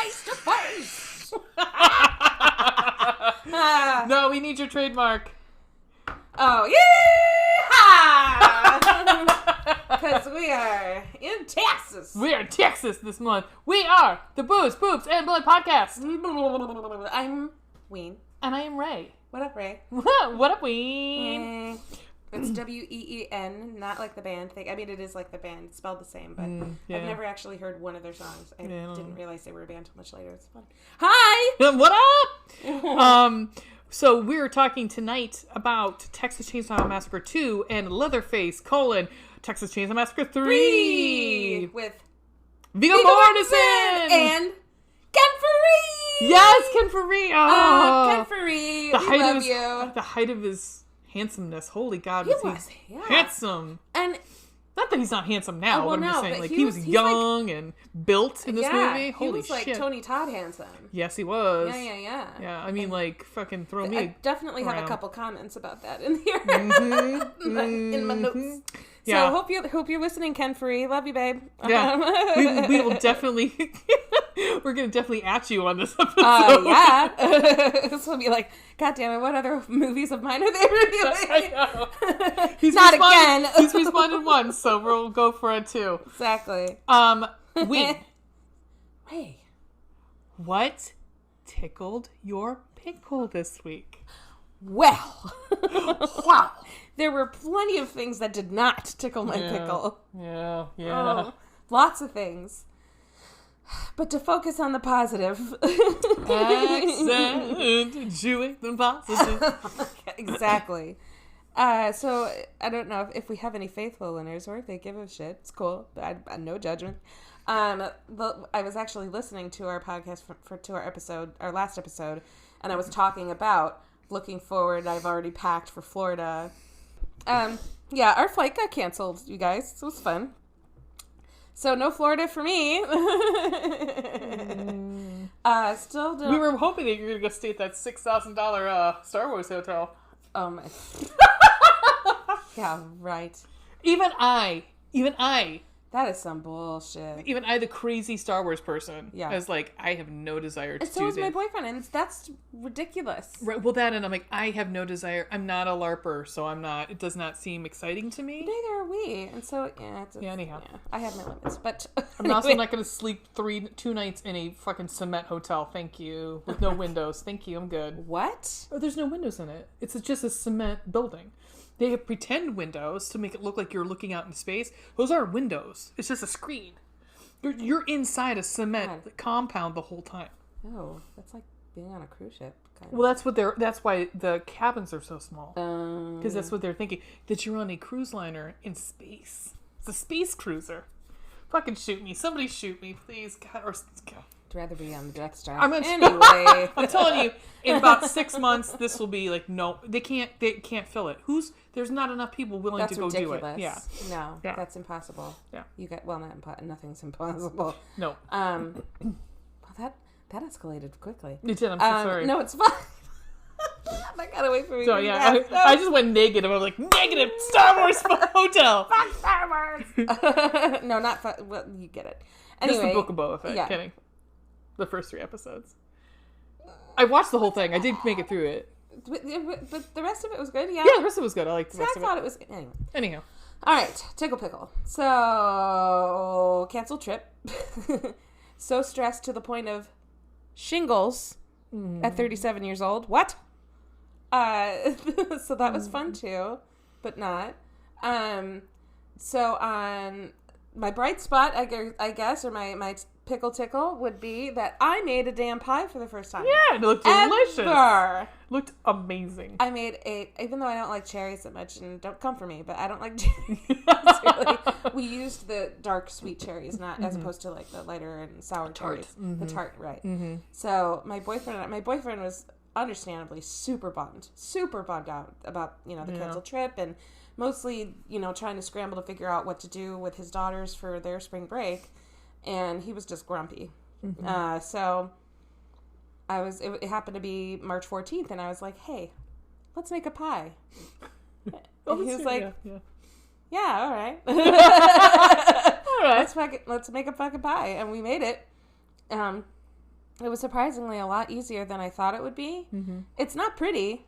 face to face. No, we need your trademark. Oh, yeah! Because we are in Texas. We are in Texas this month. We are the Booze, Boobs, and Blood Podcast. I'm Ween. And I am Ray. What up, Ray? What up, Ween? It's W-E-E-N, not like the band thing. I mean, it is like the band. It's spelled the same, but yeah. I've never actually heard one of their songs. I didn't realize they were a band until much later. It's fun. Hi! What up? So we're talking tonight about Texas Chainsaw Massacre 2 and Leatherface, Texas Chainsaw Massacre 3. With Viggo Mortensen! And Ken Foree! Yes, Ken Foree! Oh, Ken Foree, we love you. The height of his handsomeness. Holy God, He was was handsome. And not that he's not handsome now, but I'm just saying, but he was young and built in this movie. Holy shit. He was like Tony Todd handsome. Yes, he was. Yeah. Yeah, I mean, like, fucking throw me I definitely around. have a couple comments about that in here. In my notes. Yeah. So hope you're listening, Ken Foree. Love you, babe. Yeah. we will definitely we're gonna definitely at you on this episode. Yeah. This will be like, God damn it, what other movies of mine are they reviewing? I know. Not again. He's responded once, so we'll go for it too. Exactly. Wait. Hey. What tickled your pickle this week? Well. Wow. There were plenty of things that did not tickle my pickle. Yeah. Oh, lots of things. But to focus on the positive. Accent, Jewish and positive. Exactly. So, I don't know if we have any faithful listeners or if they give a shit. It's cool. But no judgment. I was actually listening to our podcast to our last episode, and I was talking about looking forward. I've already packed for Florida. Yeah, our flight got canceled, you guys. It was fun. So no Florida for me. Still don't. We were hoping that you were going to go stay at that $6,000 Star Wars hotel. Oh my. Yeah, right. Even I. That is some bullshit. Even I, the crazy Star Wars person, yeah, I was like, I have no desire to do this. So was my boyfriend, and that's ridiculous. Right, well, that, and I'm like, I have no desire. I'm not a LARPer, so I'm not. It does not seem exciting to me. Neither are we, and so anyhow, I have my limits, but I'm also not going to sleep 2 nights in a fucking cement hotel. Thank you, with no windows. Thank you, I'm good. What? Oh, there's no windows in it. It's just a cement building. They have pretend windows to make it look like you're looking out into space. Those aren't windows. It's just a screen. You're inside a cement compound the whole time. Oh, that's like being on a cruise ship. Kind of. Well, that's why the cabins are so small. Because that's what they're thinking. That you're on a cruise liner in space. It's a space cruiser. Fucking shoot me. Somebody shoot me, please. God, I'd rather be on the Death Star. Anyway. I'm telling you, in about 6 months, this will be like, no, they can't fill it. There's not enough people willing to go ridiculous. do it. Yeah. No, that's impossible. Yeah. Nothing's impossible. No. Well, that escalated quickly. It did, I'm so sorry. No, it's fine. That got away from me. So yeah, I just went negative. I'm like, negative Star Wars hotel. Fuck Star Wars. No, not fun. Well, you get it. Anyway, just the Book of Boba Fett. Yeah. Kidding. The first 3 episodes. I watched the whole thing. I did make it through it. But the rest of it was good, yeah? Yeah, the rest of it was good. I liked the rest of it. I thought it was... Anyhow. All right, Tickle Pickle. So, canceled trip. So stressed to the point of shingles at 37 years old. What? So that was fun too, but not. So on my bright spot, I guess, or my pickle tickle would be that I made a damn pie for the first time. Yeah, it looked delicious. Ever. Looked amazing. I made even though I don't like cherries that much, and don't come for me, but I don't like cherries. Really. We used the dark sweet cherries, not as opposed to like the lighter and sour cherries. The tart, right. So my boyfriend was understandably super bummed out about, the canceled trip, and mostly, trying to scramble to figure out what to do with his daughters for their spring break. And he was just grumpy. So it happened to be March 14th, and I was like, hey, let's make a pie. And he was like, yeah, all right. All right. Let's make a fucking pie. And we made it. It was surprisingly a lot easier than I thought it would be. Mm-hmm. It's not pretty.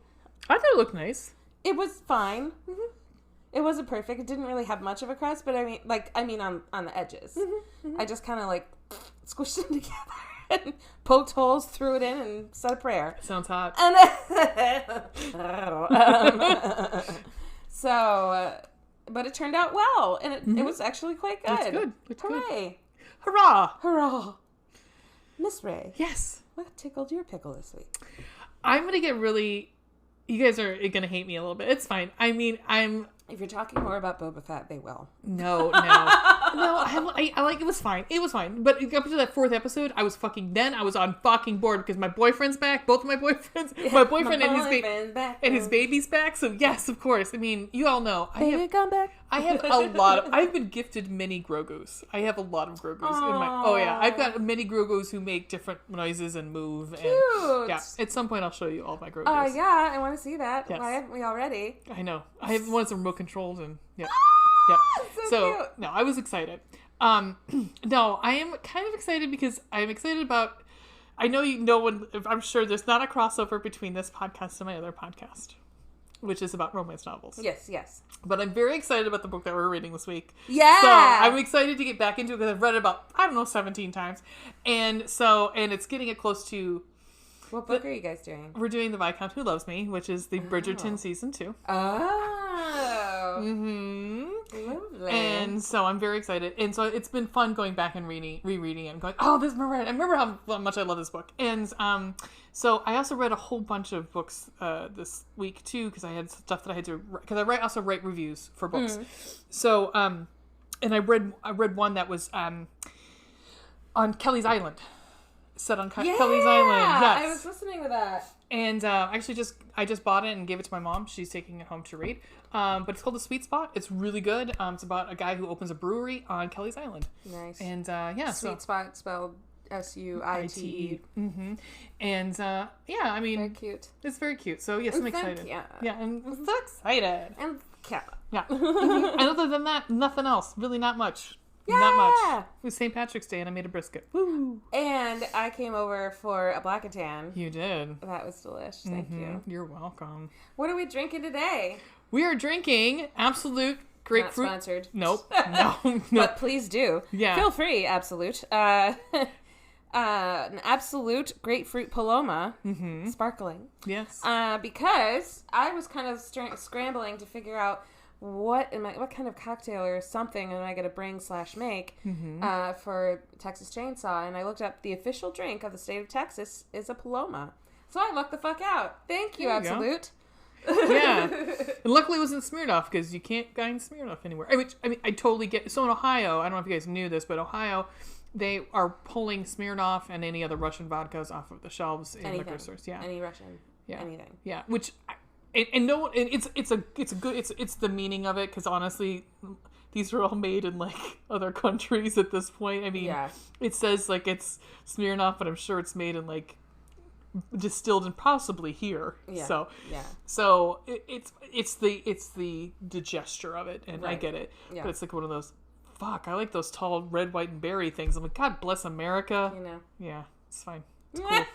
I thought it looked nice. It was fine. Mm-hmm. It wasn't perfect. It didn't really have much of a crust, but on the edges. Mm-hmm. Mm-hmm. I just kind of like squished them together and poked holes, threw it in, and said a prayer. Sounds hot. And but it turned out well, and it was actually quite good. That's good. It's Hooray! Good. Hurrah! Hurrah! Miss Ray. Yes. What tickled your pickle this week? I'm gonna get really. You guys are gonna hate me a little bit. It's fine. I mean, If you're talking more about Boba Fett, they will. No. I like it was fine. It was fine. But up to that 4th episode, I was on fucking board because my boyfriend's back. Both of my boyfriends. My boyfriend and his baby's back. So yes, of course. I mean, you all know. Come back. I've been gifted mini Grogus. I have a lot of Grogus in my. Oh yeah, I've got mini Grogus who make different noises and move. Cute. And, yeah, at some point I'll show you all my Grogus. Yeah, I want to see that. Yes. Why haven't we already? I know. I have ones that are remote controlled and yeah. Yep. So cute. no, I was excited. No, I am kind of excited because I'm excited about. I know you know when. I'm sure there's not a crossover between this podcast and my other podcast, which is about romance novels. Yes. But I'm very excited about the book that we're reading this week. Yeah. So I'm excited to get back into it because I've read it about 17 times, and it's getting it close to. What book are you guys doing? We're doing The Viscount Who Loves Me, which is the Bridgerton season 2. Oh. Mm-hmm. Lovely. And so I'm very excited. And so it's been fun going back and rereading it and going, oh, this is Miranda. I remember how much I love this book. And so I also read a whole bunch of books this week, too, because I had stuff that I had to... Because I also write reviews for books. So, and I read one that was on Kelly's Island. Set on Kelly's Island. Yes. I was listening to that. And actually, I just bought it and gave it to my mom. She's taking it home to read. But it's called The Sweet Spot. It's really good. It's about a guy who opens a brewery on Kelly's Island. Nice. And Sweet Spot spelled SUITE. Mm-hmm. And I mean, very cute. It's very cute. So yes, I'm excited. Yeah, I'm so excited. And cute. Yeah. And other than that, nothing else. Really, not much. Yeah. Not much. It was St. Patrick's Day and I made a brisket. Woo! And I came over for a black and tan. You did. That was delish. Thank you. You're welcome. What are we drinking today? We are drinking Absolute Grapefruit. Not sponsored. Nope. No. But please do. Yeah. Feel free, Absolute. An Absolute Grapefruit Paloma. Mm-hmm. Sparkling. Yes. Because I was kind of scrambling to figure out what kind of cocktail or something am I going to bring/make for Texas Chainsaw, and I looked up the official drink of the state of Texas is a Paloma. So I lucked the fuck out. Thank you, Absolute. Yeah. And luckily it wasn't Smirnoff because you can't find Smirnoff anywhere. I totally get. So in Ohio, I don't know if you guys knew this, but Ohio, they are pulling Smirnoff and any other Russian vodkas off of the shelves in liquor stores. Yeah. Any Russian. Yeah. Anything. Yeah. Which. And no, and it's the meaning of it because honestly, these are all made in like other countries at this point. I mean, it says like it's Smirnoff, but I'm sure it's made in like distilled and possibly here. Yeah. So it's the gesture of it, and right. I get it. Yeah. But it's like one of those. Fuck, I like those tall red, white, and berry things. I'm like, God bless America. You know. Yeah, it's fine. It's cool.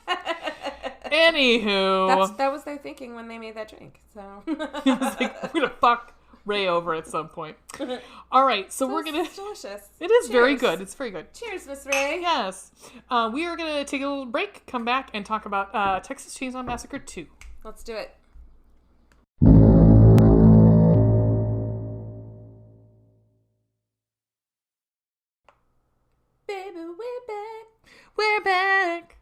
Anywho, that was their thinking when they made that drink. So it's like, we're gonna fuck Ray over at some point. All right, so we're gonna. It's delicious. It is very good. It's very good. Cheers, Miss Ray. Yes, we are gonna take a little break, come back, and talk about Texas Chainsaw Massacre 2. Let's do it. Baby, we're back. We're back.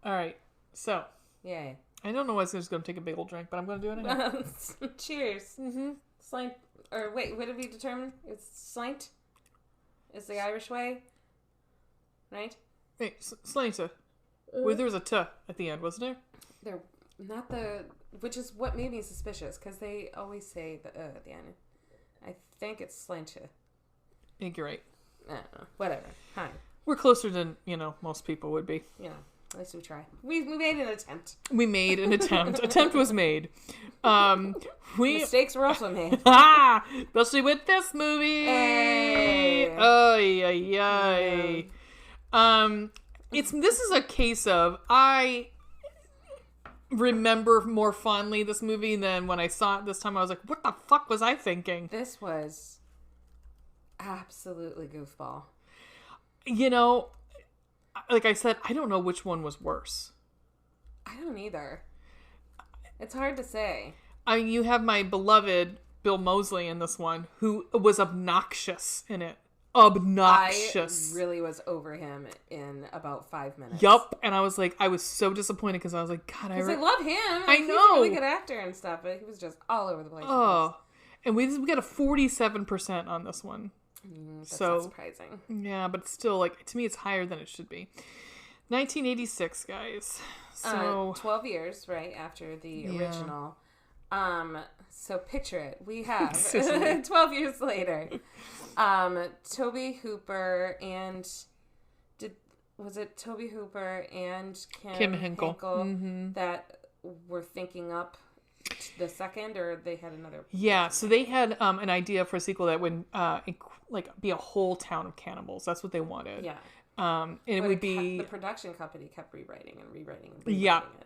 All right, so yay! I don't know why I was just going to take a big old drink, but I'm going to do it anyway. Cheers. Mm-hmm. Slint, or wait, what have we determined? It's slint. Is the Irish way, right? Hey, Slainta. Well, there was a t at the end, wasn't there? There, not the, which is what made me suspicious because they always say the at the end. I think it's Slainta. I think you're right. I don't know. Whatever. Hi. We're closer than, most people would be. Yeah. At least we try. We made an attempt. We made an attempt. Attempt was made. Mistakes were also made. Especially with this movie. Hey. Ay. This is a case of I remember more fondly this movie than when I saw it this time. I was like, what the fuck was I thinking? This was absolutely goofball. You know, like I said, I don't know which one was worse. I don't either. It's hard to say. I mean, you have my beloved Bill Moseley in this one, who was obnoxious in it. Obnoxious. I really was over him in about 5 minutes. Yup. And I was so disappointed because I was like, God, I love him. I know. He's a really good actor and stuff, but he was just all over the place. Oh. And we got a 47% on this one. That's not surprising. Yeah, but still, like, to me, it's higher than it should be. 1986, guys. So 12 years, right, after the original. So picture it. We have 12 years later. Tobe Hooper and was it Tobe Hooper and Kim Hinkle that were thinking up the second, or they had another? Yeah, so they had an idea for a sequel that would be a whole town of cannibals. That's what they wanted. Yeah. And it would be the production company kept rewriting it.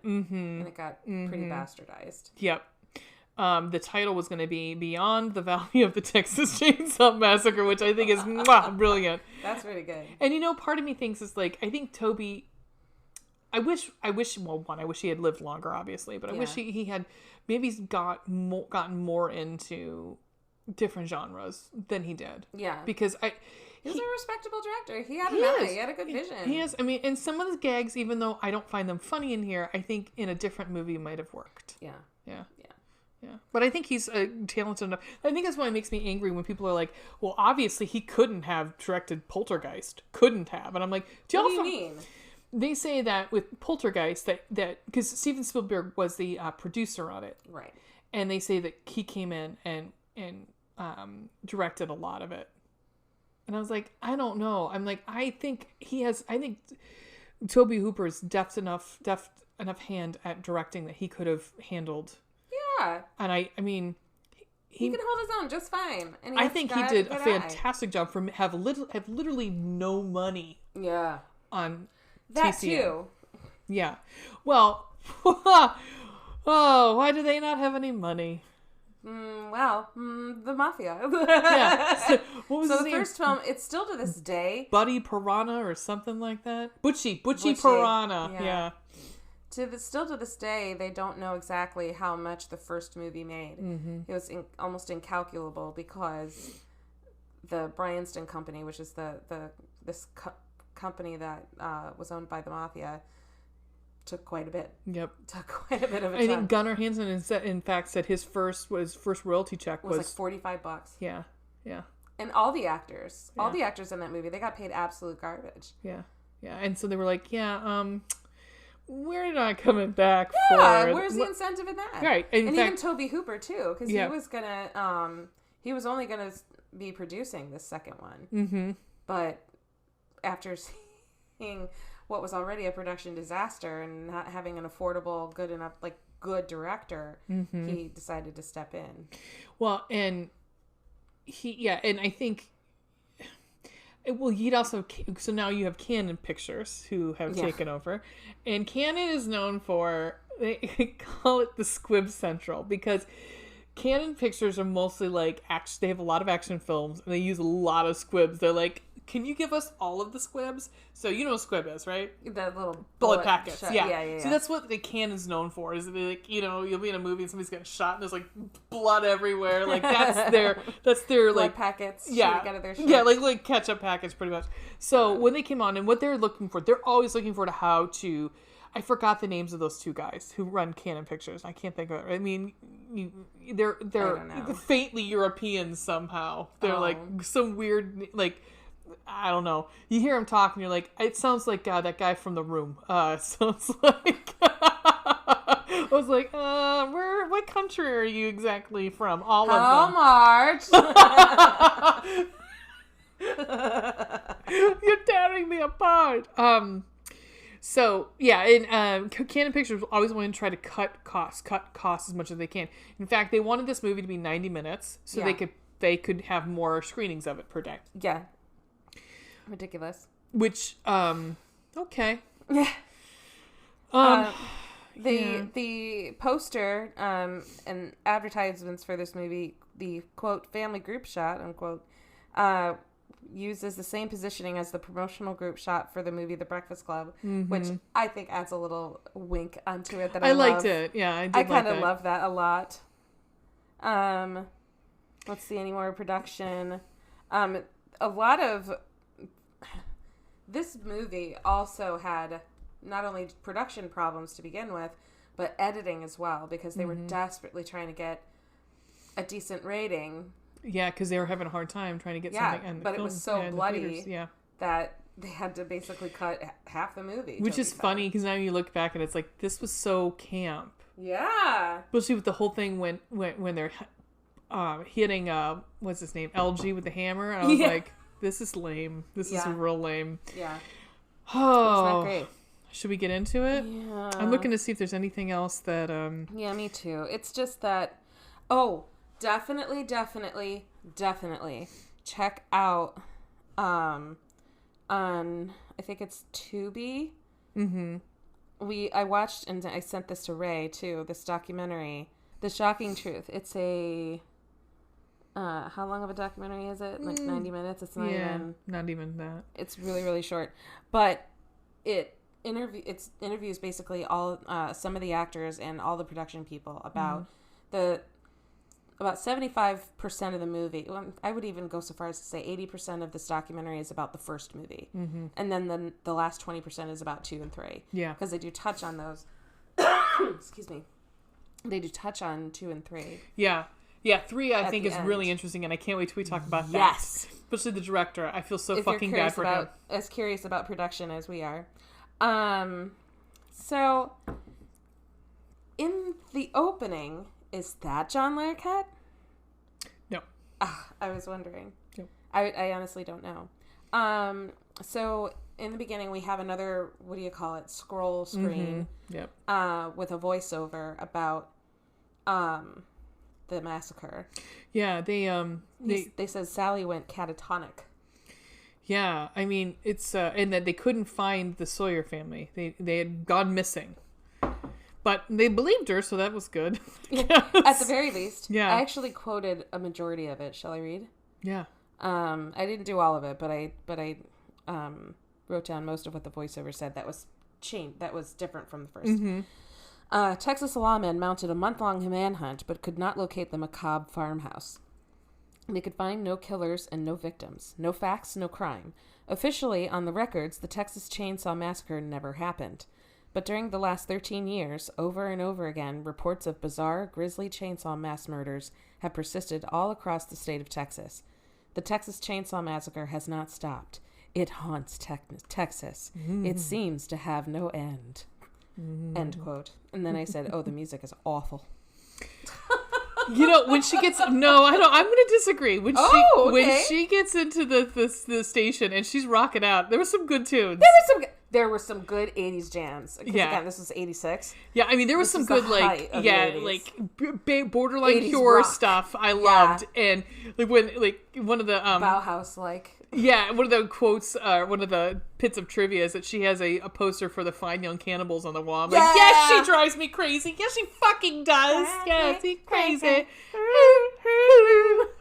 And it got pretty bastardized. Yep. The title was going to be Beyond the Valley of the Texas Chainsaw Massacre, which I think is brilliant. That's really good. And part of me thinks is like, I think Toby, I wish he had lived longer, obviously, but I wish he had maybe gotten more into different genres than he did. Yeah. Because He's a respectable director. He had an eye. He had a good vision. He is. I mean, and some of the gags, even though I don't find them funny in here, I think in a different movie might have worked. Yeah. Yeah. Yeah. But I think he's talented enough. I think that's why it makes me angry when people are like, well, obviously he couldn't have directed Poltergeist. Couldn't have. And I'm like, what do you mean? They say that with Poltergeist, that because Steven Spielberg was the producer on it. Right. And they say that he came in and directed a lot of it. And I was like, I don't know. I'm like, I think Tobe Hooper is deft enough hand at directing that he could have handled. Yeah. And I mean, he can hold his own just fine. And I think he did a fantastic job for have literally no money. Yeah. On that TCM. Too. Yeah. Well, why do they not have any money? The mafia. Yeah. So, what was the first film, it's still to this day. Buddy Piranha or something like that? Butchie Piranha. Yeah. Still to this day, they don't know exactly how much the first movie made. Mm-hmm. It was almost incalculable because the Bryanston Company, which is this company that was owned by the mafia, took quite a bit. Yep. Took quite a bit of a I think Gunnar Hansen in fact said his first royalty check was like $45. Yeah. Yeah. And all the actors in that movie, they got paid absolute garbage. Yeah. Yeah. And so they were like, we're not coming back for where's the incentive in that? Right. And even Tobe Hooper too, because he was only gonna be producing the second one. Mm-hmm. But after seeing what was already a production disaster and not having an affordable, good director, he decided to step in. Well, and I think, he'd also, so now you have Canon Pictures who have taken over, and Canon is known for, they call it the Squib Central, because Canon Pictures are mostly like, they have a lot of action films, and they use a lot of squibs. They're like, can you give us all of the squibs? So you know what squib is, right? The little bullet packets. Yeah. Yeah. So that's what the Canon's known for. Is like, you'll be in a movie and somebody's getting shot and there's like blood everywhere. Like that's their blood like packets. Yeah. Out of their yeah, like ketchup packets pretty much. So when they came on and what they're looking for, they're always looking for how to. I forgot the names of those two guys who run Canon Pictures. I can't think of it. I mean, they're faintly European somehow. They're like some weird like. I don't know. You hear him talk and you're like, it sounds like that guy from The Room. Sounds like. I was like, what country are you exactly from? All of them. You're tearing me apart. So yeah, and Canon Pictures always wanted to try to cut costs as much as they can. In fact, they wanted this movie to be 90 minutes so they could have more screenings of it per day. Yeah. Ridiculous. Which Okay. The poster and advertisements for this movie, the quote family group shot unquote, uses the same positioning as the promotional group shot for the movie The Breakfast Club, which I think adds a little wink onto it that I liked it. Yeah, I kind of love that a lot. Let's see any more production. A lot of this movie also had not only production problems to begin with, but editing as well, because they were desperately trying to get a decent rating. Yeah, because they were having a hard time trying to get something. And but it was so bloody that they had to basically cut half the movie. Which is funny, because now you look back and it's like, this was so camp. Yeah. Especially with the whole thing when they're hitting, what's his name, LG with the hammer. And I was like, this is lame. This is real lame. Yeah. Oh. It's not great. Should we get into it? Yeah. I'm looking to see if there's anything else that... Yeah, me too. It's just that... Oh, definitely check out on... I think it's Tubi. Mm-hmm. I watched, and I sent this to Ray, too, this documentary, The Shocking Truth. It's a... how long of a documentary is it? Like 90 minutes? It's not even that. It's really, really short. But it interviews basically all some of the actors and all the production people about about 75% of the movie. Well, I would even go so far as to say 80% of this documentary is about the first movie. Mm-hmm. And then the last 20% is about 2 and 3. Yeah. Because they do touch on those. Excuse me. They do touch on 2 and 3. Yeah. Yeah, 3 I think is really interesting, and I can't wait till we talk about that. Yes. Especially the director. I feel so fucking bad for him. As curious about production as we are. So, in the opening, is that John Larroquette? No. I was wondering. No. I honestly don't know. So, in the beginning, we have another, what do you call it, scroll screen. Yep. With a voiceover about the massacre. Yeah, they said Sally went catatonic. Yeah, I mean, it's and that they couldn't find the Sawyer family. They had gone missing. But they believed her, so that was good. At the very least. Yeah. I actually quoted a majority of it. Shall I read? Yeah. I didn't do all of it, but I wrote down most of what the voiceover said that was different from the first. Mm-hmm. Texas lawmen mounted a month-long manhunt, but could not locate the macabre farmhouse. They could find no killers and no victims. No facts, no crime. Officially, on the records, the Texas Chainsaw Massacre never happened. But during the last 13 years, over and over again, reports of bizarre, grisly chainsaw mass murders have persisted all across the state of Texas. The Texas Chainsaw Massacre has not stopped. It haunts Texas. It seems to have no end. End quote. And then I said, oh, the music is awful. You know, when she gets... No, I'm going to disagree. When she gets into the station and she's rocking out, there were some good tunes. There were some good 80s jams. Yeah. Again, this was 86. Yeah, I mean, there was some good, borderline Cure stuff I loved. And, when, one of the... Bauhaus, Yeah, one of the quotes, one of the pits of trivia is that she has a poster for the Fine Young Cannibals on the wall. I'm like, yes, she drives me crazy. Yes, she fucking does. Yes, she's crazy.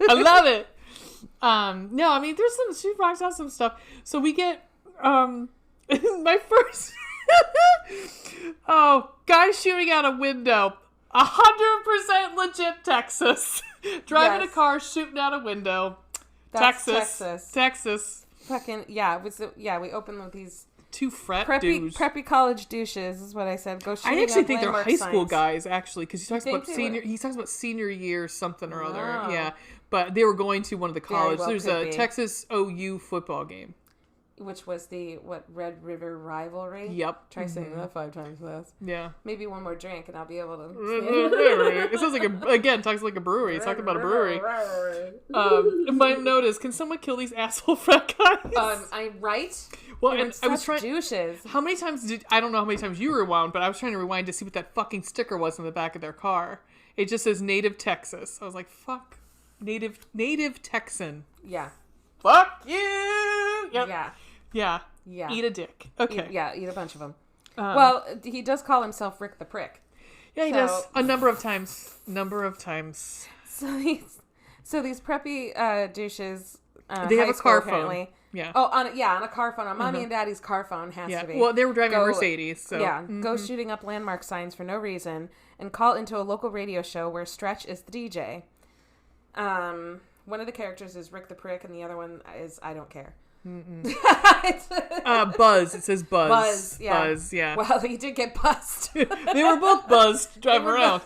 I love it. No, I mean, she rocks out some stuff. So we get, my first, guy shooting out a window. 100% legit Texas. Driving a car, shooting out a window. That's Texas. Fucking, we opened with these two frat preppy college douches is what I said. Go shooting. I actually think they're high school signs. Guys, actually, because he talks about senior year something or other. Yeah, but they were going to one of the college. There's a Texas OU football game. Which was the, Red River rivalry? Yep. Try saying that 5 times fast. Yeah. Maybe one more drink and I'll be able to... It sounds like talks like a brewery. He's talking about a brewery. My note is, can someone kill these asshole frat guys? I'm right. Well, and I was trying... douches. How many times I don't know how many times you rewound, but I was trying to rewind to see what that fucking sticker was on the back of their car. It just says Native Texas. I was like, fuck. Native Texan. Yeah. Fuck you! Yep. Yeah. Yeah. Yeah. Eat a dick. Okay. Eat a bunch of them. Well, he does call himself Rick the Prick. Yeah, he does. A number of times. So these preppy douches. They have a car apparently. phone. Yeah. Oh, on a car phone. On Mommy and Daddy's car phone has to be. Well, they were driving a Mercedes, so. Yeah. Go shooting up landmark signs for no reason and call into a local radio show where Stretch is the DJ. One of the characters is Rick the Prick, and the other one is I don't care. Buzz. It says Buzz. Buzz, yeah. Well, he did get buzzed. They were both buzzed driving around.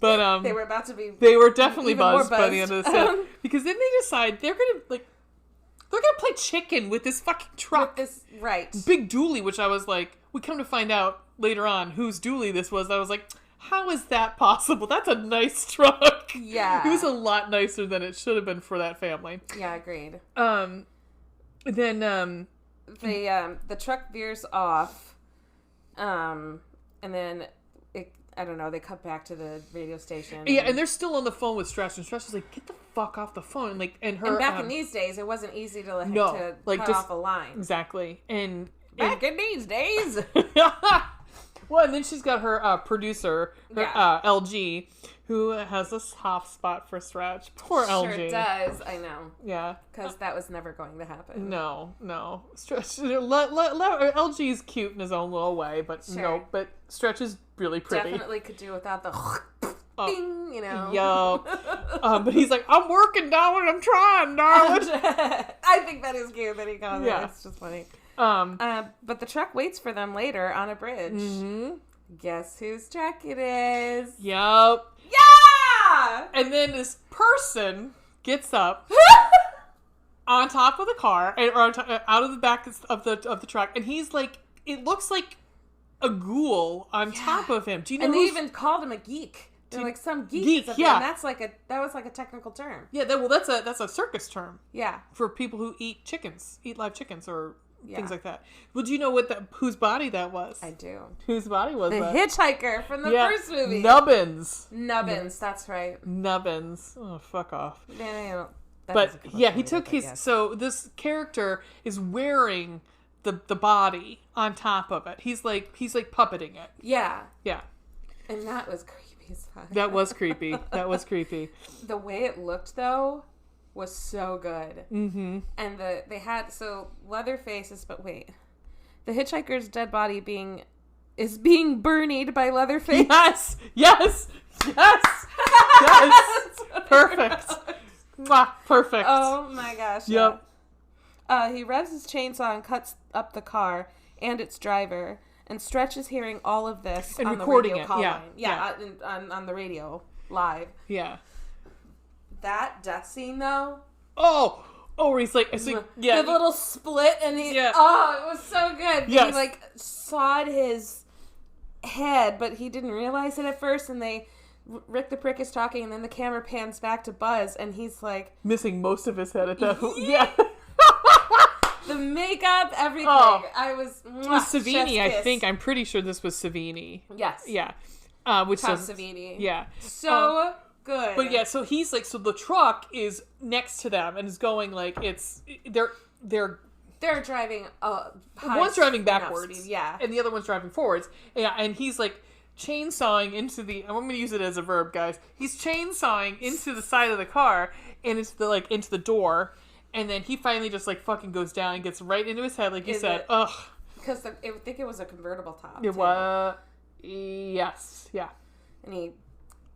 But they were about to be. They were definitely buzzed by the end of the set because then they decide they're gonna play chicken with this fucking truck. Big dually, which I was like, we come to find out later on whose dually this was. I was like, how is that possible? That's a nice truck. Yeah, it was a lot nicer than it should have been for that family. Yeah, agreed. Then the truck veers off, and then I don't know. They cut back to the radio station. Yeah, and they're still on the phone with Stretch, and Stretch is like, "Get the fuck off the phone!" And back in these days, it wasn't easy to cut off a line. Exactly, and back in these days. Well, and then she's got her producer, LG, who has a soft spot for Stretch. Poor LG. Sure does. I know. Yeah. Because that was never going to happen. No. Stretch. LG is cute in his own little way, but but Stretch is really pretty. Definitely could do without the ding, you know. Yo. But he's like, I'm working, darling. I'm trying, darling. I think that is cute that he calls it. It's just funny. But the truck waits for them later on a bridge. Mm-hmm. Guess whose truck it is? Yup. Yeah! And then this person gets up on top of the car, out of the back of the truck, and he's like, it looks like a ghoul on top of him. Do you know? And they even called him a geek. They're like some geek. Yeah. And that was like a technical term. Yeah. That's a circus term. Yeah. For people who eat live chickens, or things like that. Well, do you know whose body that was? I do. Whose body was that? The hitchhiker from the first movie. Nubbins, that's right. Nubbins. Oh, fuck off. But he took his... So this character is wearing the body on top of it. He's like puppeting it. Yeah. Yeah. And that was creepy as fuck. That was creepy. The way it looked, though, was so good. Mm-hmm. And they had... So, Leatherface is... But wait. The hitchhiker's dead body is being burnied by Leatherface. Yes! Perfect. Perfect. Oh my gosh. Yep. Yeah. He revs his chainsaw and cuts up the car and its driver, and Stretch is hearing all of this and on recording the radio it. call line. Yeah. On the radio live. Yeah. That death scene though. Oh, where he's like, the little split, and it was so good. Yes. He sawed his head, but he didn't realize it at first, and Rick the Prick is talking, and then the camera pans back to Buzz, and he's like missing most of his head at that point. Yeah. The makeup, everything. Oh. I was... It was Savini, I think. I'm pretty sure this was Savini. Yes. Yeah. Which Tom is Savini. Yeah. So good. But yeah, so he's like, so the truck is next to them and is going like, they're driving one's driving backwards. Speed, yeah. And the other one's driving forwards. Yeah, and he's like chainsawing into I'm going to use it as a verb, guys. He's chainsawing into the side of the car and into the door. And then he finally just fucking goes down and gets right into his head, like you said. Ugh. Because I think it was a convertible top. It was. Yes. Yeah. And he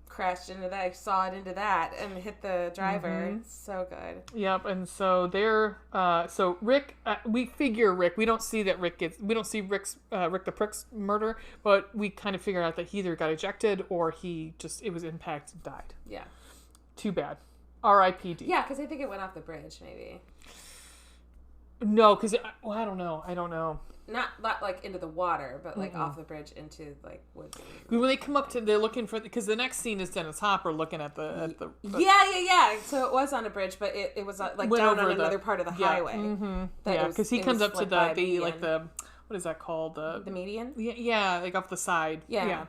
crashed into that, sawed into that, and hit the driver. Mm-hmm. It's so good. Yep. And so so Rick, we figure Rick, we don't see Rick the Prick's murder, but we kind of figure out that he either got ejected or it was impact and died. Yeah. Too bad. R.I.P.D. Yeah, because I think it went off the bridge, maybe. No, because I don't know. Not into the water, but off the bridge into woods. When they come up they're looking for because the next scene is Dennis Hopper looking at the yeah. So it was on a bridge, but it was down on another part of the highway. Mm-hmm. Yeah, because he comes up to the what is that called, the median? Yeah, off the side. Yeah.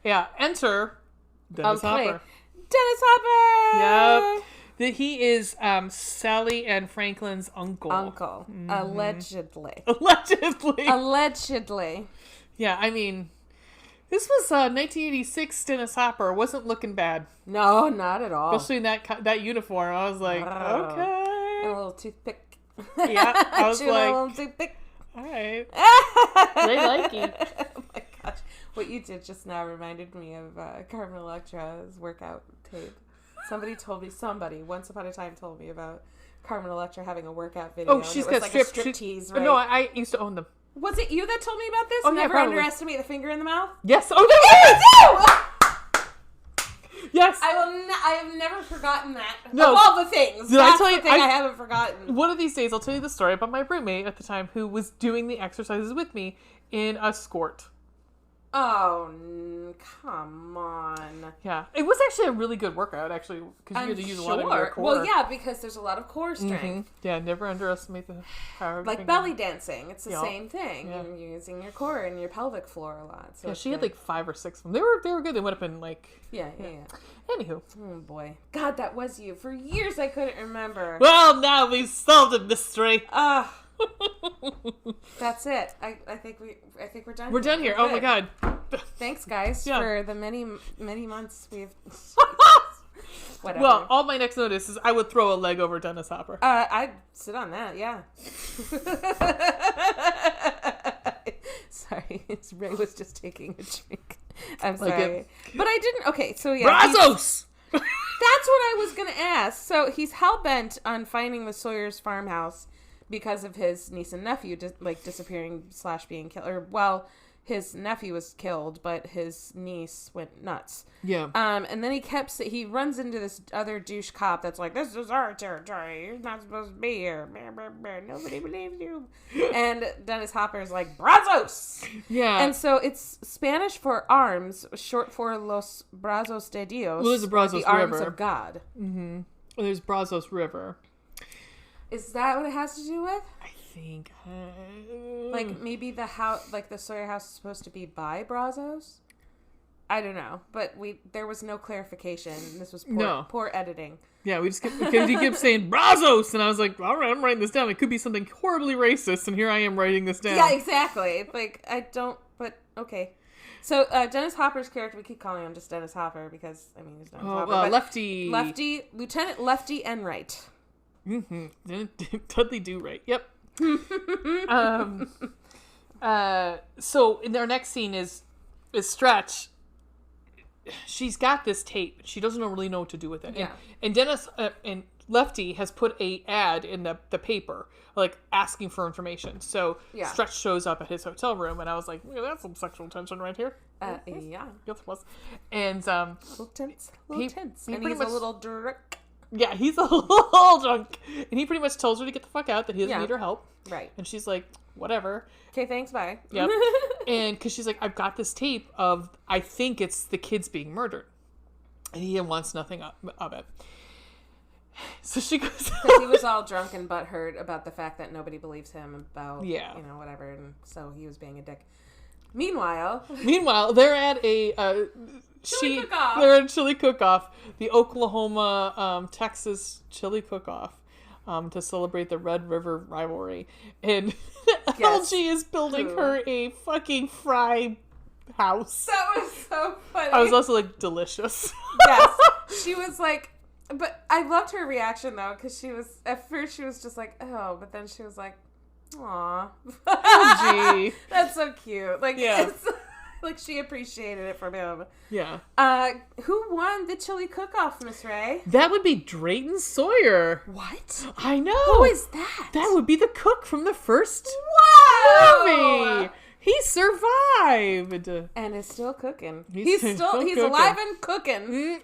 Enter Dennis Hopper. Dennis Hopper. Yep. That he is Sally and Franklin's uncle. Mm-hmm. Allegedly. Allegedly. Yeah, I mean, this was 1986 Dennis Hopper. Wasn't looking bad. No, not at all. Especially in that uniform. I was like, okay. And a little toothpick. Yeah, I was like, a little toothpick. All right. They like you. Oh my gosh. What you did just now reminded me of Carmen Electra's workout tape. Somebody once upon a time told me about Carmen Electra having a workout video. Oh, she's got like a striptease, right? No, I used to own them. Was it you that told me about this? Oh, Never yeah, underestimate the finger in the mouth? Yes. Oh, no. Yes. I have never forgotten that. No. Of all the things. That's the thing I haven't forgotten. One of these days, I'll tell you the story about my roommate at the time who was doing the exercises with me in a skort. Oh, come on. Yeah. It was actually a really good workout, actually, because you had to use a lot of your core. Well, yeah, because there's a lot of core strength. Mm-hmm. Yeah, never underestimate the power of like belly dancing. It's the same thing. Yeah. You're using your core and your pelvic floor a lot. So yeah, she had like 5 or 6 of them. They were good. They went up in like... Yeah. Anywho. Oh, boy. God, that was you. For years, I couldn't remember. Well, now we've solved a mystery. That's it. I think we're done. We're done here. Oh my god. Thanks, guys, for the many months we've. Whatever. Well, all my next notice is I would throw a leg over Dennis Hopper. I'd sit on that. Yeah. Sorry, Ray was just taking a drink. I'm sorry, but I didn't. Okay, so yeah. BRAZOS. That's what I was gonna ask. So he's hell-bent on finding the Sawyer's farmhouse because of his niece and nephew disappearing / being killed. Or, well, his nephew was killed, but his niece went nuts. Yeah. And then he runs into this other douche cop that's like, this is our territory. You're not supposed to be here. Nobody believes you. And Dennis Hopper's like, BRAZOS! Yeah. And so it's Spanish for arms, short for Los Brazos de Dios. Well, there's a Brazos the arms River. of God. Mm-hmm. Well, there's Brazos River. Is that what it has to do with? I think. Like, maybe the house, like the Sawyer house is supposed to be by Brazos? I don't know. But there was no clarification. This was poor editing. Yeah, we just kept, because he kept saying Brazos, and I was like, all right, I'm writing this down. It could be something horribly racist, and here I am writing this down. Yeah, exactly. Like, I don't, but okay. So, Dennis Hopper's character, we keep calling him just Dennis Hopper because, I mean, he's Dennis Hopper. Lefty, Lieutenant Lefty Enright. Mm-hmm. Dudley Do Right. Yep. So in our next scene is Stretch. She's got this tape. She doesn't really know what to do with it. Yeah. And Dennis and Lefty has put a ad in the paper, like asking for information. So Stretch shows up at his hotel room, and I was like, well, that's some sexual tension right here. Yeah. Yes, it was. And a little tense. And he's a little drunk. Yeah, he's a little drunk. And he pretty much tells her to get the fuck out, that he doesn't need her help. Right. And she's like, whatever. Okay, thanks, bye. Yep. And because she's like, I've got this tape of, I think it's the kids being murdered. And he wants nothing of it. So she goes... Because he was all drunk and butthurt about the fact that nobody believes him about, whatever. And so he was being a dick. Meanwhile, they're at a... They're at a chili cook-off, the Oklahoma, Texas chili cook-off, to celebrate the Red River rivalry. And LG is building her a fucking fry house. That was so funny. I was also like, delicious. Yes. She was like, but I loved her reaction though, because at first she was just like, oh, but then she was like, aw. LG. That's so cute. Like, it's... Like, she appreciated it from him. Yeah. Who won the chili cook-off, Miss Ray? That would be Drayton Sawyer. What? I know. Who is that? That would be the cook from the first movie. He survived. And is still cooking. He's he's alive and cooking.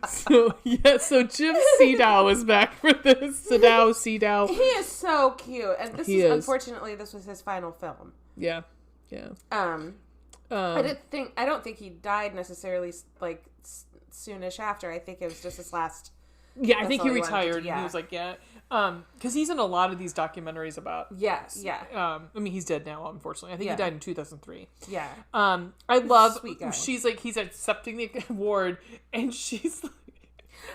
So Jim Seedow is back for this. Seedow. He is so cute. And unfortunately, this was his final film. Yeah. I don't think he died necessarily like soonish after. I think it was just his last. Yeah, I think he retired. And he was like, because he's in a lot of these documentaries about. Yes, yeah. I mean, he's dead now, unfortunately. I think he died in 2003. Yeah. I love. Sweet guy. She's like, he's accepting the award, and she's like,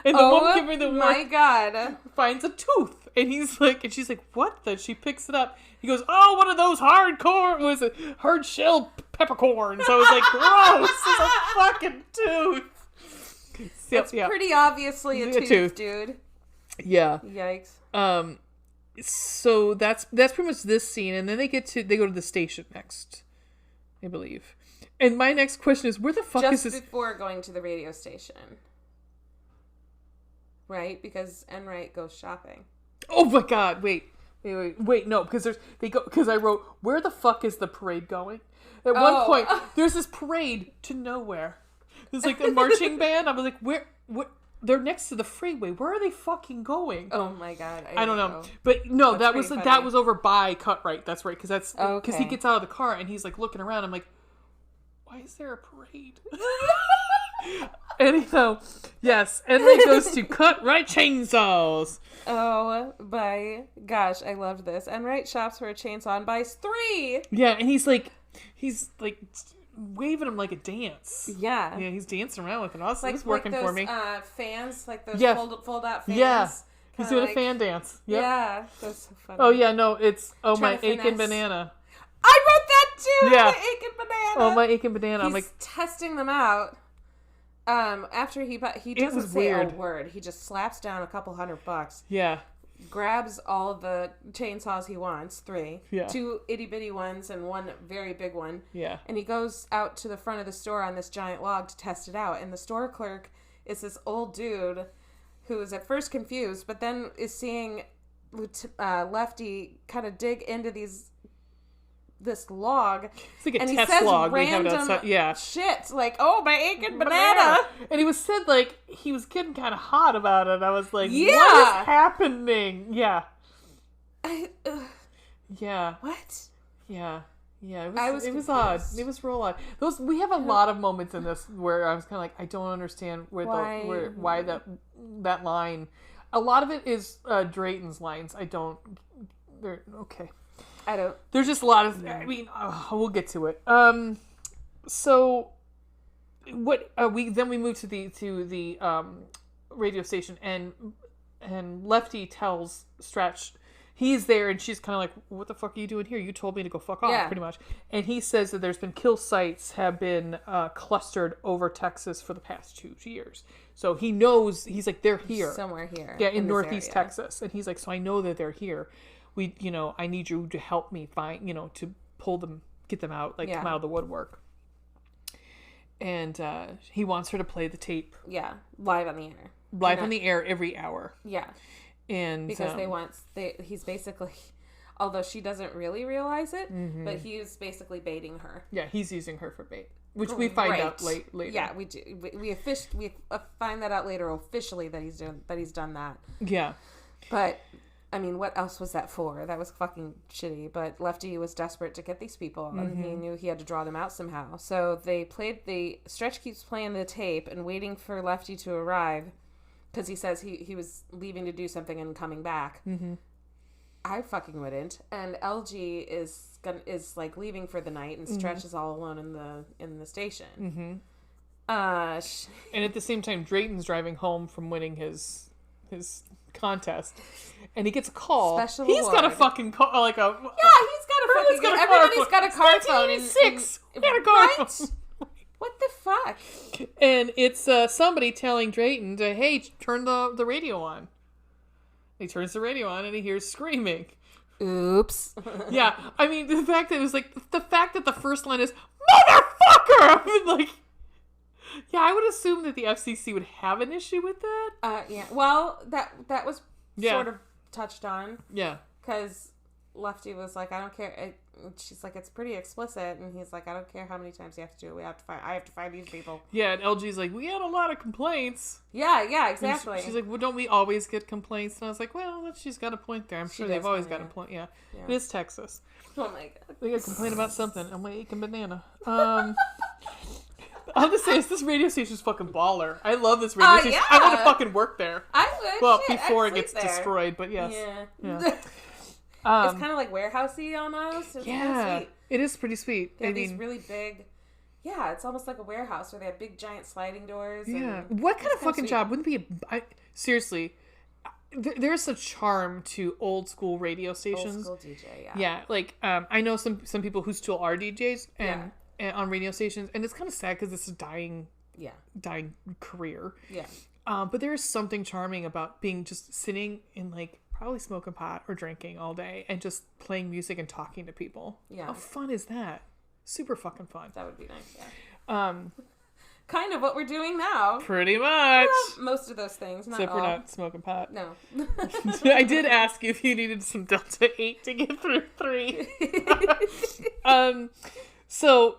And the woman giving the my God, finds a tooth, and she's like, what? Then she picks it up. He goes, oh, one of those hard shell peppercorns. I was like, gross, it's a fucking tooth. It's pretty obviously a tooth, dude. Yeah. Yikes. So that's pretty much this scene, and then they go to the station next, I believe. And my next question is, where the fuck is this? Just before going to the radio station. Right? Because Enright goes shopping. Oh my God, wait, no, because I wrote, where the fuck is the parade going? At one point, there's this parade to nowhere. There's like a marching band. I was like, what? They're next to the freeway. Where are they fucking going? Oh my God. I don't know. But no, that was over by Cutright. That's right. Because he gets out of the car and he's like looking around. I'm like, why is there a parade? Anyhow, yes. Enright goes to Cutright Chainsaws. Oh my gosh. I loved this. Enright shops for a chainsaw and buys 3. Yeah. And he's like waving him like a dance. Yeah. Yeah, he's dancing around with it. Also, it's working those, for me. Fans, like those fold out fans. Yeah. He's doing a fan dance. Yep. Yeah. That's so funny. Oh, yeah, no, it's my aching banana. I wrote that too! Yeah. My aching banana. Oh, my aching banana. I'm like, testing them out. After he doesn't say a word. He just slaps down a couple $100. Yeah. Grabs all the chainsaws he wants, 3. Yeah. 2 itty-bitty ones and 1 very big one. Yeah. And he goes out to the front of the store on this giant log to test it out. And the store clerk is this old dude who is at first confused, but then is seeing Lefty kind of dig into this log. It's like a and test he says log random they have outside. Yeah. shit, like, oh, my aching banana. And he was said, like, he was getting kind of hot about it. I was like, yeah. What is happening? Yeah. Yeah. What? Yeah. Yeah, it was odd. It was real odd. We have a lot of moments in this where I was kind of like, I don't understand why that line. A lot of it is Drayton's lines. They're okay. I don't. There's just a lot of. I mean, we'll get to it. So what we move to the radio station, and Lefty tells Stretch he's there, and she's kind of like, what the fuck are you doing here? You told me to go fuck off, pretty much. And he says that there's been kill sites have been clustered over Texas for the past 2 years. So he knows, he's like, they're here. Somewhere here. Yeah, in Northeast Texas. And he's like, so I know that they're here. I need you to help me find, to pull them, get them out, come out of the woodwork. And he wants her to play the tape. Yeah, live on the air. Live on the air every hour. Yeah. And because he's basically, although she doesn't really realize it, but he's basically baiting her. Yeah, he's using her for bait, which we find out later. Yeah, we do. We find that out later officially that he's done that. Yeah, but I mean, what else was that for? That was fucking shitty. But Lefty was desperate to get these people, and he knew he had to draw them out somehow. So Stretch keeps playing the tape and waiting for Lefty to arrive. Because he says he was leaving to do something and coming back. Mm-hmm. I fucking wouldn't. And LG is like leaving for the night, and Stretch is all alone in the station. Mm-hmm. And at the same time, Drayton's driving home from winning his contest, and he gets a call. He's got a fucking call, he's got a fucking. Everybody's got a car phone. 1986. We got a car phone. What the fuck? And it's somebody telling Drayton to, hey, turn the radio on. He turns the radio on and he hears screaming. Oops. Yeah, I mean, the fact that the first line is, motherfucker! I mean, like, yeah, I would assume that the FCC would have an issue with that. Yeah. Well, that was sort of touched on. Yeah. Because Lefty was like, I don't care. She's like, it's pretty explicit, and he's like, I don't care how many times you have to do it. I have to find these people. Yeah, and LG's like, we had a lot of complaints. Yeah, exactly. She's like, well, don't we always get complaints? And I was like, well, she's got a point there. I'm sure they've always got a point. Yeah. It is Texas. Oh my god. They got to complain about something. I'm like, aching banana. I'll just say, this radio station's fucking baller. I love this radio station. Yeah. I want to fucking work there. I would. Well, before it gets destroyed, but yes. Yeah. It's kind of like warehousey almost. It's kind of sweet. It is pretty sweet. They have these really big Yeah, it's almost like a warehouse where they have big giant sliding doors. Yeah. What kind of fucking job wouldn't be seriously, there's a charm to old school radio stations. Old school DJ, yeah. Yeah, like I know some people who still are DJs and on radio stations, and it's kind of sad because it's a dying career. Yeah. But there is something charming about being just sitting in like probably smoking pot or drinking all day and just playing music and talking to people. Yeah. How fun is that? Super fucking fun. That would be nice, yeah. Kind of what we're doing now. Pretty much. Most of those things, not Except all. we're not smoking pot. No. I did ask you if you needed some Delta 8 to get through 3. So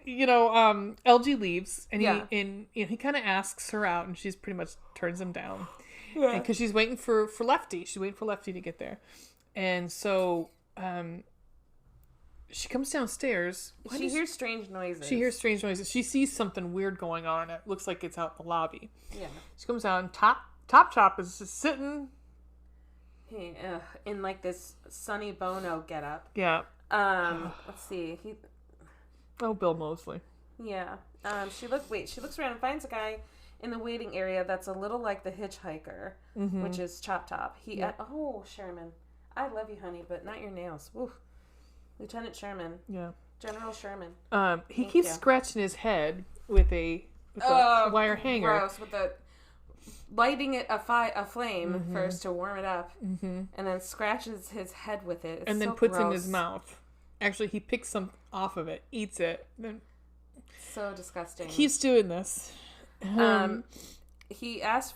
LG leaves, and he kind of asks her out, and she's pretty much turns him down. Yeah. Because she's waiting for Lefty. She's waiting for Lefty to get there. And so she comes downstairs. She hears strange noises. She sees something weird going on. It looks like it's out in the lobby. Yeah. She comes down. Top Chop is just sitting. In like this Sonny Bono getup. Yeah. Let's see. Bill Moseley. Yeah. She looks around and finds a guy in the waiting area that's a little like the hitchhiker, which is Chop Top. Sherman. I love you, honey, but not your nails. Woo. Lieutenant Sherman. Yeah. General Sherman. He keeps scratching his head with a wire hanger. Gross. With lighting it a flame first to warm it up, and then scratches his head with it. It's and then puts it in his mouth. Actually, he picks some off of it, eats it. Then so disgusting. Keeps doing this. He asks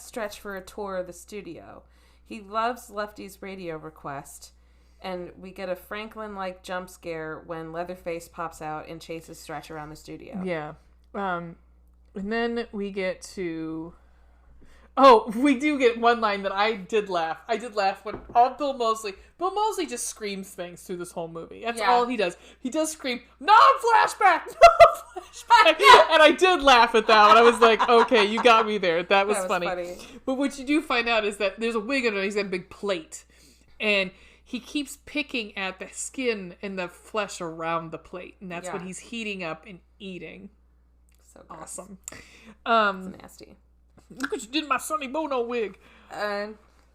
Stretch for a tour of the studio. He loves Lefty's radio request. And we get a Franklin-like jump scare when Leatherface pops out and chases Stretch around the studio. Yeah. And then we get to... Oh, we do get one line that I did laugh. I did laugh when Bill Moseley just screams things through this whole movie. That's all he does. He does scream, non-flashback! And I did laugh at that one. I was like, okay, you got me there. That was funny. But what you do find out is that there's a wig under it. He's got a big plate. And... he keeps picking at the skin and the flesh around the plate, and that's what he's heating up and eating. So gross. Awesome. It's nasty. Look what you did to my Sonny Bono wig. Okay.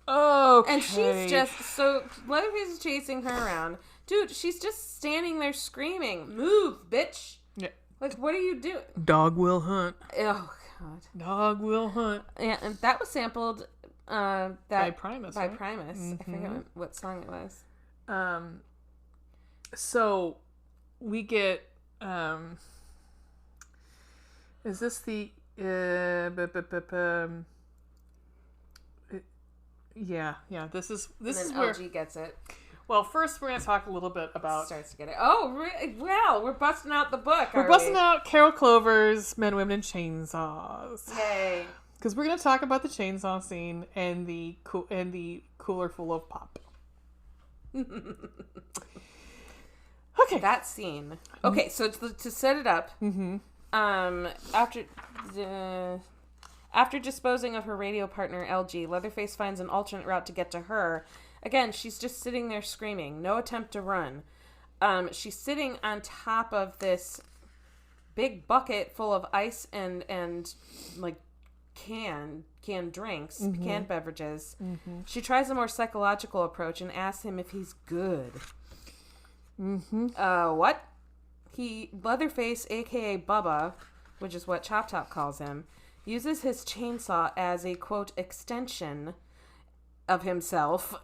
And she's so Leatherface is chasing her around. Dude, she's just standing there screaming, "Move, bitch!" Yeah. Like, what are you doing? Dog will hunt. Oh God. Dog will hunt. Yeah, and that was sampled. By Primus. By Primus. I forget what song it was. So we get. Is this the? Yeah. This is where LG gets it. Well, first we're gonna talk a little bit about. Starts to get it. Oh, well, we're busting out the book. We're busting out Carol Clover's Men, Women, and Chainsaws. Yay. Because we're going to talk about the chainsaw scene and the cooler full of pop. Okay. That scene. Okay, so to set it up, after disposing of her radio partner, LG, Leatherface finds an alternate route to get to her. Again, she's just sitting there screaming. No attempt to run. She's sitting on top of this big bucket full of ice and like, canned drinks, canned beverages. She tries a more psychological approach and asks him if he's good. What? Leatherface, aka Bubba, which is what Chop Top calls him, uses his chainsaw as a, quote, extension of himself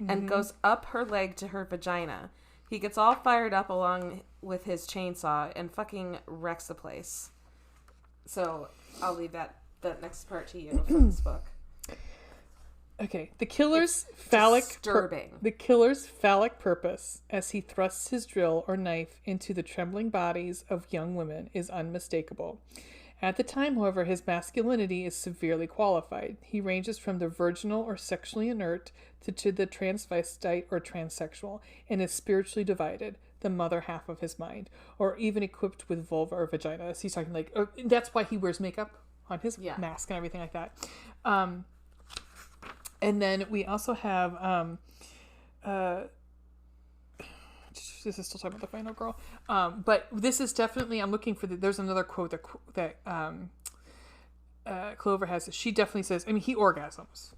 and goes up her leg to her vagina. He gets all fired up along with his chainsaw and fucking wrecks the place. So I'll leave that next part to you for this book. Okay, the killer's phallic purpose as he thrusts his drill or knife into the trembling bodies of young women is unmistakable. At the time, however, his masculinity is severely qualified. He ranges from the virginal or sexually inert to the transvestite or transsexual, and is spiritually divided, the mother half of his mind, or even equipped with vulva or vagina. So he's talking like, that's why he wears makeup on his mask and everything like that. And then we also have this is still talking about the final girl. But this is definitely, I'm looking for there's another quote that Clover has. She definitely says, I mean, he orgasms.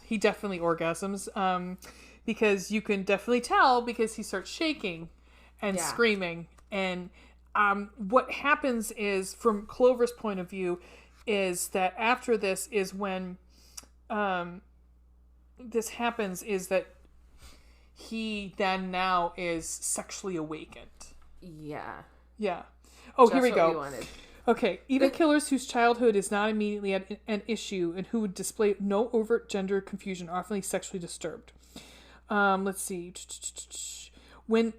He definitely orgasms. Because you can definitely tell because he starts shaking and screaming. And what happens is, from Clover's point of view, is that after this is when this happens, is that he then now is sexually awakened. Yeah. Yeah. Oh, Just here we go. We wanted. Okay. Even killers whose childhood is not immediately an issue and who would display no overt gender confusion are often sexually disturbed. Let's see. When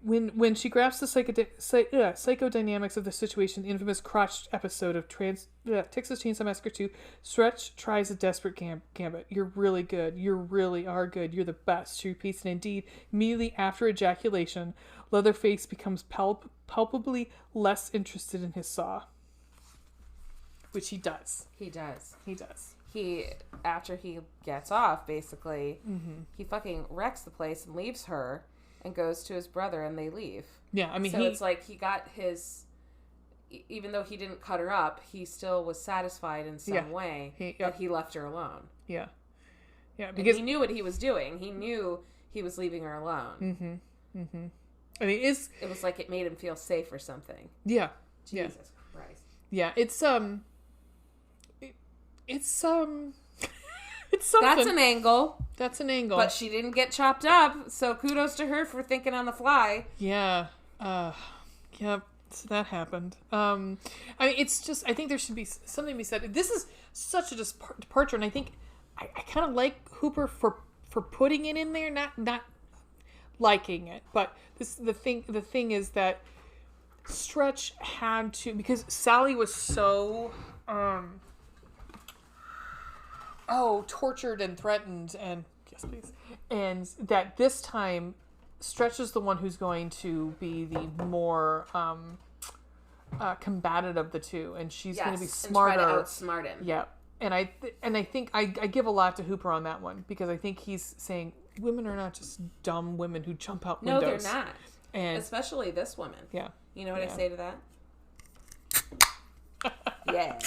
when she grasps the psychodynamics of the situation, the infamous crotch episode of Texas Chainsaw Massacre 2, Stretch tries a desperate gambit. You're really good. You really are good. You're the best. She repeats, and indeed, immediately after ejaculation, Leatherface becomes palpably less interested in his saw. Which he does. He does. After he gets off, basically, he fucking wrecks the place and leaves her and goes to his brother, and they leave. Yeah, I mean, so it's like he got his, even though he didn't cut her up, he still was satisfied in some way that he left her alone. Yeah. Yeah, because he knew what he was doing. He knew he was leaving her alone. I mean, it was like it made him feel safe or something. Yeah. Jesus Christ. Yeah, it's something. That's an angle. But she didn't get chopped up, so kudos to her for thinking on the fly. Yeah. Yep. So that happened. I mean, it's just, I think there should be something to be said. This is such a departure, and I think I kind of like Hooper for putting it in there, not liking it. But the thing is that Stretch had to, because Sally was so tortured and threatened, and yes, please, and that this time Stretch is the one who's going to be the more combative of the two, and she's going to be smarter, and try to outsmart him. Yeah, and I think I give a lot to Hooper on that one, because I think he's saying women are not just dumb women who jump out windows. No, they're not, and especially this woman. Yeah, you know what I say to that? Yeah.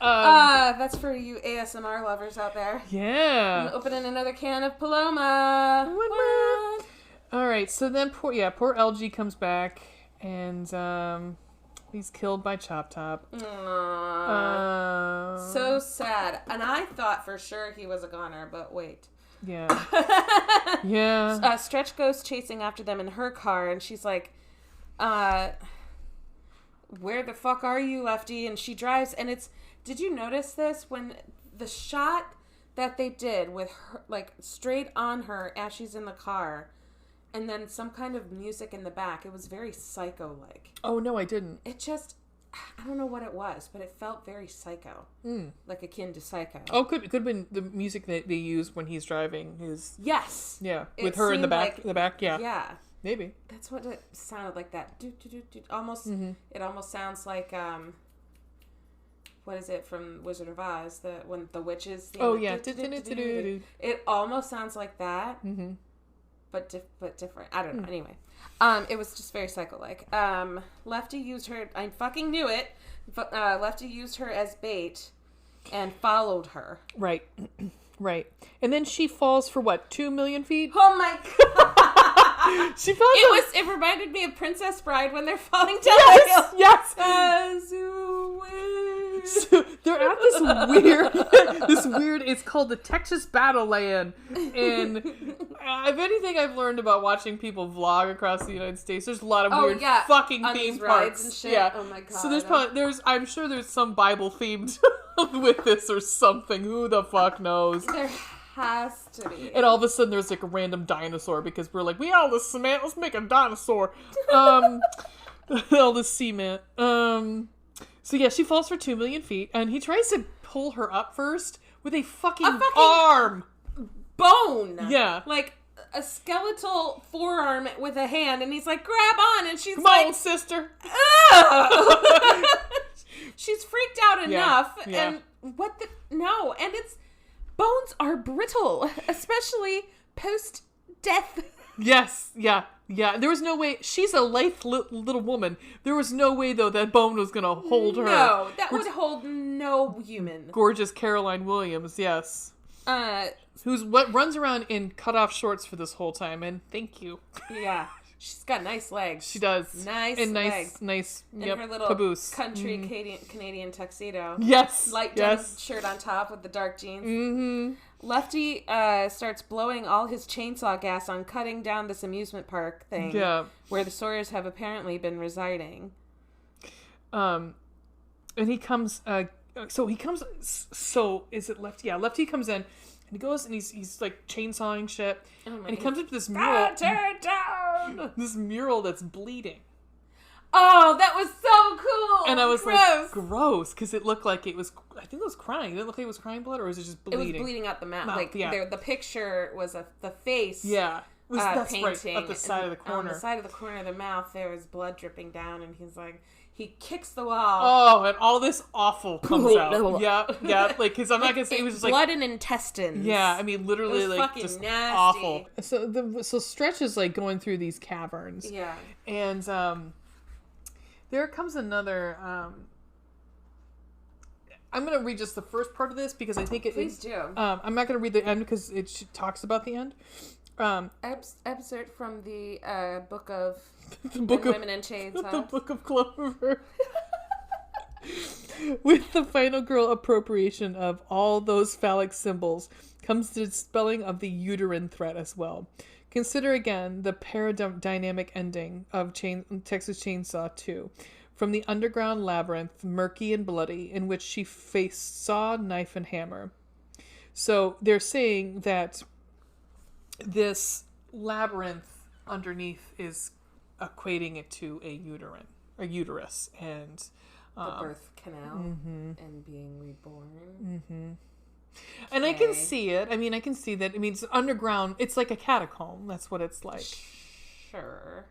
That's for you ASMR lovers out there. Yeah. I'm opening another can of Paloma. What? All right, so then poor LG comes back, and he's killed by Chop Top. So sad. And I thought for sure he was a goner, but wait. Yeah. Yeah. Stretch goes chasing after them in her car, and she's like, where the fuck are you, Lefty? And she drives, and it's... Did you notice this? When the shot that they did with her, like, straight on her as she's in the car, and then some kind of music in the back, it was very Psycho-like. Oh, no, I didn't. It just, I don't know what it was, but it felt very Psycho. Like akin to Psycho. Oh, could have been the music that they use when he's driving his... Yes. Yeah, with her in the back. Yeah. Yeah. Maybe. That's what it sounded like, that. Almost, it almost sounds like, what is it from Wizard of Oz? When the witches. Oh yeah. It almost sounds like that, but different. I don't know. Anyway, it was just very Psycho-like. Lefty used her. I fucking knew it. Lefty used her as bait and followed her. Right. And then she falls for what? 2 million feet? Oh my god! She falls. It reminded me of Princess Bride when they're falling down the hill. Yes. As you wish. So they're at this weird. It's called the Texas Battle Land, and if anything I've learned about watching people vlog across the United States, there's a lot of weird fucking on theme these parks rides and shit. Yeah. Oh my god. So I'm sure there's some Bible themed with this or something. Who the fuck knows? There has to be. And all of a sudden there's like a random dinosaur because we're like, we got all this cement, let's make a dinosaur. All this cement. So yeah, she falls for 2 million feet, and he tries to pull her up first with a fucking arm. Bone. Yeah. Like a skeletal forearm with a hand, and he's like, grab on, and she's Come like... on, sister. She's freaked out enough, Yeah. and what the... No, and it's... bones are brittle, especially post-death. Yes, yeah. There was no way. She's a lithe little woman. There was no way, though, that bone was going to hold her. No, that would hold no human. Gorgeous Caroline Williams, yes. What runs around in cut-off shorts for this whole time, and thank you. Yeah. She's got nice legs. She does. Nice legs. Nice, and her little caboose. Country Canadian tuxedo. Yes. Light denim shirt on top with the dark jeans. Mm-hmm. Lefty starts blowing all his chainsaw gas on cutting down this amusement park thing. Yeah. Where the Sawyers have apparently been residing. And he comes, so is it Lefty? Yeah, Lefty comes in. And he goes and he's like chainsawing shit. And he comes up to this mural. Tear it down! This mural that's bleeding. Oh, that was so cool! And I was like, gross, because it looked like it was, I think it was crying. Did it look like it was crying blood, or was it just bleeding? It was bleeding out the mouth. Like, yeah. the picture was the face. Yeah. That's painting. Right, at the side of the corner. On the side of the corner of the mouth, there was blood dripping down, and he's like, he kicks the wall. Oh, and all this awful comes out. Yeah. Like, because I'm not going to say it was just like... blood and intestines. Yeah, I mean, literally, it was like, fucking just nasty. Awful. So Stretch is, like, going through these caverns. Yeah. And, there comes another, I'm going to read just the first part of this, because I think Please do. I'm not going to read the end, because it talks about the end. Excerpt from the book of Women in Chainsaw. The Book of Clover. With the final girl appropriation of all those phallic symbols comes the dispelling of the uterine threat as well. Consider again the paradigmatic ending of Texas Chainsaw 2. From the underground labyrinth, murky and bloody, in which she faced saw, knife, and hammer. So they're saying that this labyrinth underneath is equating it to a uterus, and the birth canal, and being reborn. Mm-hmm. And I can see it. I mean, I can see that. I mean, it's underground. It's like a catacomb. That's what it's like. Sure.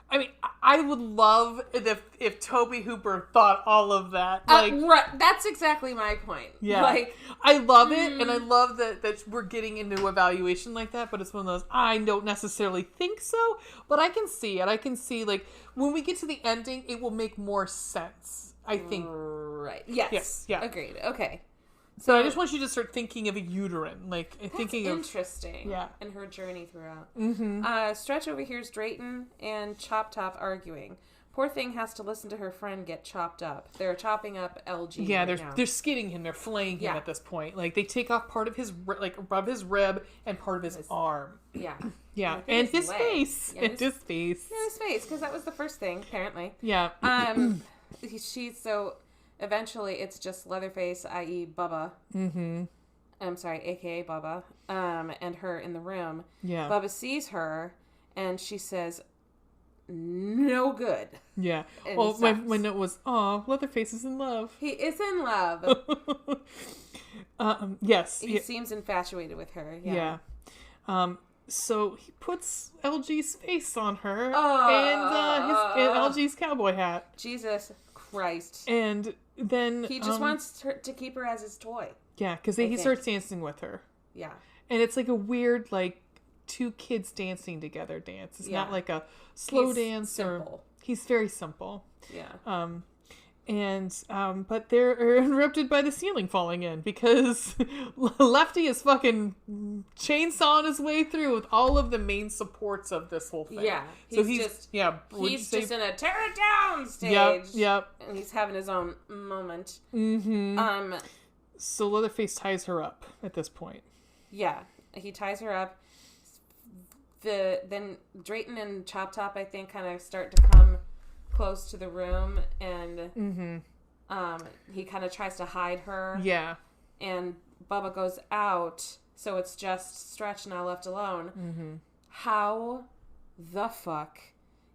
I mean, I would love if Tobe Hooper thought all of that. Like, right. That's exactly my point. Yeah. Like, I love it, and I love that we're getting into evaluation like that, but it's one of those, I don't necessarily think so, but I can see it. I can see, like, when we get to the ending, it will make more sense, I think. Right. Yes. Yeah. Agreed. Okay. So I just want you to start thinking of a uterine, like thinking of interesting. Yeah. And her journey throughout. Mm-hmm. Stretch overhears Drayton and Chop Top arguing. Poor thing has to listen to her friend get chopped up. They're chopping up LG. Yeah, right they're skinning him. They're flaying him at this point. Like they take off part of his above his rib and part of his arm. Yeah. Yeah, and his face. Yeah, and his face. Yeah, his face, because that was the first thing apparently. Yeah. She's so. Eventually, it's just Leatherface, i.e. Bubba. Mm-hmm. I'm sorry, a.k.a. Bubba, and her in the room. Yeah. Bubba sees her, and she says, no good. Yeah. Well, my note was, "Aw, Leatherface is in love." He is in love. Yes. He seems infatuated with her. Yeah. So he puts LG's face on her and LG's cowboy hat. Jesus Christ. And then he just wants her to keep her as his toy. Yeah, because he starts dancing with her. Yeah. And it's like a weird, like, two kids dancing together dance. It's not like a slow dance. Simple. He's very simple. Yeah. But they're interrupted by the ceiling falling in because Lefty is fucking chainsawing his way through with all of the main supports of this whole thing. Yeah. He's just in a tear it down stage. Yep. And he's having his own moment. Mm-hmm. So Leatherface ties her up at this point. Yeah. He ties her up. Then Drayton and Chop Top, I think, kind of start to come close to the room, and he kind of tries to hide her. Yeah. And Bubba goes out, so it's just Stretch now left alone. Mm-hmm. How the fuck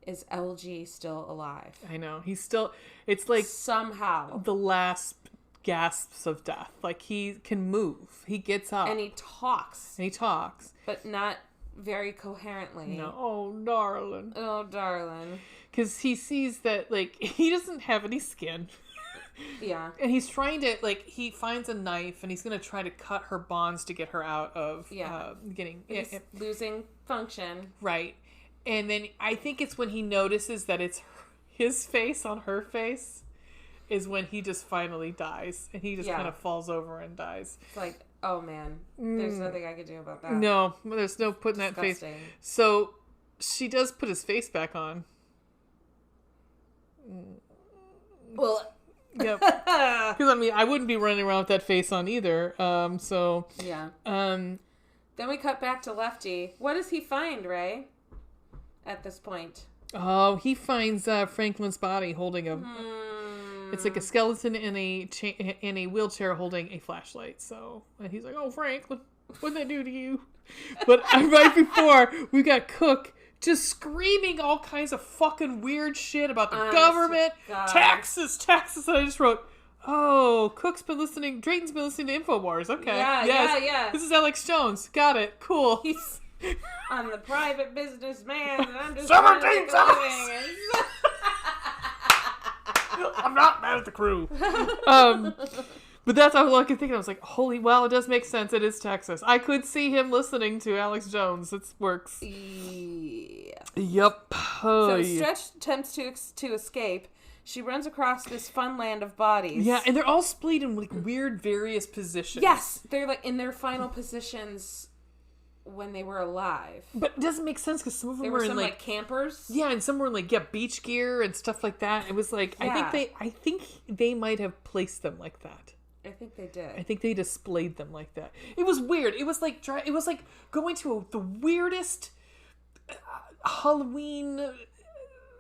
is LG still alive? I know. He's still... It's like... Somehow. The last gasps of death. Like, he can move. He gets up. And he talks. But not very coherently. No. Oh, darling. Oh, darling. Because he sees that, like, he doesn't have any skin. Yeah. And he's trying to, like, he finds a knife and he's going to try to cut her bonds to get her out of getting... He's losing function. Right. And then I think it's when he notices that it's his face on her face is when he just finally dies. And he just kind of falls over and dies. It's like, oh man, there's nothing I can do about that. No, there's no putting that face. So she does put his face back on. Well... Yep. Because, I mean, I wouldn't be running around with that face on either. Yeah. Then we cut back to Lefty. What does he find, Ray, at this point? Oh, he finds Franklin's body holding a... It's like a skeleton in a wheelchair holding a flashlight. So, and he's like, oh, Franklin, what'd that do to you? But right before, we got Cook just screaming all kinds of fucking weird shit about the government, taxes. And I just wrote, oh, Drayton's been listening to InfoWars. Okay. Yeah. This is Alex Jones. Got it. Cool. I'm the private businessman, and I'm just trying to make a living. I'm not mad at the crew. But that's all I could think of. I was like, holy, well, it does make sense. It is Texas. I could see him listening to Alex Jones. It works. Yeah. Yep. So Stretch attempts to escape. She runs across this fun land of bodies. Yeah, and they're all splayed in like weird various positions. Yes, they're like in their final positions when they were alive. But it doesn't make sense because some of them were in like campers. Yeah, and some were in like beach gear and stuff like that. It was like I think they might have placed them like that. I think they did. I think they displayed them like that. It was weird. It was like going to the weirdest Halloween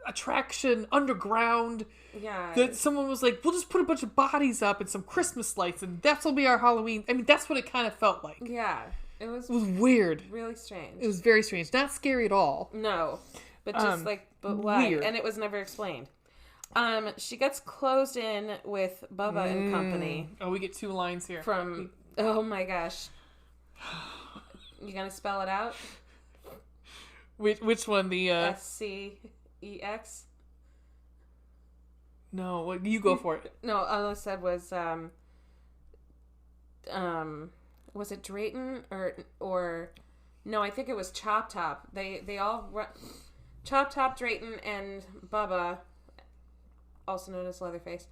attraction underground. Yeah. That someone was like, we'll just put a bunch of bodies up and some Christmas lights and that'll be our Halloween. I mean, that's what it kind of felt like. Yeah. It was weird. Really strange. It was very strange. Not scary at all. No. But just but why? Weird. And it was never explained. She gets closed in with Bubba and company. Oh, we get 2 lines here. Oh my gosh. You gonna spell it out? Which one? The SCEX? No, you go for it. No, all I said was was it Drayton or no, I think it was Chop Top. They all Chop Top, Drayton, and Bubba, also known as Leatherface,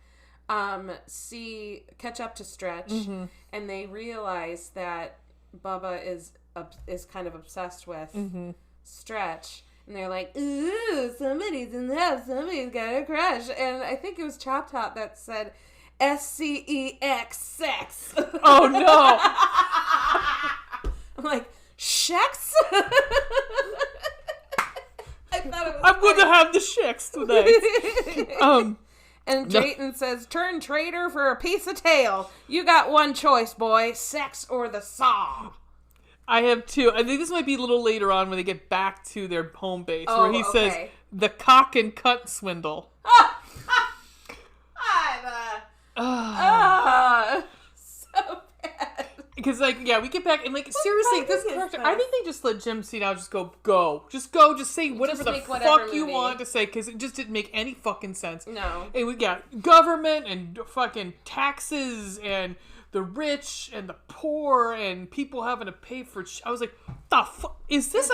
catch up to Stretch, and they realize that Bubba is kind of obsessed with Stretch, and they're like, ooh, somebody's in the house, somebody's got a crush, and I think it was Chop Top that said SCEX sex. Oh no. I'm like, Shex? I thought it was I'm going to have the Shex tonight. And Drayton says, turn traitor for a piece of tail. You got one choice, boy. Sex or the saw. I have 2. I think this might be a little later on when they get back to their home base, where he says, the cock and cut swindle. So bad. Because, like, yeah, we get back, and, like, seriously, this character, I think they just let Jim Senow just go. Just say whatever the fuck you want to say, because it just didn't make any fucking sense. No. And we got government, and fucking taxes, and the rich, and the poor, and people having to pay for... I was like, the fuck? Is this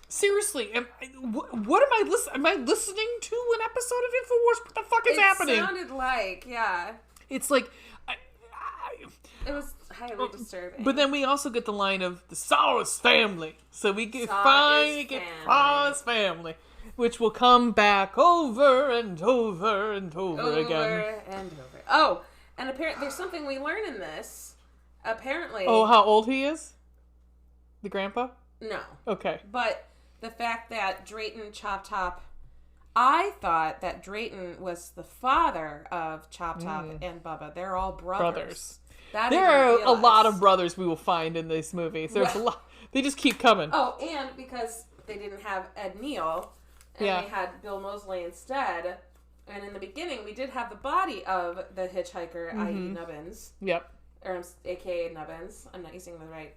Seriously, what am I listening? Am I listening to an episode of InfoWars? What the fuck is happening? It sounded like, yeah. It's like... It was highly disturbing. But then we also get the line of the Saw's family. So we finally get Saw's family. Which will come back over and over and over again. Over and over. Oh, and apparently there's something we learn in this. Apparently... Oh, how old he is? The grandpa? No. Okay. But the fact that Drayton, Chop Top... I thought that Drayton was the father of Chop Top and Bubba. They're all brothers. There are a lot of brothers we will find in these movies. There's a lot. They just keep coming. Oh, and because they didn't have Ed Neal, and they had Bill Moseley instead. And in the beginning, we did have the body of the hitchhiker, i.e. Nubbins. Yep. Or a.k.a. Nubbins. I'm not using the right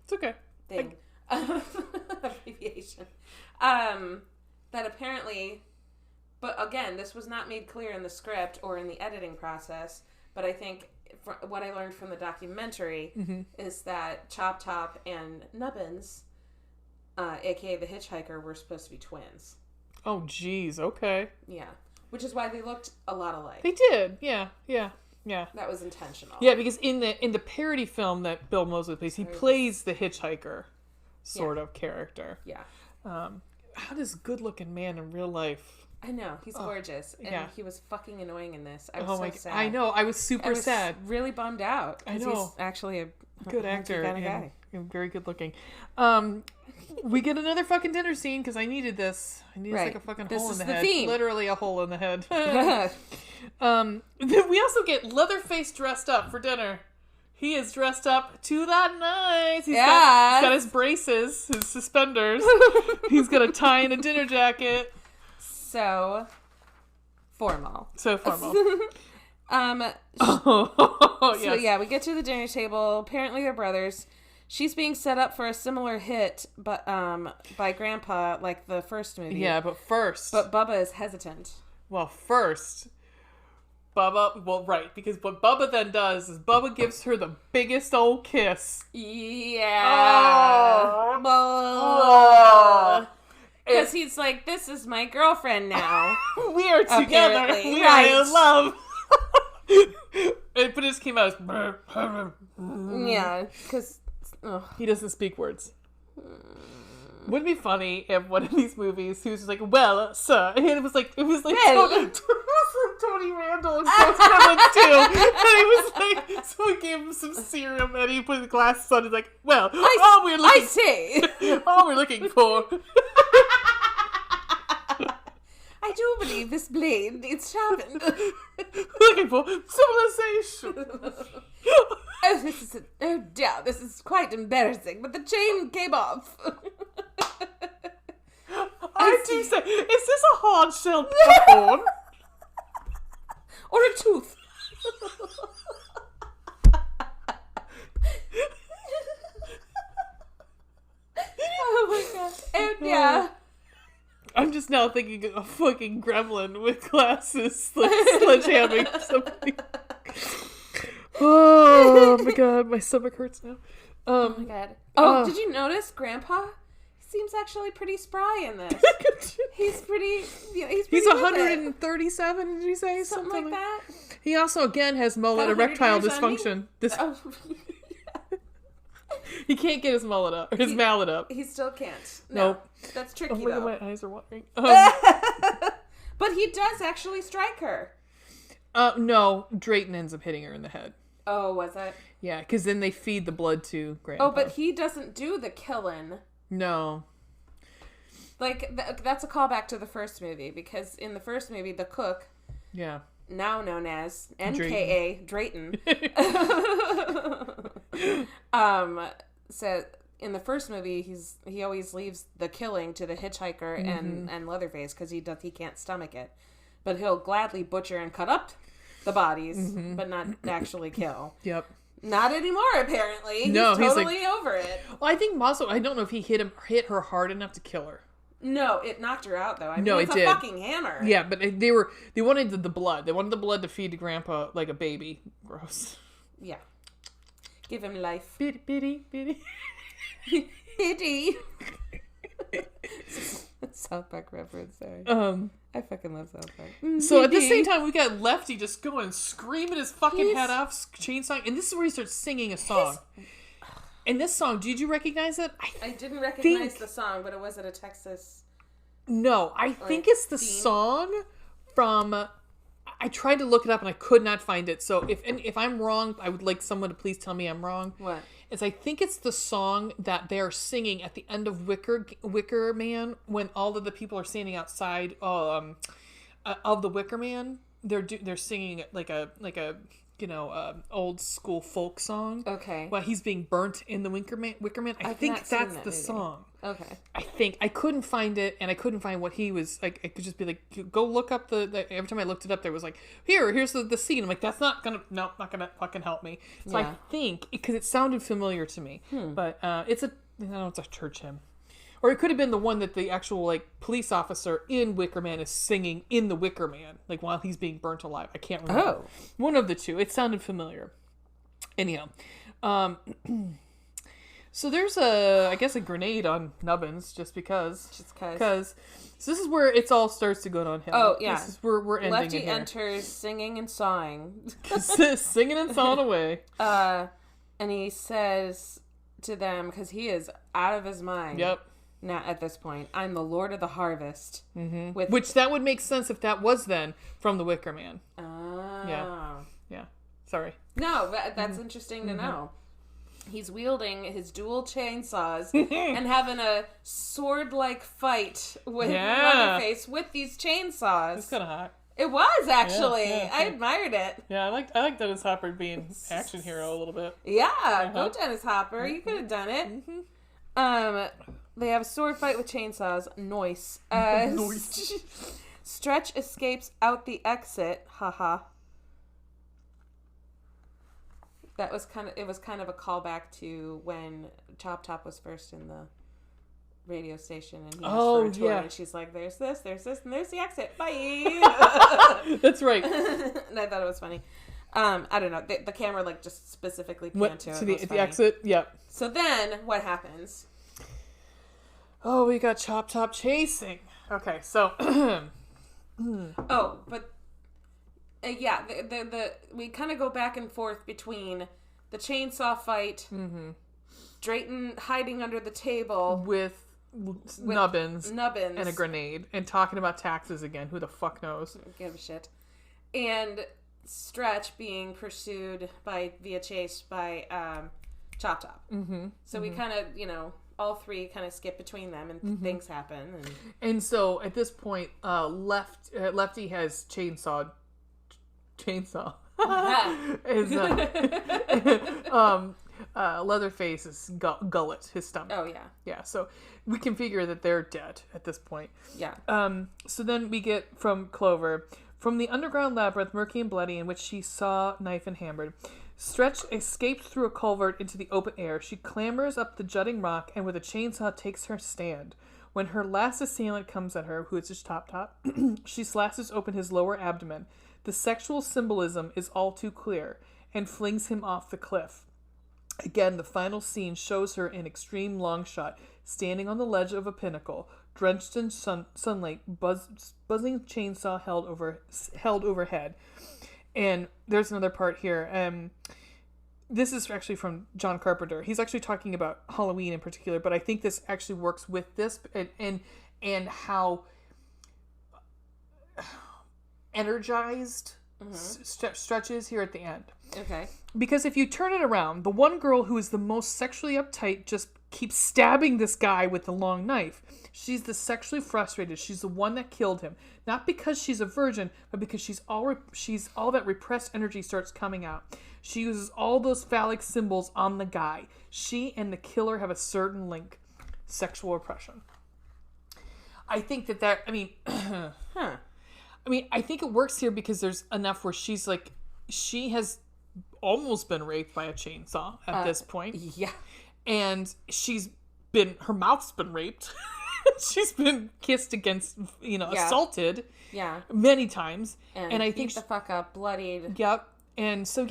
it's okay. thing. Abbreviation. That apparently... But again, this was not made clear in the script or in the editing process. But I think what I learned from the documentary is that Chop Top and Nubbins, aka the hitchhiker, were supposed to be twins. Oh, geez. Okay. Yeah. Which is why they looked a lot alike. They did. Yeah. That was intentional. Yeah, because in the parody film that Bill Moseley plays, he plays the hitchhiker sort of character. Yeah. How does good-looking man in real life? I know. He's gorgeous. And he was fucking annoying in this. I was so sad. I know. I was super sad. Really bummed out. I know. He's actually a good actor. Kind of guy. Very good looking. We get another fucking dinner scene because I needed this. I needed like a fucking hole in the head. Theme. Literally a hole in the head. We also get Leatherface dressed up for dinner. He is dressed up to the nines. He's got his braces, his suspenders. He's got a tie and a dinner jacket. So formal. So yeah, we get to the dinner table. Apparently they're brothers. She's being set up for a similar hit, but by Grandpa, like the first movie. Yeah, but Bubba is hesitant. Well, first, Bubba. Well, right, because what Bubba then does is Bubba gives her the biggest old kiss. Yeah. Because he's like, this is my girlfriend now. We are together. We are in love. But it just came out as... Yeah, because... He doesn't speak words. Wouldn't it be funny if one of these movies he was just like, well, sir, and it was like Tony Randall and Ghost Gremlins 2, and he was like, someone gave him some serum and he put his glasses on. He's like, well, all we're looking for. I do believe this blade needs sharpened. Looking for civilization. Oh dear, this is quite embarrassing, but the chain came off. I do say, is this a hard-shelled popcorn? Or a tooth? Oh my god. Oh dear. I'm just now thinking of a fucking gremlin with glasses, like sledgehammering something. Oh my god, my stomach hurts now. Oh my god. Oh, did you notice Grandpa? He seems actually pretty spry in this. He's pretty. He's 137. Did you say something like that? He also again has mullet erectile dysfunction. He can't get his mallet up. He still can't. Nope. That's tricky, though. My eyes are watering. But he does actually strike her. No. Drayton ends up hitting her in the head. Oh, was it? Yeah, because then they feed the blood to Grandpa. Oh, but he doesn't do the killing. No. Like, that's a callback to the first movie, because in the first movie, the cook... Yeah. Now known as NKA Drayton. So in the first movie he always leaves the killing to the hitchhiker and Leatherface because he can't stomach it. But he'll gladly butcher and cut up the bodies, but not actually kill. Yep. Not anymore, apparently. No, he's totally over it. Well, I think also, I don't know if he hit her hard enough to kill her. No, it knocked her out, though. It's a fucking hammer. Yeah, but they wanted the blood. They wanted the blood to feed to Grandpa like a baby. Gross. Yeah. Give him life. Bitty. Bitty. South Park reference, sorry. I fucking love South Park. So at the same time, we got Lefty just going screaming his fucking head off, chainsawing, and this is where he starts singing a song. And this song, did you recognize it? I didn't recognize the song, but it was at a Texas... No, I think it's the song from... I tried to look it up and I could not find it. So if I'm wrong, I would like someone to please tell me I'm wrong. What? I think it's the song that they're singing at the end of Wicker Man when all of the people are standing outside of the Wicker Man. They're singing like a old school folk song. Okay. While he's being burnt in the Wicker Man. I think that's the song. Okay. I couldn't find it, and I couldn't find what he was like. I could just be like, go look up every time I looked it up, there was like, here's the scene. I'm like, that's not gonna fucking help me. So I think because it sounded familiar to me, but it's a church hymn. Or it could have been the one that the actual, like, police officer in Wicker Man is singing in the Wicker Man, like, while he's being burnt alive. I can't remember. Oh. One of the two. It sounded familiar. Anyhow. So there's I guess a grenade on Nubbins, just because. So this is where it all starts to go downhill. Oh, yeah. This is where we're ending Lefty it here. enters singing and sawing. Singing and sawing away. And he says to them, because he is out of his mind. Yep. Now, at this point, I'm the Lord of the Harvest. Mm-hmm. Which that would make sense if that was then from the Wicker Man. Oh. Yeah. Sorry. No, that's interesting to know. He's wielding his dual chainsaws and having a sword-like fight with Leatherface with these chainsaws. It's kind of hot. It was, actually. Yeah. I admired it. Yeah, I like Dennis Hopper being action hero a little bit. Yeah, go Dennis Hopper. You could have done it. Mm-hmm. They have a sword fight with chainsaws. Noise. Stretch escapes out the exit. Haha. It was kind of a callback to when Chop Top was first in the radio station and he asked for a tour and she's like, there's this, and there's the exit. Bye. That's right. And I thought it was funny. I don't know. The camera like just specifically panned to it. The exit. Yep. So then what happens? Oh, we got Chop Top chasing. Okay, so. Oh, but. Yeah, we kind of go back and forth between the chainsaw fight, Drayton hiding under the table with Nubbins and a grenade, and talking about taxes again. Who the fuck knows? Give a shit. And Stretch being pursued via chase by Chop Top. Mm-hmm. So we kind of, all three kind of skip between them, and things happen. And so at this point, Lefty has chainsaw is Leatherface's gullet, his stomach. Oh yeah. So we can figure that they're dead at this point. Yeah. So then we get from Clover, from the underground labyrinth, murky and bloody, in which she saw knife and hammered. Stretch escaped through a culvert into the open air. She clambers up the jutting rock and with a chainsaw takes her stand. When her last assailant comes at her, who is his Top, she slashes open his lower abdomen. The sexual symbolism is all too clear, and flings him off the cliff. Again, the final scene shows her in extreme long shot, standing on the ledge of a pinnacle, drenched in sunlight, buzzing chainsaw held overhead. And there's another part here. This is actually from John Carpenter. He's actually talking about Halloween in particular, but I think this actually works with this and how energized Stretch is here at the end. Okay. Because if you turn it around, the one girl who is the most sexually uptight just keeps stabbing this guy with the long knife. She's the sexually frustrated. She's the one that killed him. Not because she's a virgin, but because she's all that repressed energy starts coming out. She uses all those phallic symbols on the guy. She and the killer have a certain link. Sexual oppression. I think I think it works here because there's enough where she's like, she has almost been raped by a chainsaw at this point. Yeah. And her mouth's been raped. She's been kissed against, assaulted. Yeah. Many times. And I think the fuck up, bloodied. Yep. And so,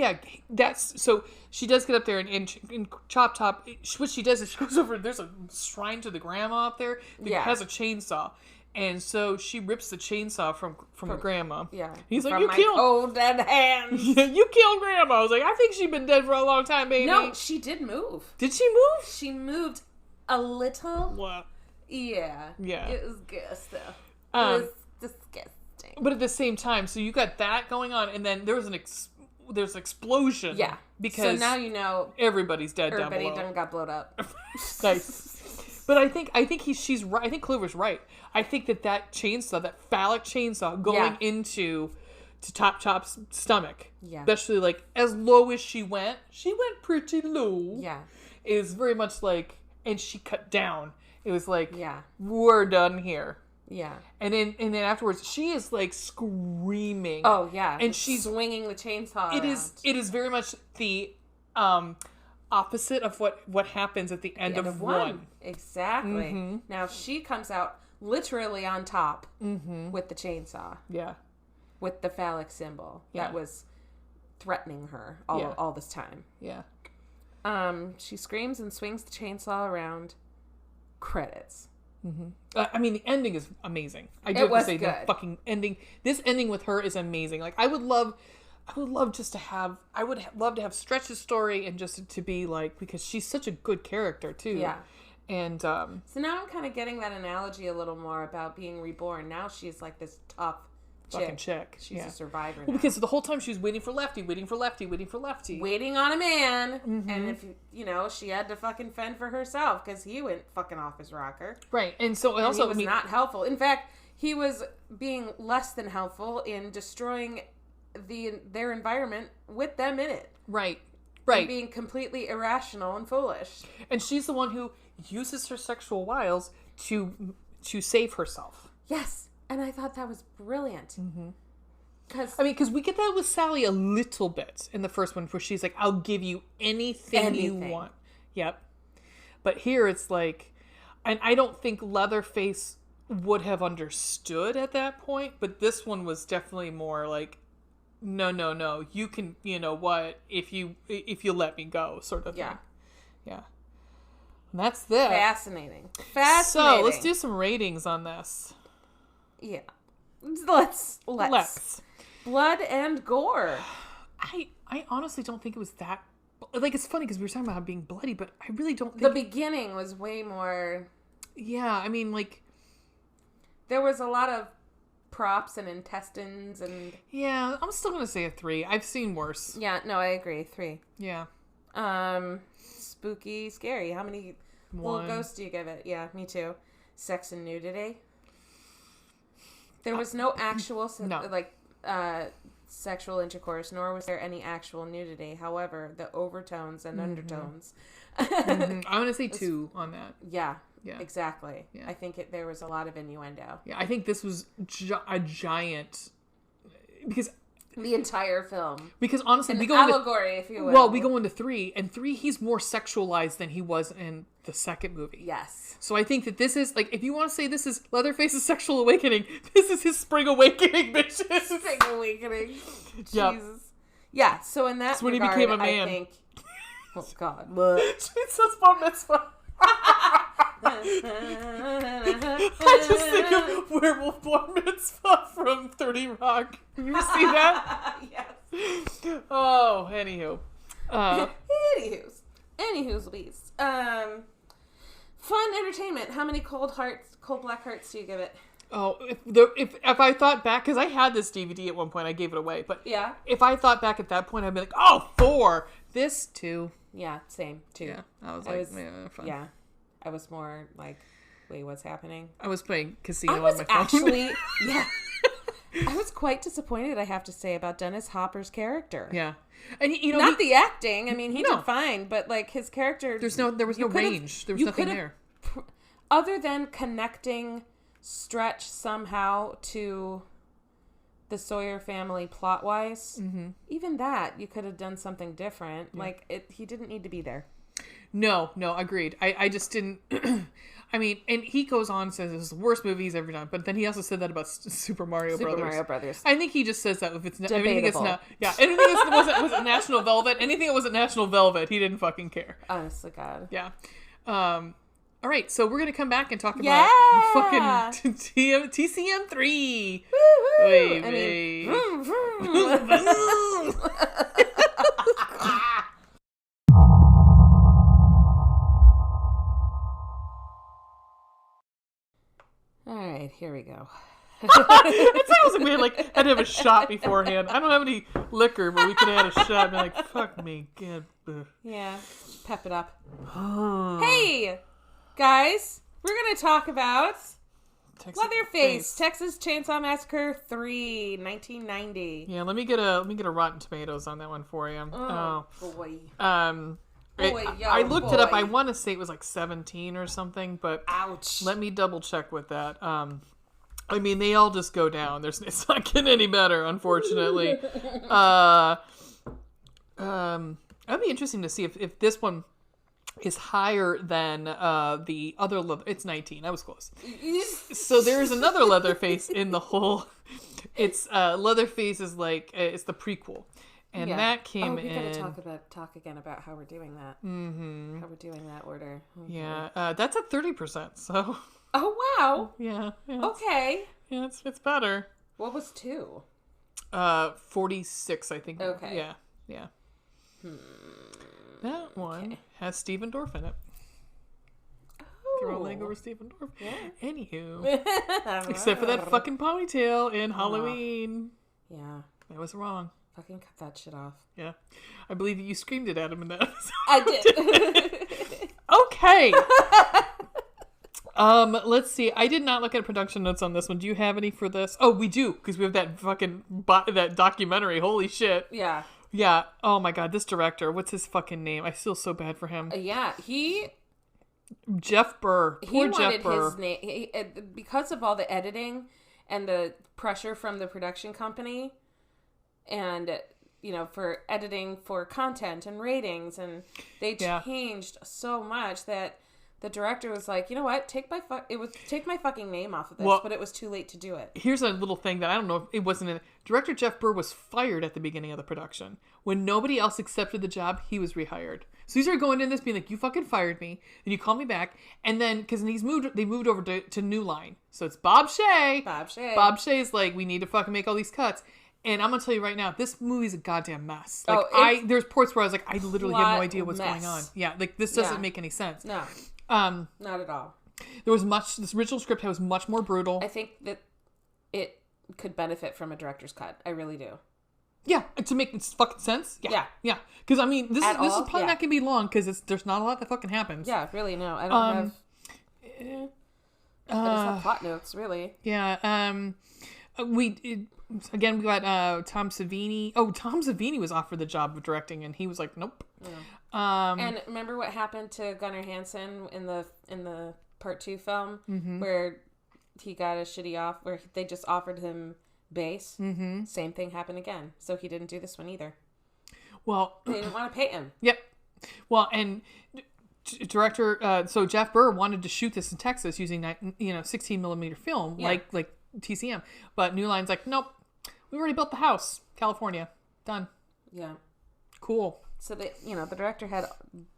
so she does get up there and Chop Top, what she does is she goes over, there's a shrine to the grandma up there that has a chainsaw. And so she rips the chainsaw from the grandma. Yeah. He's like, from my cold dead hands. You killed grandma. I was like, I think she'd been dead for a long time, baby. No, she did move. Did she move? She moved a little. What? Yeah. Yeah. It was gross, though. It was disgusting. But at the same time, so you got that going on, and then there was there's an explosion. Yeah. Because so now everybody's dead down below. Everybody done got blown up. Nice. But I think she's right. I think Clover's right. I think that chainsaw, that phallic chainsaw, going into Chop's stomach, especially like as low as she went pretty low. Yeah, is very much like, and she cut down. It was like, we're done here. Yeah, and then afterwards, she is like screaming. Oh yeah, and she's swinging the chainsaw. It is very much the opposite of what happens at the end of one. Exactly. Now she comes out literally on top with the chainsaw. Yeah. With the phallic symbol that was threatening her all this time. Yeah. She screams and swings the chainsaw around. Credits. I mean, the ending is amazing. I do have to say, good. the fucking ending. This ending with her is amazing. Like, I would love just to have. I would love to have Stretch's story and just to be like, because she's such a good character too. Yeah. And so now I'm kind of getting that analogy a little more about being reborn. Now she's like this tough fucking chick. She's a survivor. Well, because the whole time she was waiting for Lefty, waiting on a man, and if she had to fucking fend for herself because he went fucking off his rocker. Right, and so and also he was not helpful. In fact, he was being less than helpful in destroying their environment with them in it. Right. And being completely irrational and foolish. And she's the one who uses her sexual wiles to save herself. Yes. And I thought that was brilliant. Because we get that with Sally a little bit in the first one, where she's like, "I'll give you anything you want." Yep. But here it's like, and I don't think Leatherface would have understood at that point, but this one was definitely more like, no, you can, what, if you let me go, sort of thing. Yeah. And that's that. Fascinating. So let's do some ratings on this. Yeah. Let's. Blood and gore. I honestly don't think it was that... Like, it's funny because we were talking about how being bloody, but I really don't think... The beginning was way more... Yeah, I mean, like... There was a lot of props and intestines and... Yeah, I'm still going to say a 3. I've seen worse. Yeah, no, I agree. 3. Yeah. Spooky, scary. How many little ghosts do you give it? Yeah, me too. Sex and nudity. There was no actual sexual intercourse, nor was there any actual nudity. However, the overtones and undertones. I'm going to say 2 on that. Yeah, exactly. Yeah. I think there was a lot of innuendo. Yeah, I think this was a giant... Because... The entire film. Because honestly, we go allegory, if you will. Well, we go into 3, and 3, he's more sexualized than he was in the second movie. Yes. So I think that this is, like, if you want to say this is Leatherface's sexual awakening, this is his spring awakening, bitches. Spring awakening. Jesus. Yeah, so in that when regard, he became a man. I think... Oh, God. Jesus, bar mitzvah. I just think of Werewolf Bar Mitzvah from 30 Rock. Have you ever seen that? Yes. Oh, anywho. Anywho's Louise. Fun entertainment. How many cold black hearts do you give it? Oh, if I thought back, because I had this DVD at one point, I gave it away. But yeah, if I thought back at that point, I'd be like, oh, 4. This 2. Yeah, same 2. Yeah, I was fun. Yeah. I was more like, wait, what's happening? I was playing casino on my phone. Actually, yeah. I was quite disappointed, I have to say, about Dennis Hopper's character. Yeah. And not the acting. I mean, he did fine, but like his character, there was no range. There was nothing there. Other than connecting Stretch somehow to the Sawyer family plot-wise, even that, you could have done something different. Yeah. Like, he didn't need to be there. No, agreed. I just didn't... I mean, and he goes on and says it's the worst movie he's ever done, but then he also said that about Super Mario Brothers. I think he just says that if it's... Anything that's not... Yeah, anything that wasn't National Velvet, anything that wasn't National Velvet, he didn't fucking care. Honestly, God. Yeah. All right, so we're going to come back and talk about fucking TCM3. Woo-hoo! Wait. Vroom, vroom. All right, here we go. It sounds like we had to have a shot beforehand. I don't have any liquor, but we could have had a shot and be like, fuck me. Yeah, pep it up. Hey, guys, we're going to talk about Leatherface, Texas Chainsaw Massacre 3, 1990. Yeah, let me get a Rotten Tomatoes on that one for you. Oh boy. I looked it up. I want to say it was like 17 or something, but ouch. Let me double check with that. I mean, they all just go down. It's not getting any better, unfortunately. That'd be interesting to see if this one is higher than the other leather. It's 19. I was close. So there's another Leatherface in the whole. It's Leatherface is like it's the prequel, and that came in. We gotta talk again about how we're doing that. Mm-hmm. How we're doing that order. Mm-hmm. Yeah, that's at 30%. So. Oh wow. Yeah. Okay. Yeah, it's better. What was 2? 46, I think. Okay. Yeah. That one has Stephen Dorff in it. Throw a leg over Stephen Dorff. Yeah. Anywho. Except for that fucking ponytail in Halloween. Yeah. That was wrong. Fucking cut that shit off. Yeah. I believe that you screamed it at him in that episode. I did. Okay. Let's see. I did not look at production notes on this one. Do you have any for this? Oh, we do, because we have that fucking that documentary. Holy shit. Yeah. Yeah. Oh my god, this director. What's his fucking name? I feel so bad for him. Yeah, Jeff Burr. Poor Jeff Burr. His name because of all the editing and the pressure from the production company, and for editing for content and ratings, and they changed so much that the director was like, you know what? Take my fucking name off of this, but it was too late to do it. Here's a little thing that I don't know if it wasn't in. Director Jeff Burr was fired at the beginning of the production. When nobody else accepted the job, he was rehired. So he started going in this being like, you fucking fired me, and you called me back, and then because they moved over to New Line, so it's Bob Shea. Bob Shea's like, we need to fucking make all these cuts. And I'm gonna tell you right now, this movie's a goddamn mess. Like there's parts where I was like, I literally have no idea what's going on. Yeah, like this doesn't make any sense. No. Not at all. This original script was much more brutal. I think that it could benefit from a director's cut. I really do. Yeah, to make fucking sense. Yeah. Because I mean, this is probably not gonna be long because there's not a lot that fucking happens. Yeah, really. No, I don't have. I just have plot notes, really. Yeah. We got Tom Savini. Oh, Tom Savini was offered the job of directing, and he was like, nope. Yeah. And remember what happened to Gunnar Hansen in the part 2 film, where he got a shitty off, where they just offered him bass. Mm-hmm. Same thing happened again, so he didn't do this one either. Well, they didn't want to pay him. Yep. Well, and director, so Jeff Burr wanted to shoot this in Texas using 16 millimeter film, like TCM, but New Line's like, nope, we already built the house, California, done. Yeah. Cool. So the director had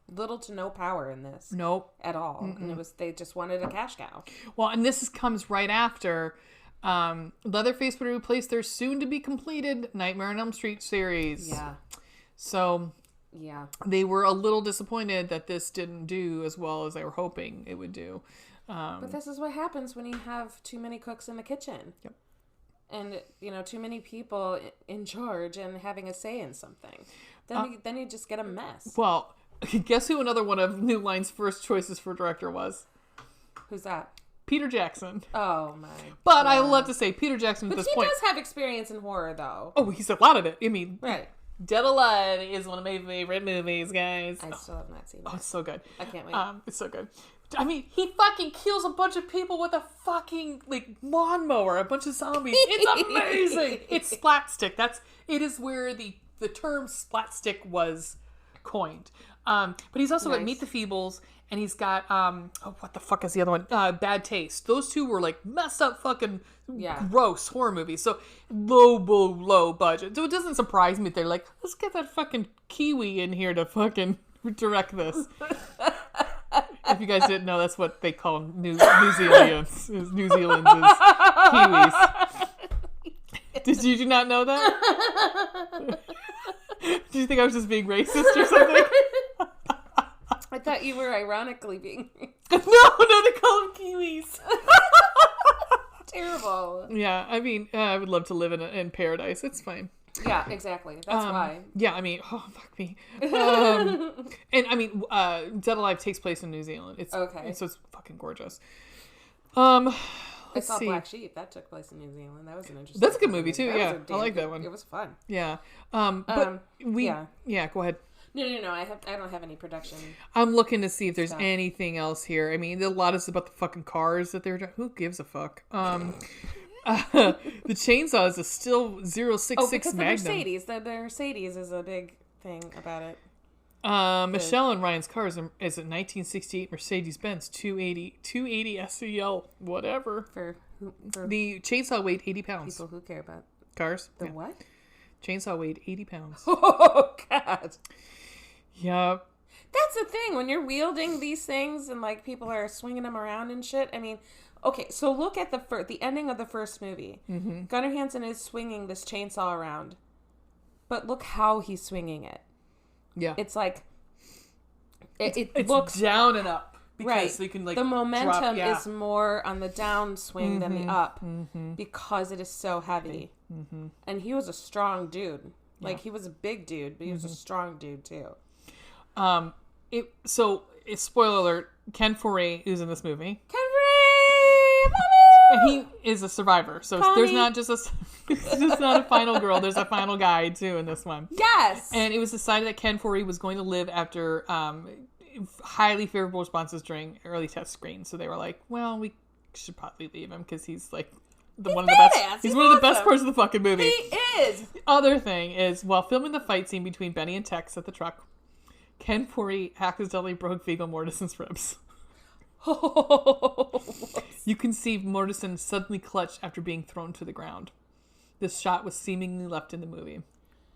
little to no power in this. Nope. At all. Mm-mm. And they just wanted a cash cow. Well, and this comes right after Leatherface would replace their soon to be completed Nightmare on Elm Street series. Yeah. So yeah, they were a little disappointed that this didn't do as well as they were hoping it would do. But this is what happens when you have too many cooks in the kitchen. Yep. And too many people in charge and having a say in something. Then you just get a mess. Well, guess who another one of New Line's first choices for director was? Who's that? Peter Jackson. Oh my! But I love to say Peter Jackson at this point. He does have experience in horror, though. Oh, he's a lot of it. I mean, right. Dead Alive is one of my favorite movies, guys. I still have not seen it. Oh, it's so good. I can't wait. It's so good. I mean, he fucking kills a bunch of people with a fucking lawnmower, a bunch of zombies. It's amazing. It's splat stick. It is where the term splat stick was coined. But he's also got Meet the Feebles, and he's got what the fuck is the other one? Bad Taste. Those two were messed up fucking gross horror movies. So low budget. So it doesn't surprise me that they're like, let's get that fucking Kiwi in here to fucking direct this. If you guys didn't know, that's what they call New Zealanders. New Zealand's Kiwis. Did you not know that? Did you think I was just being racist or something? I thought you were ironically being No, they call them Kiwis. Terrible. Yeah, I mean, I would love to live in paradise. It's fine. Yeah, exactly. That's why. Yeah, I mean, oh, fuck me. And I mean, Dead Alive takes place in New Zealand. It's okay. So it's fucking gorgeous. I saw Black Sheep. That took place in New Zealand. That was an interesting. That's a good movie too. Yeah, I like that one. It was fun. Yeah. But yeah. Go ahead. No. I don't have any production. I'm looking to see if there's anything else here. I mean, a lot is about the fucking cars that they're driving. Who gives a fuck? The chainsaw is still 066 because Magnum. The Mercedes is a big thing about it. Michelle and Ryan's car is a 1968 Mercedes-Benz 280 SEL, whatever. For the chainsaw weighed 80 pounds. People who care about cars. The what? Chainsaw weighed 80 pounds. Oh, God. Yeah. That's the thing. When you're wielding these things and, like, people are swinging them around and shit, I mean... Okay, so look at the ending of the first movie. Mm-hmm. Gunnar Hansen is swinging this chainsaw around. But look how he's swinging it. Yeah. It's like... It looks... down and up. Because right. they can, like, the momentum drop, is more on the downswing than the up. Mm-hmm. Because it is so heavy. Mm-hmm. And he was a strong dude. Like, he was a big dude, but he was a strong dude, too. Spoiler alert, Ken Foree is in this movie. Ken Foree! Mommy! And he is a survivor. So there's not just it's just not a final girl. There's a final guy, too, in this one. Yes! And it was decided that Ken Foree was going to live after highly favorable responses during early test screens. So they were like, well, we should probably leave him because he's like one of the best. He's one of the best parts of the fucking movie. He is. The other thing is, while filming the fight scene between Benny and Tex at the truck, Ken Foree accidentally broke Viggo Mortensen's ribs. You can see Mortensen suddenly clutch after being thrown to the ground. This shot was seemingly left in the movie.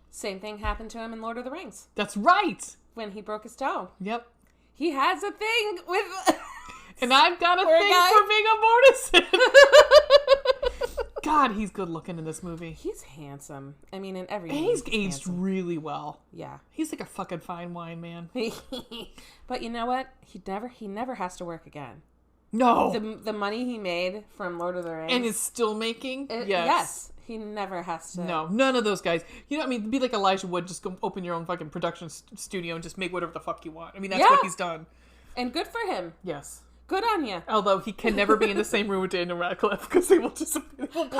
Same thing happened to him in Lord of the Rings. That's right! When he broke his toe. Yep. He has a thing with... And I've got a thing for Viggo Mortensen. God, he's good looking in this movie. He's handsome. I mean, in every movie. He's aged really well. Yeah. He's like a fucking fine wine, man. But you know what? He never has to work again. No. The money he made from Lord of the Rings. And is still making? Yes. Yes. He never has to. No, none of those guys. You know what I mean? Be like Elijah Wood. Just go open your own fucking production studio and just make whatever the fuck you want. I mean, that's what he's done. And good for him. Yes. Good on you. Although he can never be in the same room with Daniel Radcliffe because they will just blend together.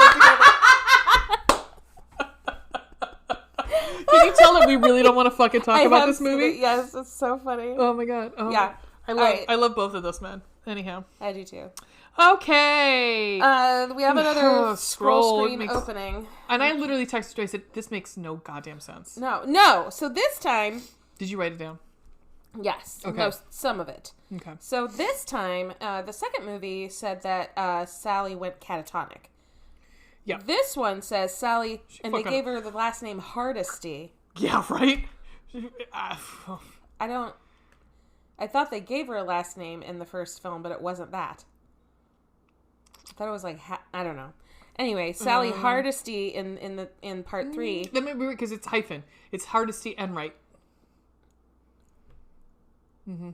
Can you tell that we really don't want to fucking talk about this movie? Yes, it's so funny. Oh my God. Oh. Yeah. I love both of those men. Anyhow. I do too. Okay. We have another scroll screen opening. And I literally texted you. I said, this makes no goddamn sense. No. So this time... Did you write it down? Yes. Okay. No, some of it. Okay. So this time, the second movie said that Sally went catatonic. Yeah. This one says Sally, and they gave her the last name Hardesty. Yeah, right? I thought they gave her a last name in the first film, but it wasn't that. I thought it was like, I don't know. Anyway, Sally Hardesty in part 3. That might be weird because it's hyphen. It's Hardesty and Wright. Mm-hmm.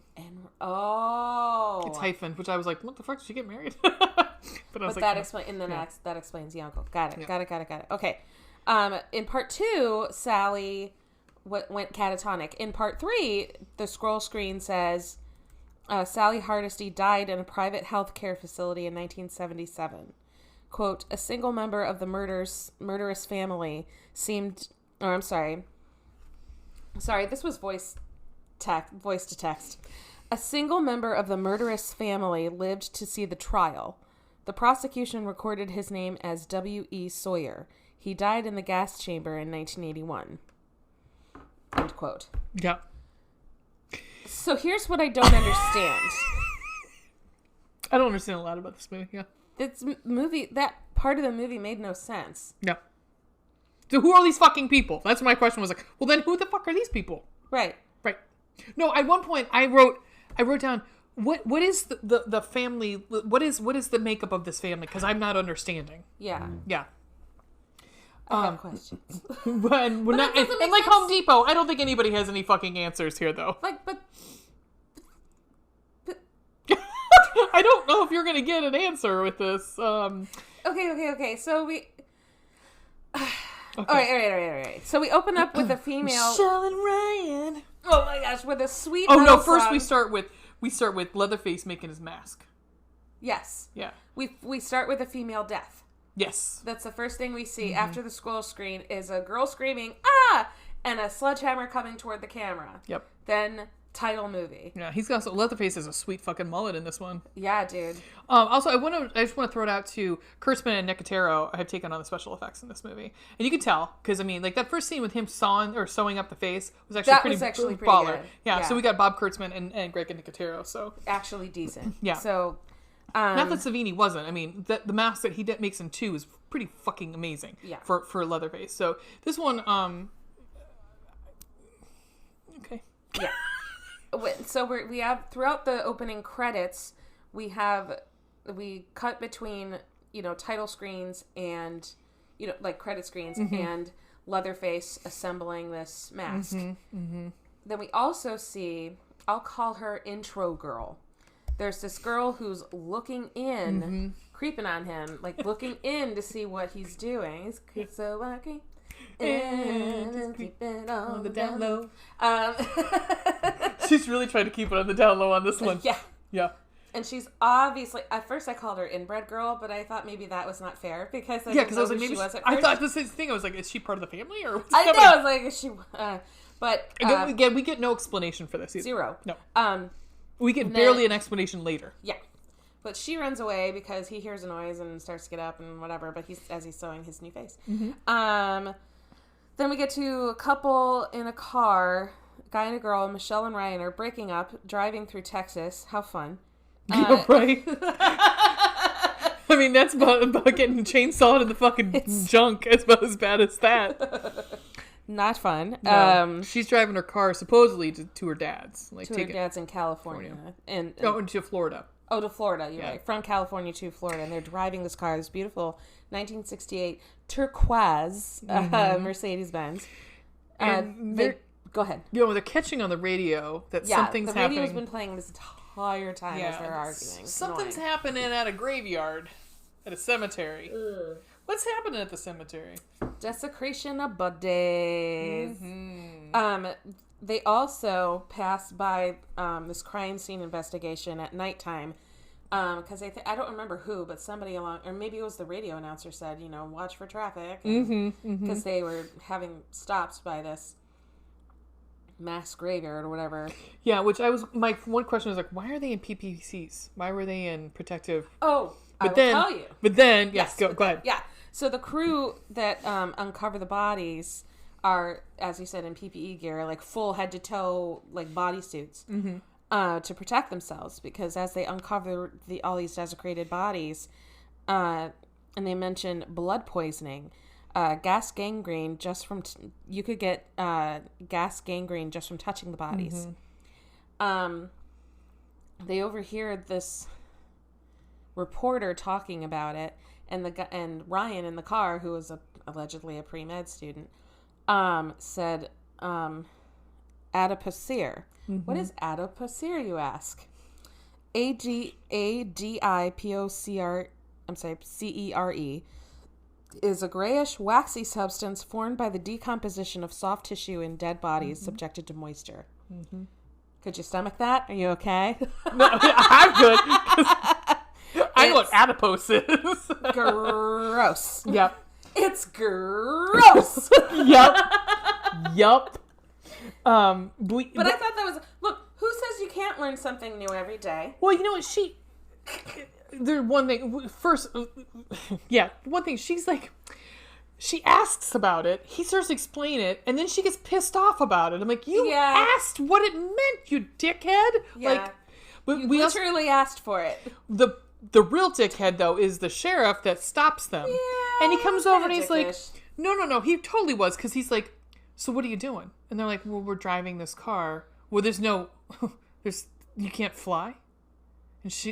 It's hyphen, which I was like, what the fuck, did she get married? but that explains the uncle. Got it. Okay. In part 2, Sally went catatonic. In part 3, the scroll screen says Sally Hardesty died in a private healthcare facility in 1977. Quote, a single member of the murderous family seemed... Oh, I'm sorry. Sorry, this was voice to text. A single member of the murderous family lived to see the trial. The prosecution recorded his name as W.E. Sawyer. He died in the gas chamber in 1981. End quote. Yeah. So here's what I don't understand. I don't understand a lot about this movie, yeah. That part of the movie made no sense. Yeah. So who are these fucking people? That's my question was like, well then who the fuck are these people? Right. No, at one point I wrote down what is the family, what is the makeup of this family? Because I'm not understanding. Yeah. Yeah. I have questions. And like Home Depot, I don't think anybody has any fucking answers here though. But I don't know if you're gonna get an answer with this. Okay. So we. Okay. All right. So we open up with a female. Michelle and Ryan. Oh my gosh, with a sweet. Oh no! First we start with Leatherface making his mask. Yes. Yeah. We start with a female death. Yes. That's the first thing we see after the scroll screen is a girl screaming "ah" and a sledgehammer coming toward the camera. Yep. Then title movie. Yeah, he's got Leatherface has a sweet fucking mullet in this one. Yeah, dude. Also, I just want to throw it out to Kurtzman and Nicotero have taken on the special effects in this movie, and you can tell because I mean, like that first scene with him sewing up the face was actually pretty baller. Good. Yeah, so we got Bob Kurtzman and Greg Nicotero, so actually decent. Yeah. So not that Savini wasn't. I mean, the mask that he makes in 2 is pretty fucking amazing. Yeah. For Leatherface. So this one, okay. Yeah. So we have throughout the opening credits, we cut between title screens and like credit screens and Leatherface assembling this mask. Then we also see, I'll call her intro girl. There's this girl who's looking in, creeping on him, like looking in to see what he's doing. He's so lucky. And keep it on the down low. She's really trying to keep it on the down low on this one. Yeah. Yeah. And she's obviously, at first I called her inbred girl, but I thought maybe that was not fair because I was like, maybe she was at first. I thought the same thing. I was like, is she part of the family or what's I know. I was like, is she? But again, we get no explanation for this either. Zero. No. We get barely an explanation later. Yeah. But she runs away because he hears a noise and starts to get up and whatever. But as he's sewing his new face. Then we get to a couple in a car, a guy and a girl. Michelle and Ryan are breaking up, driving through Texas. How fun! Right. I mean, that's about getting chainsawed in the fucking junk. It's about as bad as that. Not fun. No. She's driving her car supposedly to her dad's. Like to her dad's in California. And to Florida. Oh, to Florida, you're right. From California to Florida. And they're driving this car, this beautiful 1968 turquoise Mercedes-Benz. Go ahead. They're catching on the radio that something's happening. The radio's been playing this entire time as they're arguing. Something's happening at a graveyard, at a cemetery. Ugh. What's happening at the cemetery? Desecration of bodies. They also pass by this crime scene investigation at nighttime because I don't remember who, but somebody along, or maybe it was the radio announcer said, watch for traffic because they were having stops by this mass graveyard or whatever. Yeah, my one question was like, why are they in PPCs? Why were they in protective? Oh, I will tell you. But then, go ahead. Yeah. So the crew that uncover the bodies are, as you said, in PPE gear, like full head to toe, like bodysuits, to protect themselves because as they uncover all these desecrated bodies, and they mention blood poisoning, gas gangrene just from you could get gas gangrene just from touching the bodies. They overhear this reporter talking about it, and Ryan in the car, who was allegedly a pre-med student, said adipocere. What is adipocere, you ask? ADIPOCR, CERE, is a grayish, waxy substance formed by the decomposition of soft tissue in dead bodies subjected to moisture. Could you stomach that? Are you okay? No, I'm good. I know what adipose is. Gross. Yep. It's gross. Yep. But I thought that was... Look, who says you can't learn something new every day? Well, you know what? One thing, she's like... She asks about it. He starts to explain it, and then she gets pissed off about it. I'm like, you asked what it meant, you dickhead. Yeah. Like, but you literally asked for it. The real dickhead, though, is the sheriff that stops them. Yeah, and he comes over and he's like, no. He totally was, because he's like, so what are you doing? And they're like, well, we're driving this car. Well, you can't fly?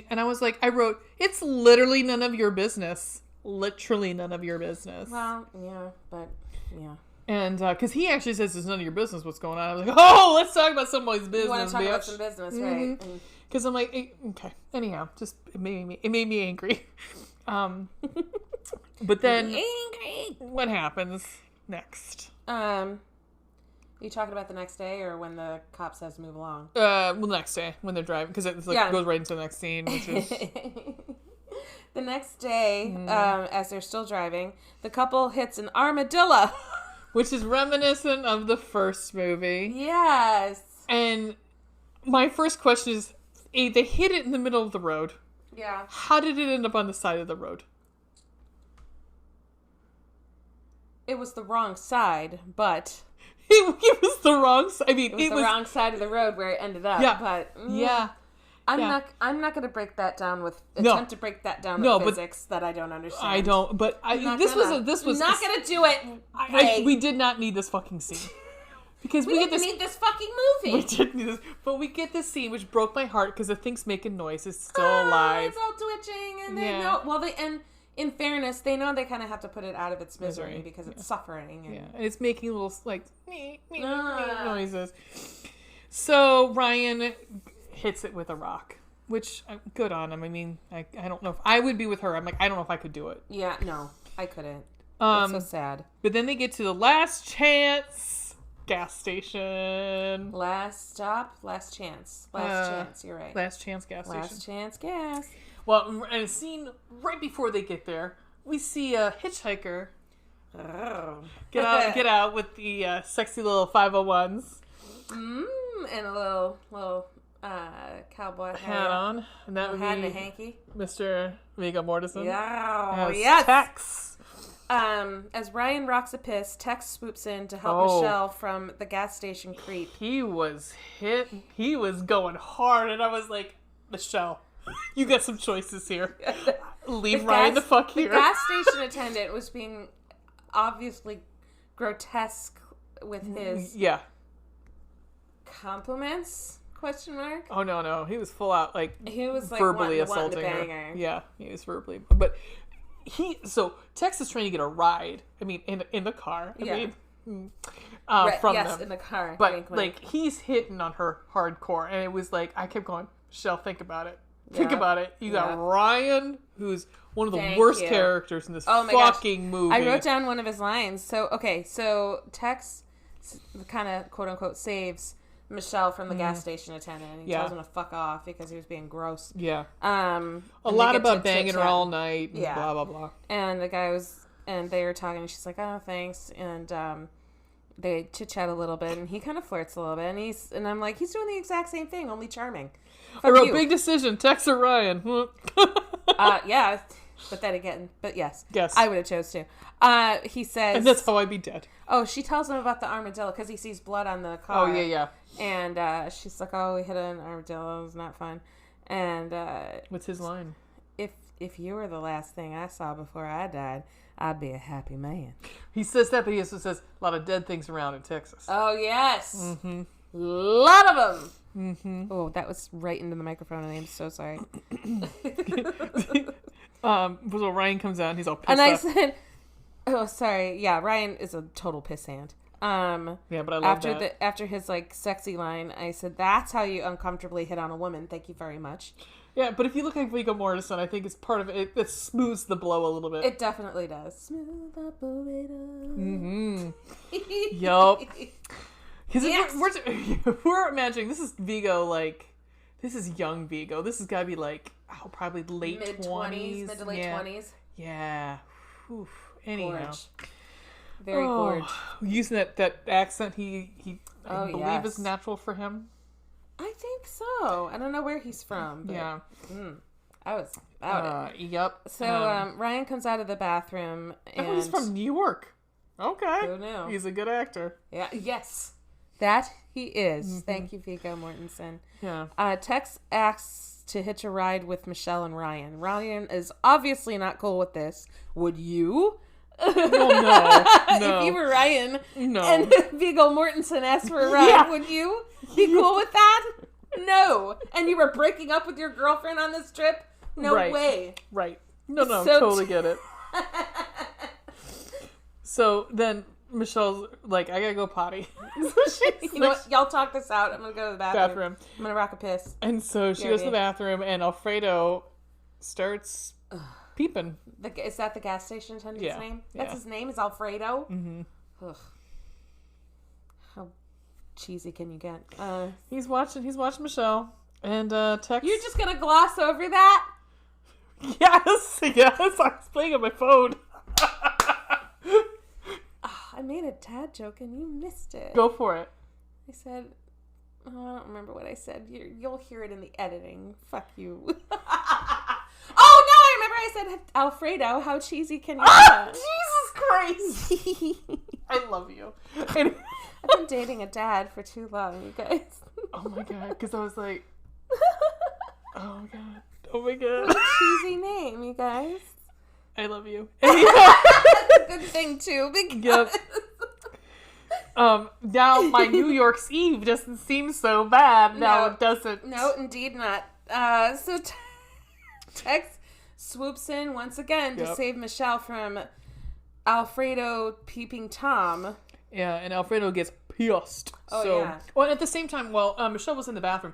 And I was like, I wrote, it's literally none of your business. Literally none of your business. Well, yeah, but, yeah. And, because he actually says it's none of your business what's going on. I was like, oh, let's talk about somebody's business, You want to talk about some business, right? Because I'm like, okay. Anyhow, just, it made me angry. But then, what happens next? You talking about the next day or when the cop says move along? Well, next day when they're driving, because it goes right into the next scene, which is... The next day, as they're still driving, the couple hits an armadillo. Which is reminiscent of the first movie. Yes. And my first question is, they hit it in the middle of the road. Yeah. How did it end up on the side of the road? It was the wrong side, but... It was the wrong side. I mean, it was the wrong side of the road where it ended up. Yeah. But... yeah. I'm not going to break that down with... attempt to break that down with physics that I don't understand. I don't, but this was... not going to do it, we did not need this fucking scene. Because we didn't need this fucking movie. We didn't need this. But we get this scene, which broke my heart, because the thing's making noise. It's still alive. It's all twitching, and they know... Well, and in fairness, they know they kind of have to put it out of its misery because it's suffering. And it's making little, like, noises. So, Ryan hits it with a rock, which, good on him. I mean, I don't know if I would be with her. I'm like, I don't know if I could do it. Yeah, no, I couldn't. It's so sad. But then they get to the last chance... gas station. Last stop, last chance. Last chance, you're right. Last chance gas station. Last chance gas. Well, and a scene right before they get there, we see a hitchhiker get out with the sexy little 501s. And a little cowboy hat on. And that would be and a hanky. Mr. Viggo Mortensen. Yeah. Yes. Tex. As Ryan rocks a piss, Tex swoops in to help Michelle from the gas station creep. He was hit. He was going hard, and I was like, Michelle, you got some choices here. Leave Ryan the fuck here. The gas station attendant was being obviously grotesque with his compliments. Question mark? Oh no, he was full out he was verbally assaulting her. Yeah, he was verbally, but. Tex is trying to get a ride. I mean, in the car. I mean, from them. In the car. But wink, wink. he's hitting on her hardcore, and it was like I kept going, Michelle, think about it. Think about it. You got Ryan, who's one of the worst characters in this fucking movie. I wrote down one of his lines. So Tex kind of quote unquote saves Michelle from the gas station attendant, and he tells him to fuck off because he was being gross. Yeah. A lot about banging her all night and blah blah blah. And the guy they were talking, and she's like, "Oh, thanks." And they chit chat a little bit, and he kind of flirts a little bit, and I'm like, he's doing the exact same thing, only charming. I wrote big decision, Tex or Ryan. Yeah. But then again, yes. Yes. I would have chose to. He says... And that's how I'd be dead. Oh, she tells him about the armadillo because he sees blood on the car. Oh, yeah. And she's like, oh, we hit an armadillo. It was not fun. And... what's his line? If you were the last thing I saw before I died, I'd be a happy man. He says that, but he also says a lot of dead things around in Texas. Oh, yes. Mm-hmm. A lot of them. Mm-hmm. Oh, that was right into the microphone, and I'm so sorry. So Ryan comes out and he's all pissed off. And I said, oh, sorry. Yeah, Ryan is a total pissant. Yeah, but I love that. After his, sexy line, I said, that's how you uncomfortably hit on a woman. Thank you very much. Yeah, but if you look at Viggo Mortensen, I think it's part of it. It smooths the blow a little bit. It definitely does. Smooth operator. Mm-hmm. Yup. Because we're imagining, this is Viggo, this is young Viggo. This has got to be probably late mid-20s. Mid to late 20s. Yeah. Oof. Anyhow. Gorge. Very gorge. Using that accent he I believe is natural for him. I think so. I don't know where he's from. But, yeah. I was about it. Yep. So Ryan comes out of the bathroom and... Oh, he's from New York. Okay. Who knew? He's a good actor. Yeah. Yes. That he is. Mm-hmm. Thank you, Viggo Mortensen. Yeah. Tex asks to hitch a ride with Michelle and Ryan. Ryan is obviously not cool with this. Would you? No. If you were Ryan no. and Viggo Mortensen asked for a ride, would you be cool with that? No. And you were breaking up with your girlfriend on this trip? No way. Right. No, totally get it. So then Michelle's like, I gotta go potty. You know what? Y'all talk this out. I'm gonna go to the bathroom. I'm gonna rock a piss. And so she goes to the bathroom, and Alfredo starts peeping. Is that the gas station attendant's name? That's his name? Is Alfredo? Mm-hmm. Ugh. How cheesy can you get? He's watching Michelle, and Tex... You're just gonna gloss over that? Yes. I was playing on my phone. I made a dad joke and you missed it. Go for it. I said, I don't remember what I said. You'll hear it in the editing. Fuck you. Oh, no, I remember I said Alfredo. How cheesy can you be? Jesus Christ. I love you. I've been dating a dad for too long, you guys. Oh my God, because I was like, oh my God. Oh my God. What a cheesy name, you guys. I love you. That's a good thing, too, because... Yep. Now my New York's Eve doesn't seem so bad. Now it doesn't. No, indeed not. So Tex swoops in once again to save Michelle from Alfredo peeping Tom. Yeah, and Alfredo gets pissed. Oh, yeah. Well, at the same time, while Michelle was in the bathroom,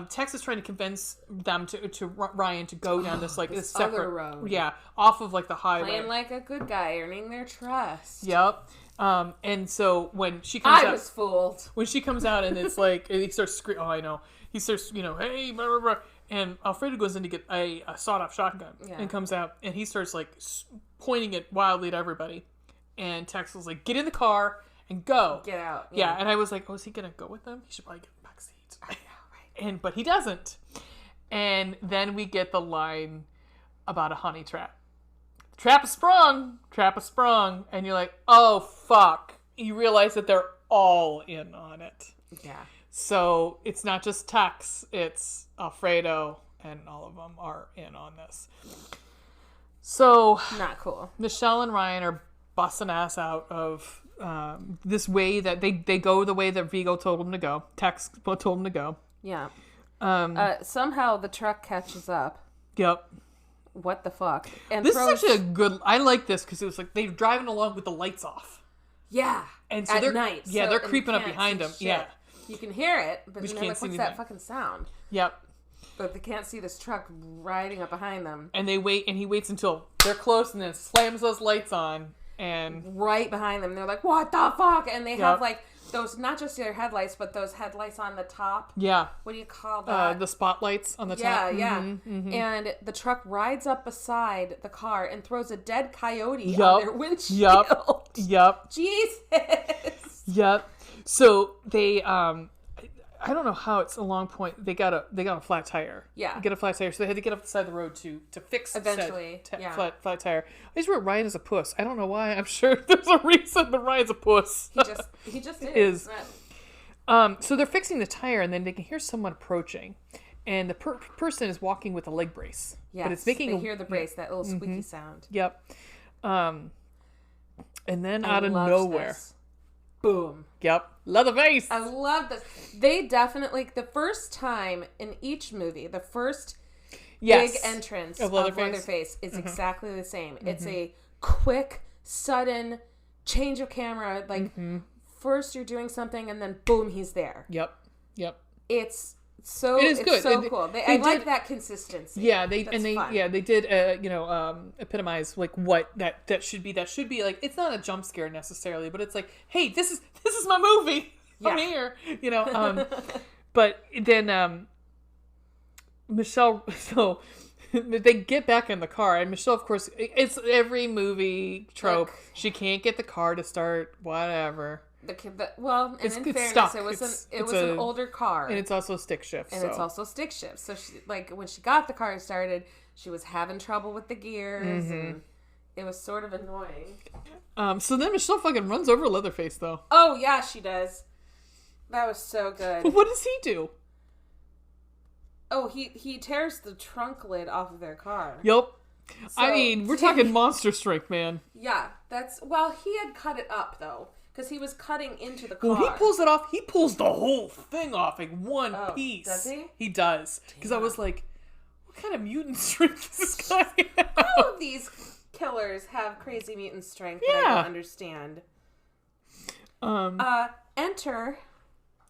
Tex is trying to convince them to Ryan to go down this this separate other road. Yeah, off of the highway. Playing like a good guy, earning their trust. Yep. And so when she comes out, I was fooled. When she comes out and it's and he starts screaming. Oh, I know. He starts, hey, blah, blah, blah. And Alfredo goes in to get a sawed-off shotgun and comes out and he starts pointing it wildly at everybody. And Tex was like, "Get in the car and go. Get out." Yeah. And I was like, "Oh, is he gonna go with them? He should probably get in the back seat." I know, right? But he doesn't. And then we get the line about a honey trap. Trap is sprung. And you're like, oh, fuck. You realize that they're all in on it. Yeah. So it's not just Tex, it's Alfredo, and all of them are in on this. So... Not cool. Michelle and Ryan are busting ass out of this way that they go the way that Viggo told them to go. Tex told them to go. Yeah. Somehow the truck catches up. Yep. What the fuck? And this is actually a good... I like this because it was they're driving along with the lights off. Yeah. And so at night. Yeah, they're creeping up behind them. Shit. Yeah. You can hear it, but you then can't see what's that fucking sound? Yep. But they can't see this truck riding up behind them. And they wait, and he waits until they're close and then slams those lights on. And right behind them. They're like, what the fuck? And they have those, not just their headlights, but those headlights on the top. Yeah. What do you call that? The spotlights on the top. Yeah, yeah. Mm-hmm, mm-hmm. And the truck rides up beside the car and throws a dead coyote on their windshield. Yep. Jesus. Yep. So they, I don't know how it's a long point. They got a flat tire. Yeah. Get a flat tire. So they had to get off the side of the road to fix eventually flat tire. I just wrote Ryan as a puss. I don't know why. I'm sure there's a reason that Ryan's a puss. He just is. So they're fixing the tire and then they can hear someone approaching. And the person is walking with a leg brace. Yes, but it's making they hear the brace, that little squeaky sound. Yep. And then out of nowhere. This. Boom. Yep. Leatherface. I love this. They definitely, the first time in each movie, the first big entrance of Leatherface is exactly the same. Mm-hmm. It's a quick, sudden change of camera. First you're doing something and then boom, he's there. Yep. It's good. So cool. I like that consistency. Yeah, they did epitomize what that should be. That should be it's not a jump scare necessarily, but it's hey, this is my movie. Yeah. I'm here. But then Michelle, so they get back in the car and Michelle, of course, it's every movie trope. She can't get the car to start, whatever. In fairness, stuck. It was an older car, and it's also stick shift. So she when she got the car started, she was having trouble with the gears, and it was sort of annoying. So then Michelle fucking runs over Leatherface, though. Oh yeah, she does. That was so good. But what does he do? Oh, he tears the trunk lid off of their car. Yep. So, we're talking monster strength, man. Yeah, he had cut it up though. Because he was cutting into the car. Well, he pulls it off. He pulls the whole thing off, one piece. Does he? He does. Because I was like, what kind of mutant strength does this guy have? All of these killers have crazy mutant strength that I don't understand. Enter.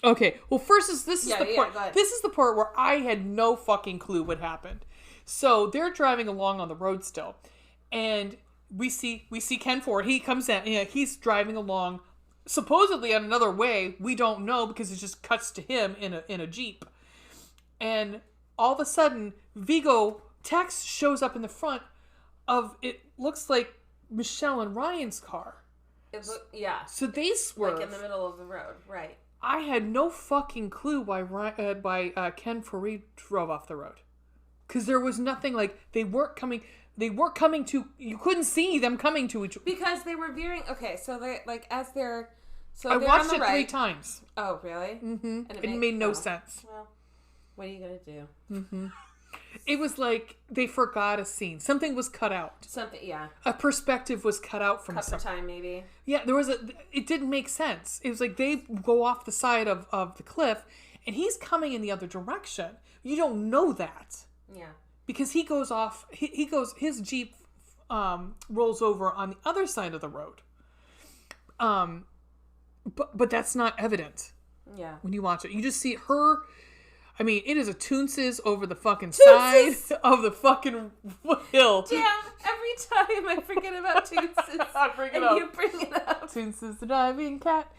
Okay. Well, first this is the part. Go ahead. This is the part where I had no fucking clue what happened. So they're driving along on the road still, and we see Ken Foree. He comes in. Yeah, he's driving along. Supposedly on another way, we don't know because it just cuts to him in a Jeep. And all of a sudden, Tex shows up in the front of, it looks like Michelle and Ryan's car. Yeah. So they swerve. In the middle of the road, right. I had no fucking clue why Ken Foree drove off the road. Because there was nothing like they weren't coming to. You couldn't see them coming to each. Because they were veering. Okay, so they like as they're. So I they're watched on the it right. 3 times. Oh really? Mm-hmm. And it made no sense. Well, what are you gonna do? Mm-hmm. It was like they forgot a scene. Something was cut out. Something, yeah. A perspective was cut out from something. Time, maybe. Yeah, it didn't make sense. It was like they go off the side of the cliff, and he's coming in the other direction. You don't know that. Yeah. Because he goes off, his Jeep rolls over on the other side of the road. But that's not evident. Yeah. When you watch it. You just see her. I mean, it is a Toonses over the fucking side of the fucking hill. Damn, every time I forget about Toonses. I bring it and up. You bring it up. Toonses the diving cat.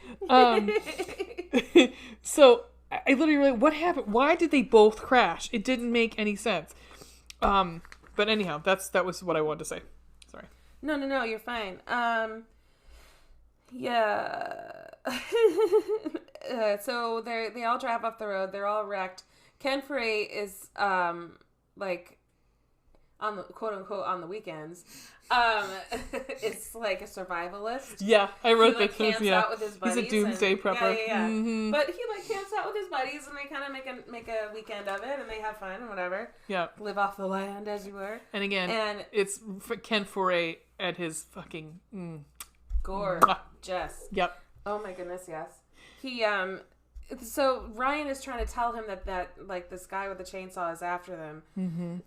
So, I literally, what happened? Why did they both crash? It didn't make any sense. But anyhow, that was what I wanted to say. Sorry. No, you're fine. Yeah. So they all drive off the road. They're all wrecked. Ken Foree is like on the quote unquote on the weekends. It's like a survivalist. Yeah, I wrote that. He camps out with his buddies. He's a doomsday prepper. Yeah. Mm-hmm. But he like camps out with his buddies, and they kind of make a weekend of it, and they have fun and whatever. Yeah. Live off the land, as you were. And again, it's Ken Foree at his fucking gorgeous. Yep. Oh my goodness, yes. He so Ryan is trying to tell him that like this guy with the chainsaw is after them. Mm-hmm.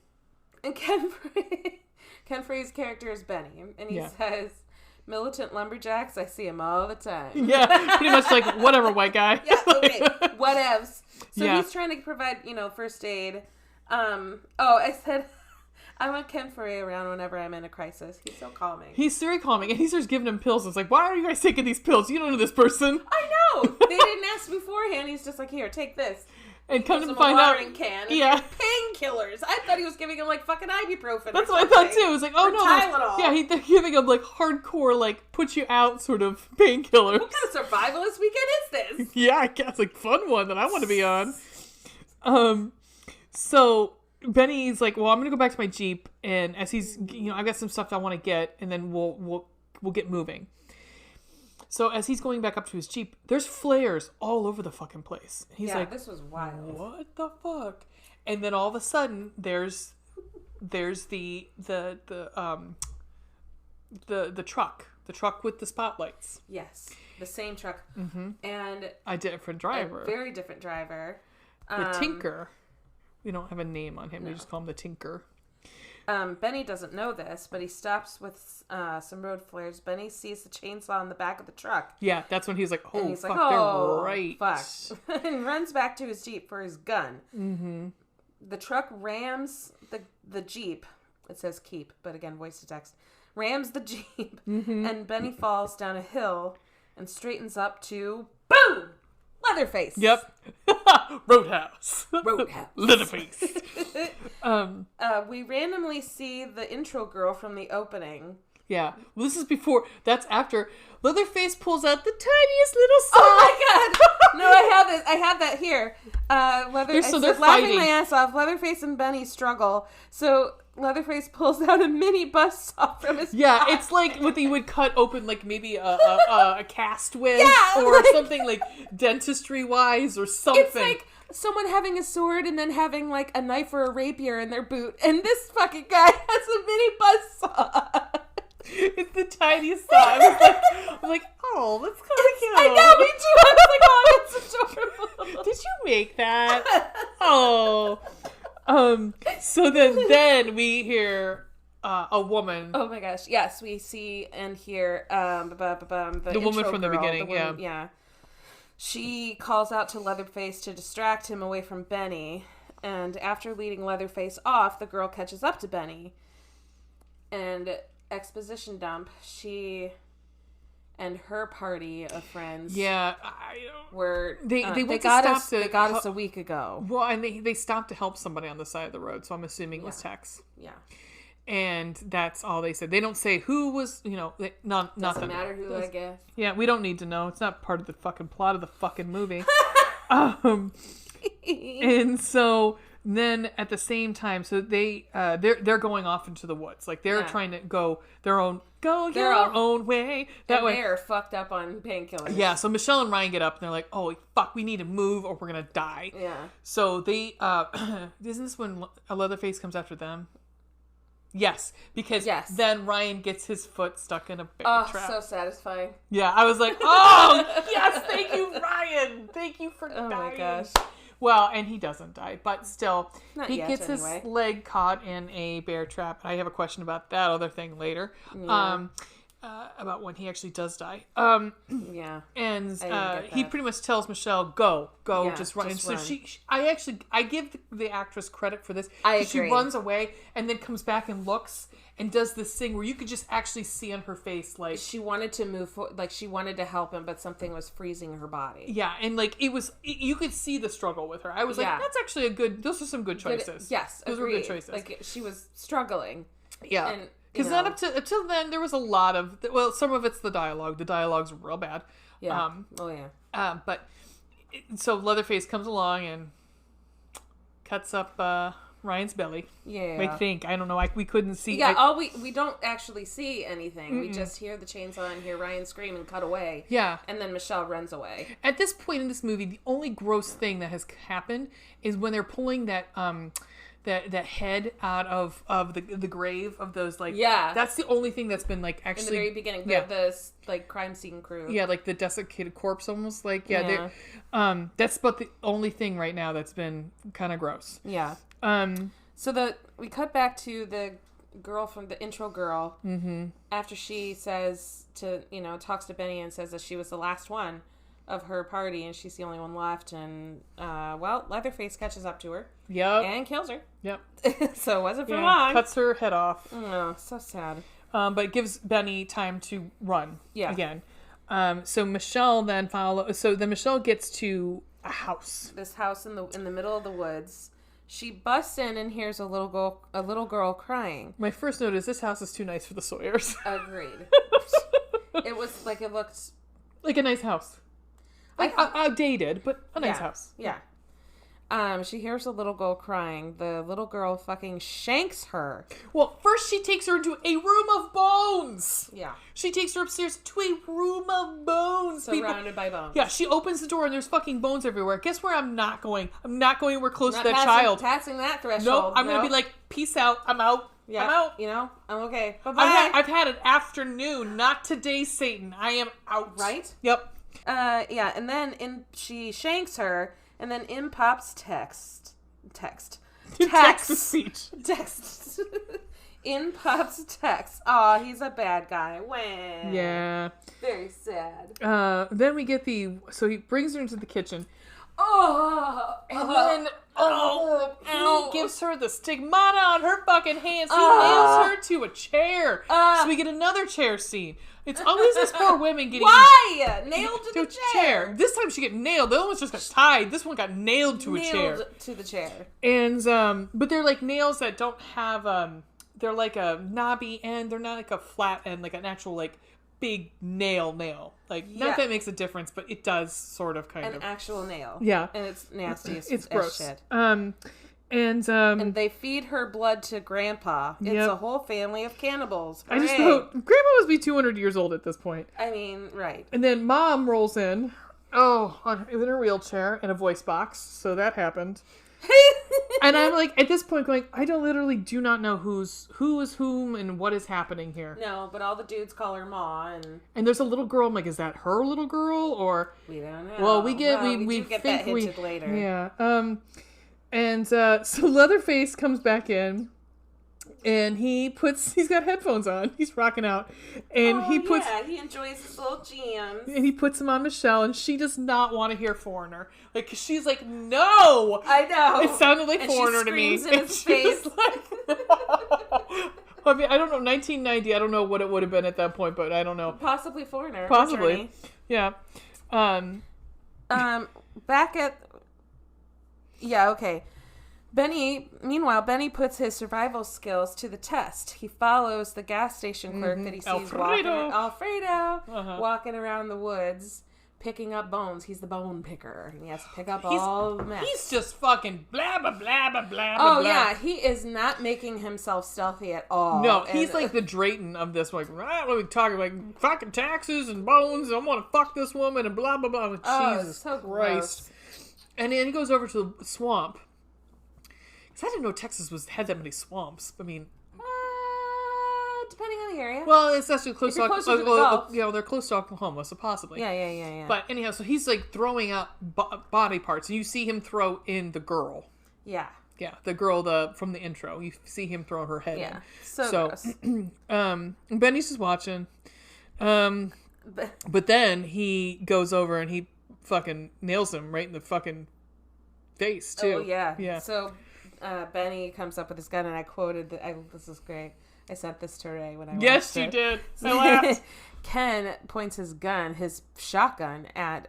And Ken Foree's character is Benny, and he says, "Militant lumberjacks, I see them all the time." Yeah, pretty much like whatever, white guy. Yeah, okay, whatevs. So he's trying to provide first aid. I said, I want Ken Foree around whenever I'm in a crisis. He's so calming. He's very calming, and he starts giving him pills. It's like, why are you guys taking these pills? You don't know this person. I know. They didn't ask beforehand. He's just like, here, take this. And come to find out, can. Yeah, painkillers. I thought he was giving him like fucking ibuprofen. That's what I thought too. It was like, oh no, Tylenol. Yeah, they're giving him like hardcore, like put you out sort of painkillers. What kind of survivalist weekend is this? Yeah, I guess like fun one that I want to be on. So Benny's like, well, I'm gonna go back to my Jeep, and as he's, I've got some stuff I want to get, and then we'll get moving. So as he's going back up to his Jeep, there's flares all over the fucking place. He's like, this was wild. What the fuck? And then all of a sudden, there's the truck with the spotlights. Yes, the same truck, and a different driver, a very different driver. The Tinker. We don't have a name on him. No. We just call him the Tinker. Benny doesn't know this, but he stops with some road flares. Benny sees the chainsaw in the back of the truck. Yeah, that's when he's like, oh, he's fuck, like, they're right. Fuck. And runs back to his Jeep for his gun. Mm-hmm. The truck rams the Jeep. It says keep, but again, voice to text. Rams the Jeep, and Benny falls down a hill and straightens up to, boom! Leatherface. Yep. Roadhouse. Leatherface. We randomly see the intro girl from the opening. Yeah. Well, this is before. That's after Leatherface pulls out the tiniest little saw. Oh my god! No, I have that here. They're laughing my ass off. Leatherface and Benny struggle. So Leatherface pulls out a mini buzz saw from his pocket. It's like what they would cut open, like maybe a cast with, or something like dentistry wise or something. It's like someone having a sword and then having like a knife or a rapier in their boot, and this fucking guy has a mini buzz saw. It's the tiniest saw. I'm like, oh, that's kind of cute. I know, me too. I was like, oh, that's adorable. Did you make that? Oh. So then we hear a woman. Oh my gosh! Yes, we see and hear the woman from the girl, beginning. Yeah. She calls out to Leatherface to distract him away from Benny, and after leading Leatherface off, the girl catches up to Benny. And exposition dump. She and her party of friends. Yeah, were they got us a week ago. Well, and they stopped to help somebody on the side of the road, so I'm assuming it was Tex. Yeah. And that's all they said. They don't say who was, nothing. Doesn't matter who, I guess. Yeah, we don't need to know. It's not part of the fucking plot of the fucking movie. And so then at the same time, so they're going off into the woods. Like they're trying to go their own way. That way they're fucked up on painkillers. Yeah, so Michelle and Ryan get up and they're like, "Oh fuck, we need to move or we're gonna die." Yeah. So they isn't this when a Leatherface comes after them? Yes, because then Ryan gets his foot stuck in a bear trap. Oh, so satisfying. Yeah, I was like, "Oh yes, thank you, Ryan. Thank you for dying." Oh my gosh. Well, and he doesn't die, but still, he gets anyway. his leg caught in a bear trap. I have a question about that other thing later, about when he actually does die. Yeah, and he pretty much tells Michelle, "Go, just run." And so I give the actress credit for this. I agree. She runs away and then comes back and looks and does this thing where you could just actually see on her face, like she wanted to move forward, like she wanted to help him, but something was freezing her body. Yeah, and like you could see the struggle with her. I was like, that's actually those are some good choices. Those were good choices. Like she was struggling. Yeah, because then up till then there was a lot of some of it's the dialogue. The dialogue's real bad. Yeah. But so Leatherface comes along and cuts up Ryan's belly. Yeah. I don't know. We couldn't see. Yeah. We don't actually see anything. Mm-mm. We just hear the chainsaw and hear Ryan scream and cut away. Yeah. And then Michelle runs away. At this point in this movie, the only gross thing that has happened is when they're pulling that head out of the grave of those that's the only thing that's been like actually in the very beginning. The like crime scene crew. Yeah, like the desiccated corpse almost that's about the only thing right now that's been kind of gross. Yeah. So we cut back to the girl from the intro girl after she says talks to Benny and says that she was the last one of her party and she's the only one left, and Leatherface catches up to her. Yep. And kills her. Yep. So it wasn't for long. Cuts her head off. Oh, so sad. But it gives Benny time to run again. So Michelle then Michelle gets to a house. This house in the middle of the woods. She busts in and hears a little girl crying. My first note is this house is too nice for the Sawyers. Agreed. It looked like a nice house. Outdated, but a nice house. Yeah. She hears a little girl crying. The little girl fucking shanks her. Well, first she takes her into a room of bones. Yeah. She takes her upstairs to a room of bones. Surrounded by bones. Yeah, she opens the door and there's fucking bones everywhere. Guess where I'm not going? I'm not going anywhere close to that child. Passing that threshold. Nope, I'm going to be like, peace out. I'm out. Yeah. I'm out. I'm okay. Bye-bye. I've had an afternoon. Not today, Satan. I am out. Right? Yep. And then she shanks her. And then in pops text. Text-to-speech. Text. In pops text. Aw, he's a bad guy. Wah. Yeah. Very sad. Then we get so he brings her into the kitchen. And then he gives her the stigmata on her fucking hands. He nails her to a chair. So we get another chair scene. It's always these poor women getting nailed to the chair. This time she get nailed. The other one just got tied. This one got nailed to a chair. To the chair. And but they're like nails that don't have they're like a knobby end. They're not like a flat end, like an actual like big nail. Like not that it makes a difference, but it does sort of kind of. An actual nail. Yeah. And it's nasty it's gross. Shit. And they feed her blood to Grandpa. It's a whole family of cannibals. Hooray. I just wrote, Grandpa must be 200 years old at this point. I mean, right. And then Mom rolls in. In her wheelchair and a voice box. So that happened. And I'm like, at this point, going, I literally do not know who is whom and what is happening here. No, but all the dudes call her Ma, and there's a little girl. I'm like, is that her little girl or? We don't know. Well, we get that hinted later. Yeah. And so Leatherface comes back in, and he's got headphones on. He's rocking out, and he enjoys his little jams. And he puts them on Michelle, and she does not want to hear Foreigner. Like, 'cause she's like, no. I know. It sounded like Foreigner to me. She screams in his face. I mean, I don't know. 1990. I don't know what it would have been at that point, but I don't know. Possibly Foreigner. Possibly. Yeah. Back at. Yeah. Okay. Meanwhile, Benny puts his survival skills to the test. He follows the gas station clerk that he sees walking around the woods, picking up bones. He's the bone picker, and he has to pick up all the mess. He's just fucking blah, blah, blah, blah, blah, Oh, blah. yeah, he is not making himself stealthy at all. No, he's like the Drayton of this. Like, what are we talking like fucking taxes and bones, and I want to fuck this woman, and blah, blah, blah. Jesus so Christ. Gross. And then he goes over to the swamp. Because I didn't know Texas had that many swamps. I mean... depending on the area. Well, it's actually close to... to the Gulf. Yeah, they're close to Oklahoma, so possibly. Yeah. But anyhow, so he's like throwing out body parts. And you see him throw in the girl. Yeah. Yeah, the girl from the intro. You see him throw her head in. So gross. Benny's just watching. But then he goes over and he fucking nails him right in the fucking face, too. Oh, yeah. Yeah. So... Benny comes up with his gun, and I quoted, this is great. I sent this to Ray when I watched it. Yes, you did. I laughed. Ken points his shotgun at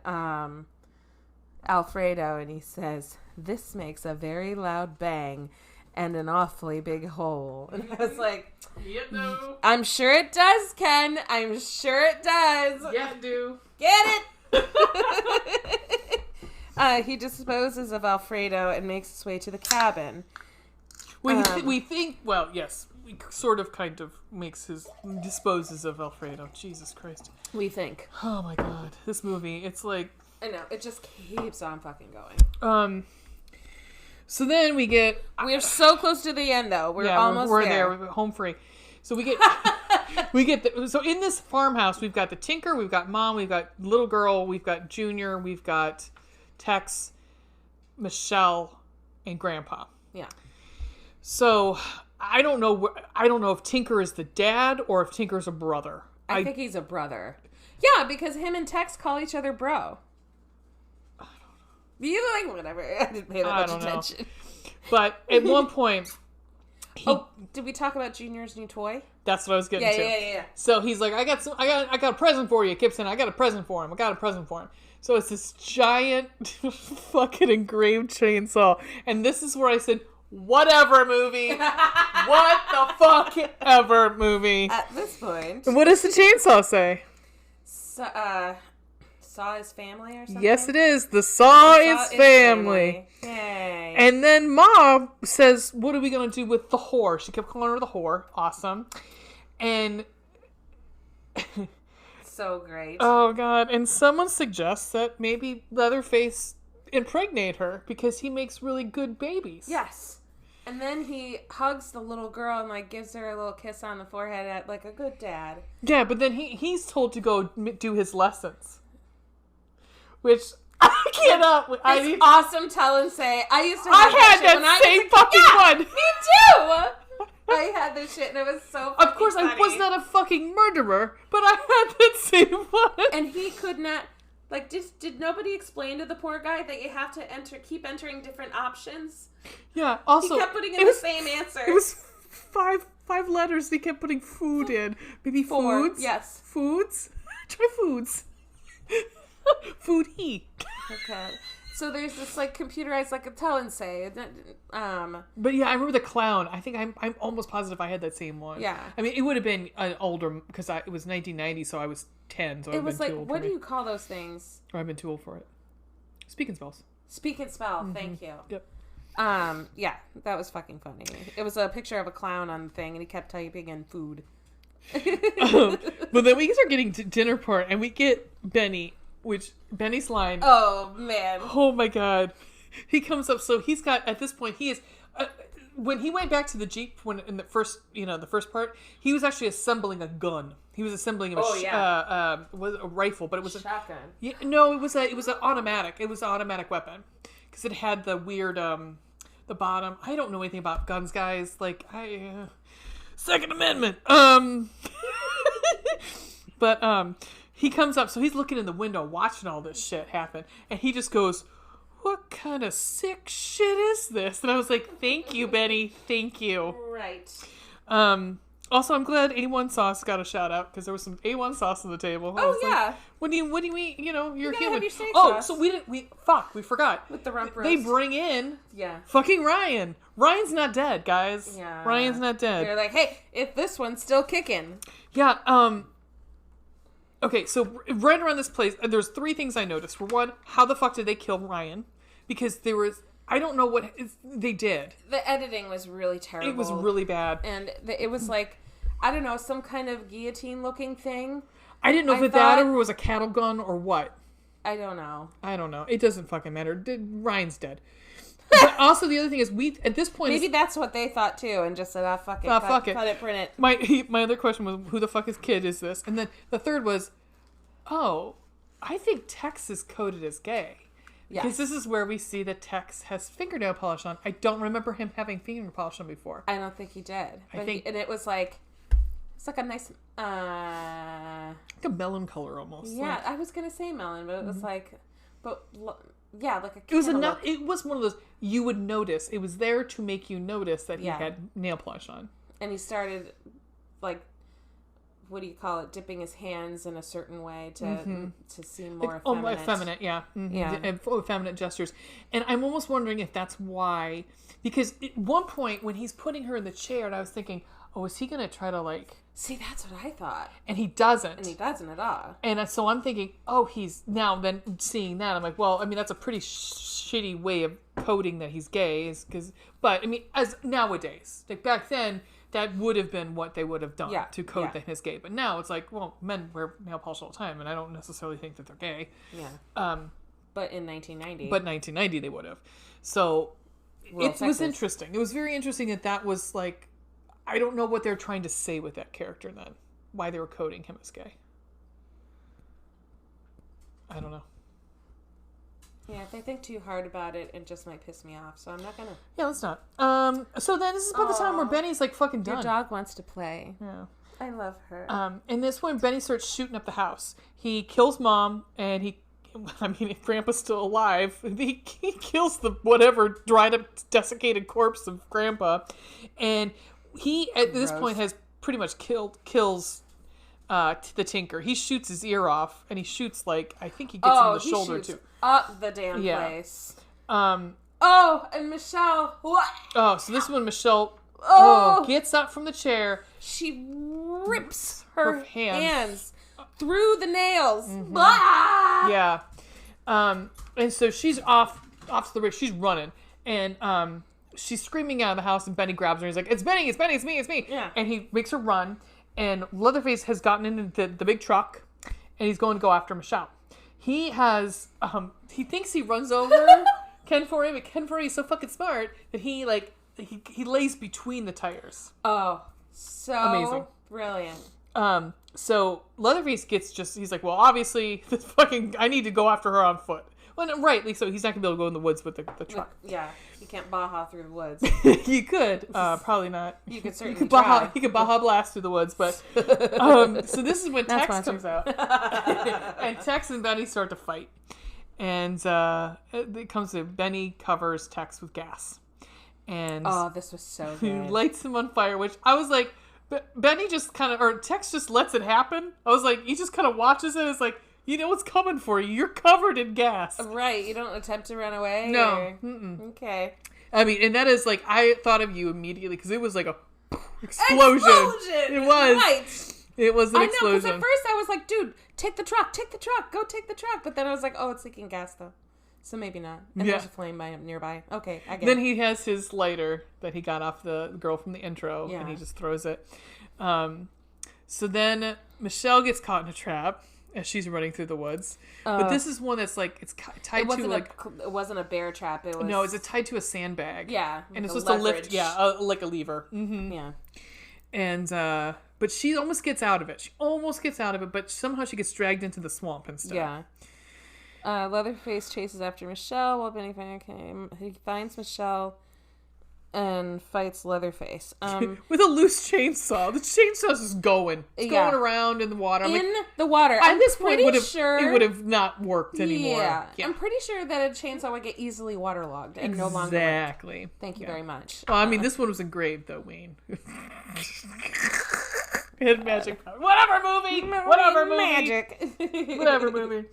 Alfredo, and he says, "This makes a very loud bang and an awfully big hole." And I was like, no. I'm sure it does, Ken. I'm sure it does. Yeah, do. Get it? He disposes of Alfredo and makes his way to the cabin. We think, well, yes, we sort of kind of disposes of Alfredo. Jesus Christ. We think. Oh my God. This movie, it's like... I know, it just keeps on fucking going. So then we get... We're so close to the end, though. We're almost there. We're home free. So we get... So in this farmhouse, we've got the Tinker, we've got Mom, we've got Little Girl, we've got Junior, we've got... Tex, Michelle, and Grandpa. Yeah. So I don't know if Tinker is the dad or if Tinker's a brother. I think he's a brother. Yeah, because him and Tex call each other bro. I don't know. You like whatever. I didn't pay that much attention. But at one point, did we talk about Junior's new toy? That's what I was getting to. Yeah. So he's like, I got a present for you. He kept saying, I got a present for him. So it's this giant fucking engraved chainsaw. And this is where I said, whatever movie. What the fuck ever movie. At this point. And what does the chainsaw say? Saw his family or something? Yes, it is. The saw is family. Yay. And then Mom says, what are we going to do with the whore? She kept calling her the whore. Awesome. And... So great. Oh, God. And someone suggests that maybe Leatherface impregnate her because he makes really good babies. Yes. And then he hugs the little girl and, like, gives her a little kiss on the forehead like a good dad. Yeah, but then he's told to go do his lessons. Which, I cannot... It's awesome tell and say. I used to have that same fucking one. Me too! I had this shit and it was so fucking Of course, funny. I was not a fucking murderer, but I had that same one. And he could not... Like, did nobody explain to the poor guy that you have to keep entering different options? Yeah, also... He kept putting in the same answer. It was five letters he kept putting food in. Maybe 4, foods? Yes. Foods? Try foods. Food he. Okay. So there's this, like, computerized, like, a tell and say. But yeah, I remember the clown. I think I'm almost positive I had that same one. Yeah. I mean, it would have been an older, because it was 1990, so I was 10, so I've been too old what do you call those things? Or I've been too old for it. Speak and spells. Speak and spell. Mm-hmm. Thank you. Yep. Yeah, that was fucking funny. It was a picture of a clown on the thing, and he kept typing in food. But then we start getting to dinner part, and we get Benny, which Benny's line. Oh, man. Oh, my God. He comes up, so he's got, at this point, he is... when he went back to the Jeep in the first part, he was actually assembling a gun. He was assembling a rifle, but it was a shotgun. No, it was an automatic. It was an automatic weapon because it had the weird the bottom. I don't know anything about guns, guys. Like Second Amendment. But he comes up, so he's looking in the window, watching all this shit happen, and he just goes, "What kind of sick shit is this?" And I was like, "Thank you, Benny. Thank you." Right. Also, I'm glad A1 sauce got a shout out because there was some A1 sauce on the table. Oh yeah. Like, when do you eat? You know, you're human. Have your steak sauce. So we forgot. With the rump roast. They bring in yeah. fucking Ryan. Ryan's not dead, guys. Yeah. Ryan's not dead. They're like, hey, if this one's still kicking. Yeah. Okay, so right around this place, there's 3 things I noticed. For one, how the fuck did they kill Ryan? Because there was. I don't know what they did. The editing was really terrible. It was really bad. And it was like, I don't know, some kind of guillotine-looking thing. I didn't know if that or was a cattle gun or what. I don't know. It doesn't fucking matter. Ryan's dead. But also the other thing is, at this point... Maybe that's what they thought too, and just said, fuck it. Fuck it. Cut it, print it. My other question was, who the fuck is kid is this? And then the third was, I think Tex is coded as gay. Yes. Because this is where we see that Tex has fingernail polish on. I don't remember him having fingernail polish on before. I don't think he did. And it was like, it's like a nice, like a melon color almost. Yeah, like. I was gonna say melon, but it was like, yeah, like a. It was It was one of those you would notice. It was there to make you notice that he had nail polish on. And he started, like, what do you call it? Dipping his hands in a certain way to seem more effeminate. Effeminate, yeah. Mm-hmm. Yeah. And effeminate gestures. And I'm almost wondering if that's why. Because at one point, when he's putting her in the chair, and I was thinking, is he going to try to, like... See, that's what I thought. And he doesn't. And he doesn't at all. And so I'm thinking, he's... Now, then, seeing that, I'm like, well, I mean, that's a pretty shitty way of coding that he's gay. But, I mean, as nowadays, like back then... That would have been what they would have done to code that he's gay. But now it's like, well, men wear nail polish all the time, and I don't necessarily think that they're gay. Yeah. But in 1990. But 1990 they would have. So it was interesting. It was very interesting that was like, I don't know what they're trying to say with that character then. Why they were coding him as gay. I don't know. Yeah, if I think too hard about it, it just might piss me off. So I'm not gonna. Yeah, let's not. So then this is about the time where Benny's like fucking done. Your dog wants to play. Yeah. I love her. And this one, Benny starts shooting up the house. He kills Mom, and if Grandpa's still alive, he kills the whatever dried up, desiccated corpse of Grandpa, and he at this point has pretty much kills. The Tinker. He shoots his ear off, and he shoots I think he gets him in the shoulder too. Up the damn place. And Michelle. What? Oh, so this one, Michelle. Gets up from the chair. She rips her hands through the nails. Mm-hmm. Yeah. And so she's off to the ridge. She's running, and she's screaming out of the house, and Benny grabs her. He's like, "It's Benny! It's Benny! It's me! It's me!" Yeah. And he makes her run. And Leatherface has gotten into the big truck, and he's going to go after Michelle. He has, he thinks he runs over Ken Foree, but Ken Foree is so fucking smart that he lays between the tires. Oh, so amazing. Brilliant. So Leatherface he's like, well, obviously, I need to go after her on foot. Well, rightly so. He's not going to be able to go in the woods with the truck. Yeah. You can't Baja through the woods. You could. Probably not. You could certainly try. You could Baja blast through the woods, but... so this is when Tex comes out. And Tex and Benny start to fight. And it comes to Benny covers Tex with gas. And... Oh, this was so good. He lights him on fire, which I was like... Benny just kind of... Or Tex just lets it happen. I was like, he just kind of watches it. It's like... You know what's coming for you. You're covered in gas. Right. You don't attempt to run away? No. Okay. I mean, and that is I thought of you immediately because it was like a explosion. It was. Right. It was an explosion. I know, because at first I was like, dude, take the truck. Go take the truck. But then I was like, it's leaking gas, though. So maybe not. And there's a flame nearby. Okay, I get it. Then he has his lighter that he got off the girl from the intro, and he just throws it. So then Michelle gets caught in a trap. As she's running through the woods, but this is one that's it's tied to it wasn't a bear trap. It was it's tied to a sandbag. Yeah, and it's supposed to lift. Yeah, like a lever. Mm-hmm. Yeah, and but she almost gets out of it. But somehow she gets dragged into the swamp and stuff. Yeah. Leatherface chases after Michelle while Benny he finds Michelle and fights Leatherface with a loose chainsaw. The chainsaw's just going. It's going around in the water. The water. At this point, it would have not worked anymore. Yeah. I'm pretty sure that a chainsaw would get easily waterlogged and no longer work. Exactly. Thank you very much. Well, I mean, this one was engraved though, Wayne. Hidden magic power. Whatever movie. Whatever movie. Magic. Whatever movie.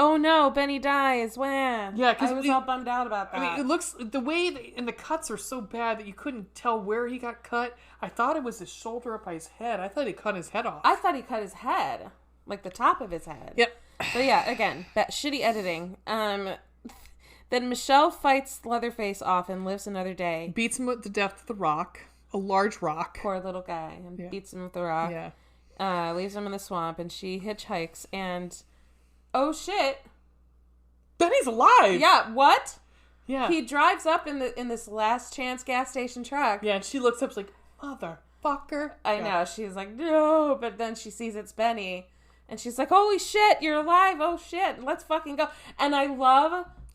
Oh no, Benny dies. Wham. Yeah, I was all bummed out about that. I mean, it looks, the way, and the cuts are so bad that you couldn't tell where he got cut. I thought it was his shoulder up by his head. I thought he cut his head off. I thought he cut his head. Like the top of his head. Yep. But yeah, again, that shitty editing. Then Michelle fights Leatherface off and lives another day. Beats him to death with a rock. A large rock. Poor little guy. And beats him with a rock. Yeah. Leaves him in the swamp, and she hitchhikes, and oh shit, Benny's alive. Yeah, what? Yeah. He drives up in this last chance gas station truck. Yeah, and she looks up, she's like, motherfucker. I know. She's like, no, but then she sees it's Benny, and she's like, holy shit, you're alive. Oh shit, let's fucking go. And I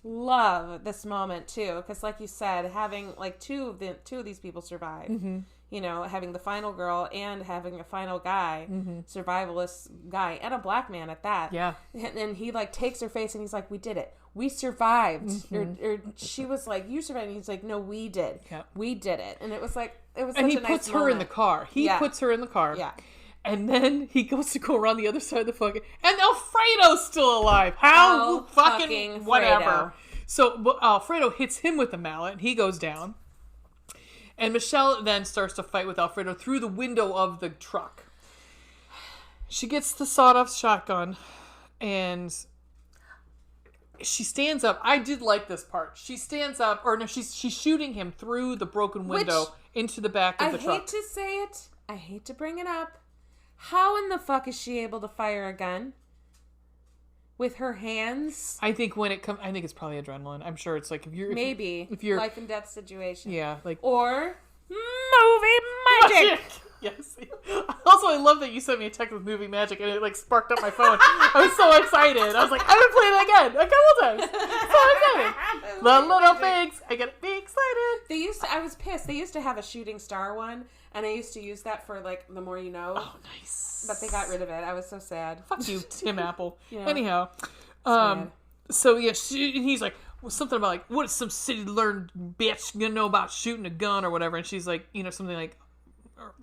love this moment too, because like you said, having like two of these people survive. Mm-hmm. You know, having the final girl and having a final guy, survivalist guy, and a black man at that. Yeah. And he like takes her face and he's like, we did it. We survived. Mm-hmm. Or she was like, you survived. And he's like, no, we did. Yeah. We did it. And it was like, it was such a nice moment. And he puts her in the car. He puts her in the car. Yeah. And then he goes to go around the other side of the fucking... And Alfredo's still alive. How fucking whatever. Fredo. So Alfredo hits him with a mallet and he goes down. And Michelle then starts to fight with Alfredo through the window of the truck. She gets the sawed-off shotgun, and she stands up. I did like this part. She stands up, or no, she's shooting him through the broken window into the back of the truck. I hate to say it. I hate to bring it up. How in the fuck is she able to fire a gun? With her hands? I think when it comes... I think it's probably adrenaline. I'm sure it's like... if you're life and death situation. Yeah, like... Or movie magic! Yes. Also, I love that you sent me a text with movie magic and it like sparked up my phone. I was so excited. I was like, I'm going to play it again a couple times. So excited. The little things. I get to be excited. I was pissed. They used to have a shooting star one, and I used to use that for like The More You Know. Oh, nice. But they got rid of it. I was so sad. Fuck you, Tim Apple. Yeah. Anyhow, so yeah, he's like, something about like, what is some city learned bitch gonna know about shooting a gun or whatever? And she's like, something like, or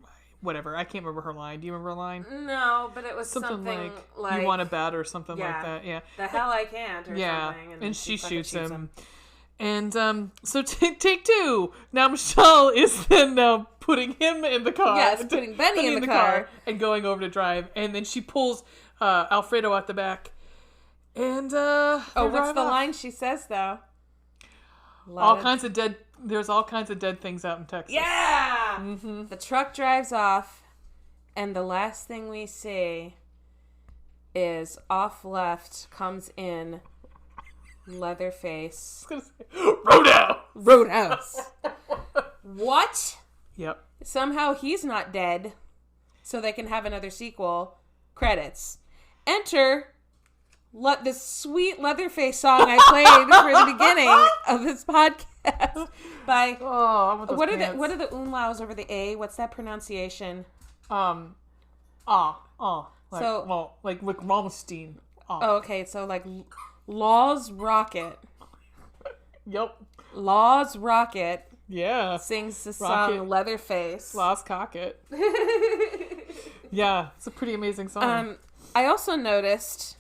whatever. I can't remember her line. Do you remember her line? No, but it was something like you want to bet or something like that. Yeah. The hell I can't or something. And she shoots him. And so take two. Now Michelle is then putting him in the car. Yes, putting Benny in the car. And going over to drive. And then she pulls Alfredo out the back. And what's the line she says though? There's all kinds of dead things out in Texas. Yeah. Mm-hmm. The truck drives off, and the last thing we see is off left comes in Leatherface. Roadhouse. What? Yep. Somehow he's not dead, so they can have another sequel. Credits. Enter this sweet Leatherface song I played for the beginning of this podcast by what are the umlauts over the A? What's that pronunciation? Like Rammstein. Oh, okay. So like Law's Rocket. Yep. Law's Rocket. Yeah. Sings the song Leatherface. Law's Cocket. Yeah, it's a pretty amazing song. I also noticed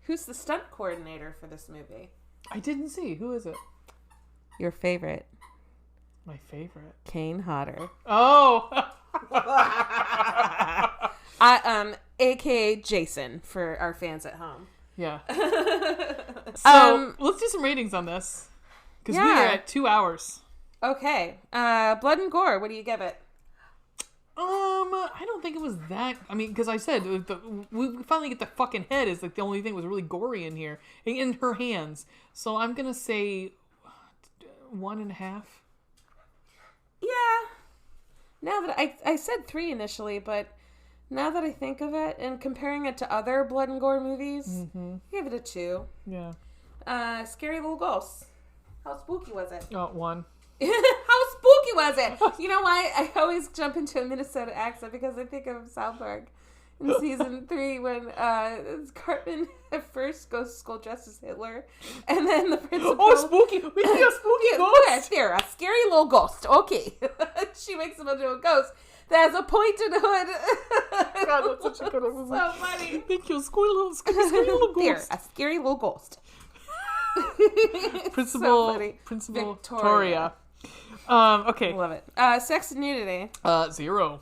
who's the stunt coordinator for this movie. I didn't see. Who is it? Your favorite. My favorite. Kane Hodder. Oh. AKA Jason for our fans at home. Yeah. So let's do some ratings on this because we are at 2 hours. Okay. Blood and gore. What do you give it? I don't think it was that. I mean, because I said we finally get the fucking head is like the only thing that was really gory in here in her hands. So I'm gonna say 1.5. Yeah. Now that I said 3 initially, but now that I think of it and comparing it to other blood and gore movies, I give it a 2. Yeah. Scary little ghosts. How spooky was it? 1. How spooky was it? You know why I always jump into a Minnesota accent because I think of South Park. in season 3 when Cartman at first goes to school dressed as Hitler, and then the principal... Oh, spooky! We see a spooky ghost! There, a scary little ghost. Okay. She makes him into a ghost that has a pointed hood. God, that's such a good movie. So funny. Thank you, scary little ghost. There, a scary little ghost. Principal Victoria. Okay. Love it. Sex and nudity. 0.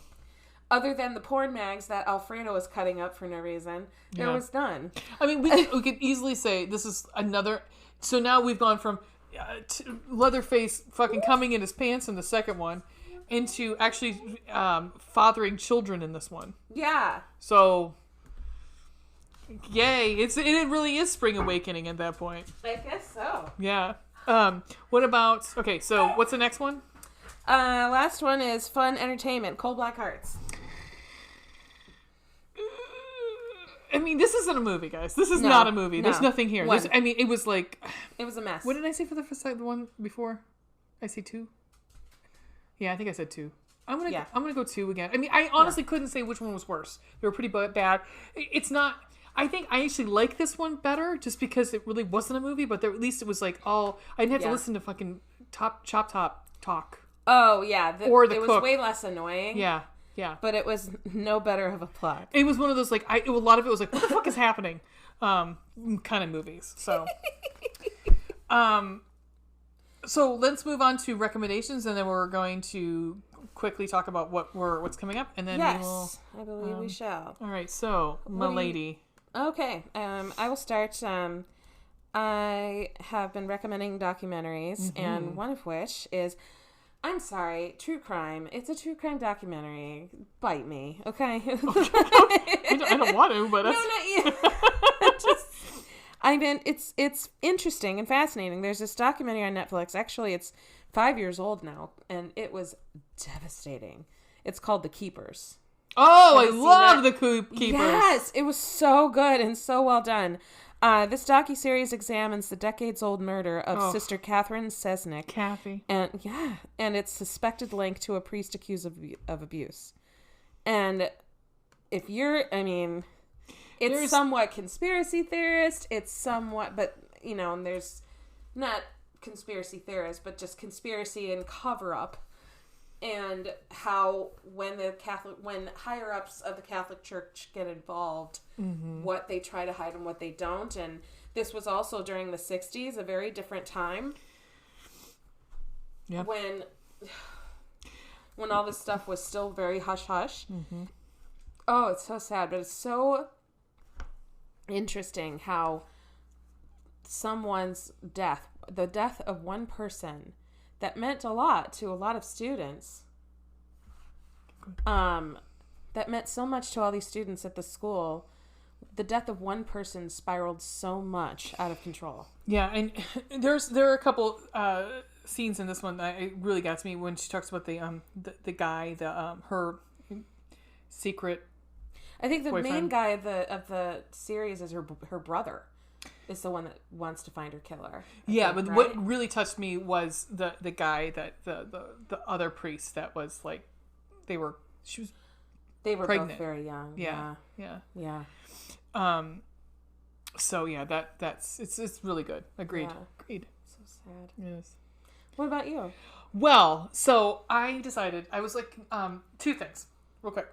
Other than the porn mags that Alfredo was cutting up for no reason, there was none. I mean, we could easily say this is another... So now we've gone from Leatherface fucking coming in his pants in the second one into actually fathering children in this one. Yeah. So... Yay. It really is spring awakening at that point. I guess so. Yeah. What about... Okay, so what's the next one? Last one is fun entertainment. Cold Black Hearts. I mean, this isn't a movie, guys. This is not a movie. No. There's nothing here. I mean, it was like... It was a mess. What did I say for the first time? The one before? I say 2? Yeah, I think I said 2. I'm gonna go 2 again. I mean, I honestly couldn't say which one was worse. They were pretty bad. It's not... I think I actually like this one better just because it really wasn't a movie, but at least it was like all... I didn't have to listen to fucking Chop talk. Oh, yeah. It was way less annoying. Yeah. But it was no better of a plot. It was one of those, like, a lot of it was like, what the fuck is happening? Kind of movies. So, so let's move on to recommendations, and then we're going to quickly talk about what's coming up, and then we will... I believe we shall. All right, so, milady. Okay, I will start. I have been recommending documentaries, and one of which is... I'm sorry, true crime. It's a true crime documentary. Bite me, okay? I don't want to, but... No, not you. It's interesting and fascinating. There's this documentary on Netflix. Actually, it's 5 years old now, and it was devastating. It's called The Keepers. Oh, I love The Keepers. Yes, it was so good and so well done. This docuseries examines the decades-old murder of Sister Catherine Sesnick. Kathy. And its suspected link to a priest accused of abuse. And if you're, it's somewhat conspiracy theorist. It's somewhat, but, and there's not conspiracy theorists, but just conspiracy and cover-up. And how when higher-ups of the Catholic Church get involved, what they try to hide and what they don't. And this was also during the 60s, a very different time. Yeah. When all this stuff was still very hush-hush. Oh, it's so sad, but it's so interesting how someone's death, the death of one person... that meant a lot to a lot of students. That meant so much to all these students at the school. The death of one person spiraled so much out of control. Yeah, and there are a couple scenes in this one that it really got to me when she talks about the guy, her secret. I think the boyfriend. Main guy of the series is her brother. Is the one that wants to find her killer. I think, right? What really touched me was the guy that the other priest that was like they were pregnant. Both very young. Yeah. So yeah, that's it's really good. Agreed. So sad. Yes. What about you? Well, so I decided I was like 2 things real quick.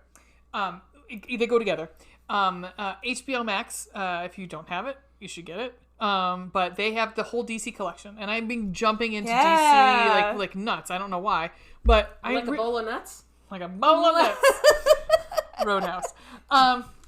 They go together. HBO Max. If you don't have it, you should get it. But they have the whole DC collection, and I've been jumping into DC like nuts. I don't know why, but a bowl of nuts. Like a bowl of nuts. Roadhouse.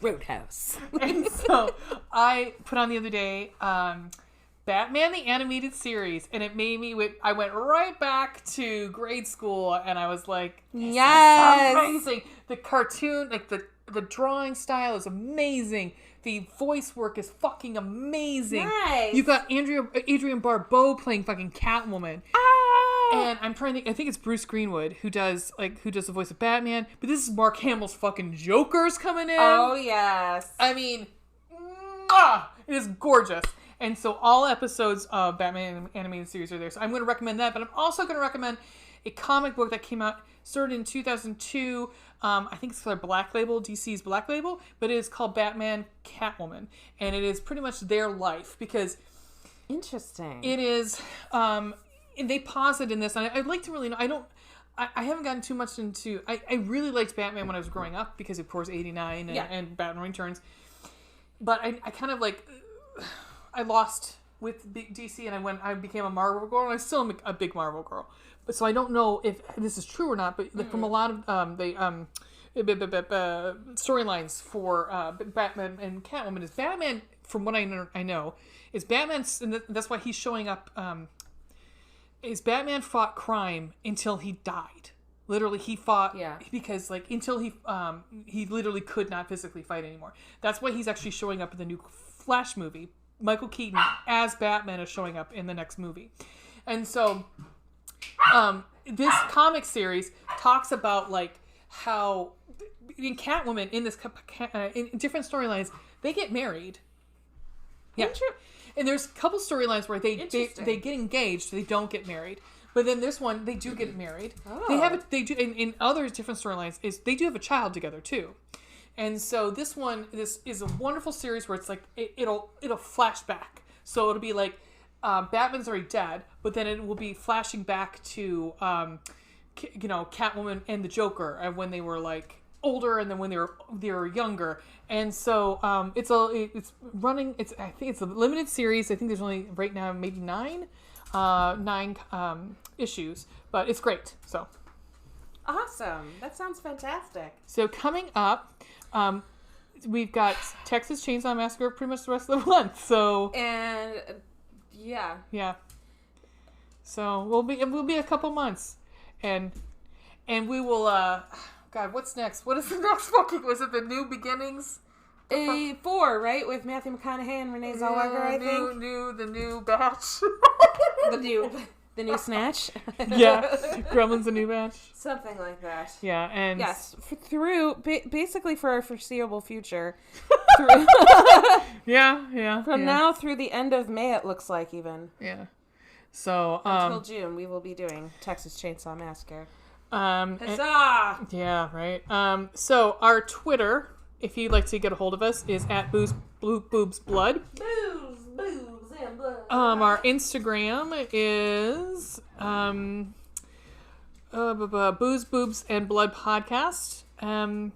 Roadhouse. And so I put on the other day Batman the Animated Series, and it made me. I went right back to grade school, and I was like, "Yes, amazing!" The cartoon, like the drawing style is amazing. The voice work is fucking amazing. Nice. You've got Adrienne Barbeau playing fucking Catwoman. And I'm trying to think, I think it's Bruce Greenwood who does the voice of Batman. But this is Mark Hamill's fucking Joker's coming in. Oh, yes. I mean, it is gorgeous. And so all episodes of Batman Animated Series are there. So I'm going to recommend that. But I'm also going to recommend, a comic book that came out, started in 2002. I think it's called Black Label, DC's Black Label, but it is called Batman Catwoman. And it is pretty much their life because... Interesting. It is... and they posit in this, and I'd like to really know... I haven't gotten too much into... I really liked Batman when I was growing up because, of course, 89 and Batman Returns. But I kind of like... I lost with DC and I became a Marvel girl, and I still am a big Marvel girl. But so I don't know if this is true or not, but from a lot of storylines for Batman and Catwoman is Batman, from what I know, is Batman's... And that's why he's showing up... is Batman fought crime until he died. Literally, he fought because until he literally could not physically fight anymore. That's why he's actually showing up in the new Flash movie. Michael Keaton as Batman is showing up in the next movie. And so this comic series talks about how in Catwoman in this in different storylines they get married. Yeah. And there's a couple storylines where they get engaged, they don't get married. But then this one, they do get married. Oh. They do in other different storylines is they do have a child together too. And so this is a wonderful series where it's it'll flash back. So it'll be Batman's already dead, but then it will be flashing back to Catwoman and the Joker when they were older, and then when they were younger. And so it's running. I think it's a limited series. I think there's only right now maybe nine issues, but it's great. So awesome! That sounds fantastic. So coming up, we've got Texas Chainsaw Massacre pretty much the rest of the month. So yeah. So we'll be a couple months, and we will. God, what's next? What is the next fucking... Was it the New Beginnings? 4, right? With Matthew McConaughey and Renee Zellweger, I think. The new batch. the new Snatch. Yeah. Gremlins, the new batch. Something like that. Yeah, and... Yes, basically for our foreseeable future. Yeah. From now through the end of May, it looks like, even. Yeah. So, until June, we will be doing Texas Chainsaw Massacre. Huzzah! Yeah, right. So our Twitter, if you'd like to get a hold of us, is at boobs blood. Boobs and blood. Our Instagram is booze, boobs and blood podcast. And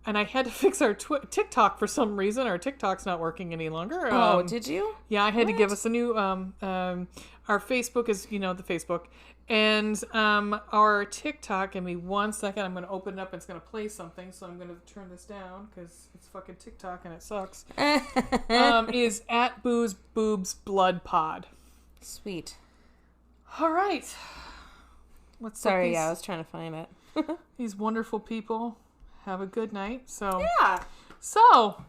I had to fix our TikTok for some reason. Our TikTok's not working any longer. Did you? Yeah, I had to give us a new. Our Facebook is the Facebook. And our TikTok, give me 1 second. I'm going to open it up. It's going to play something. So I'm going to turn this down because it's fucking TikTok and it sucks. Is at Booze Boobs Blood Pod. Sweet. All right. Sorry, I was trying to find it. These wonderful people have a good night. So yeah. So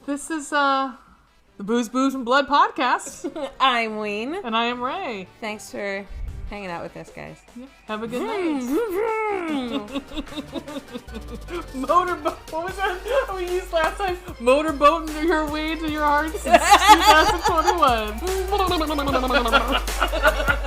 this is the Booze, Boobs, and Blood podcast. I'm Wayne. And I am Ray. Thanks for hanging out with us, guys. Yeah. Have a good night. Motorboat. What was that we used last time? Motorboating your way to your heart since 2021.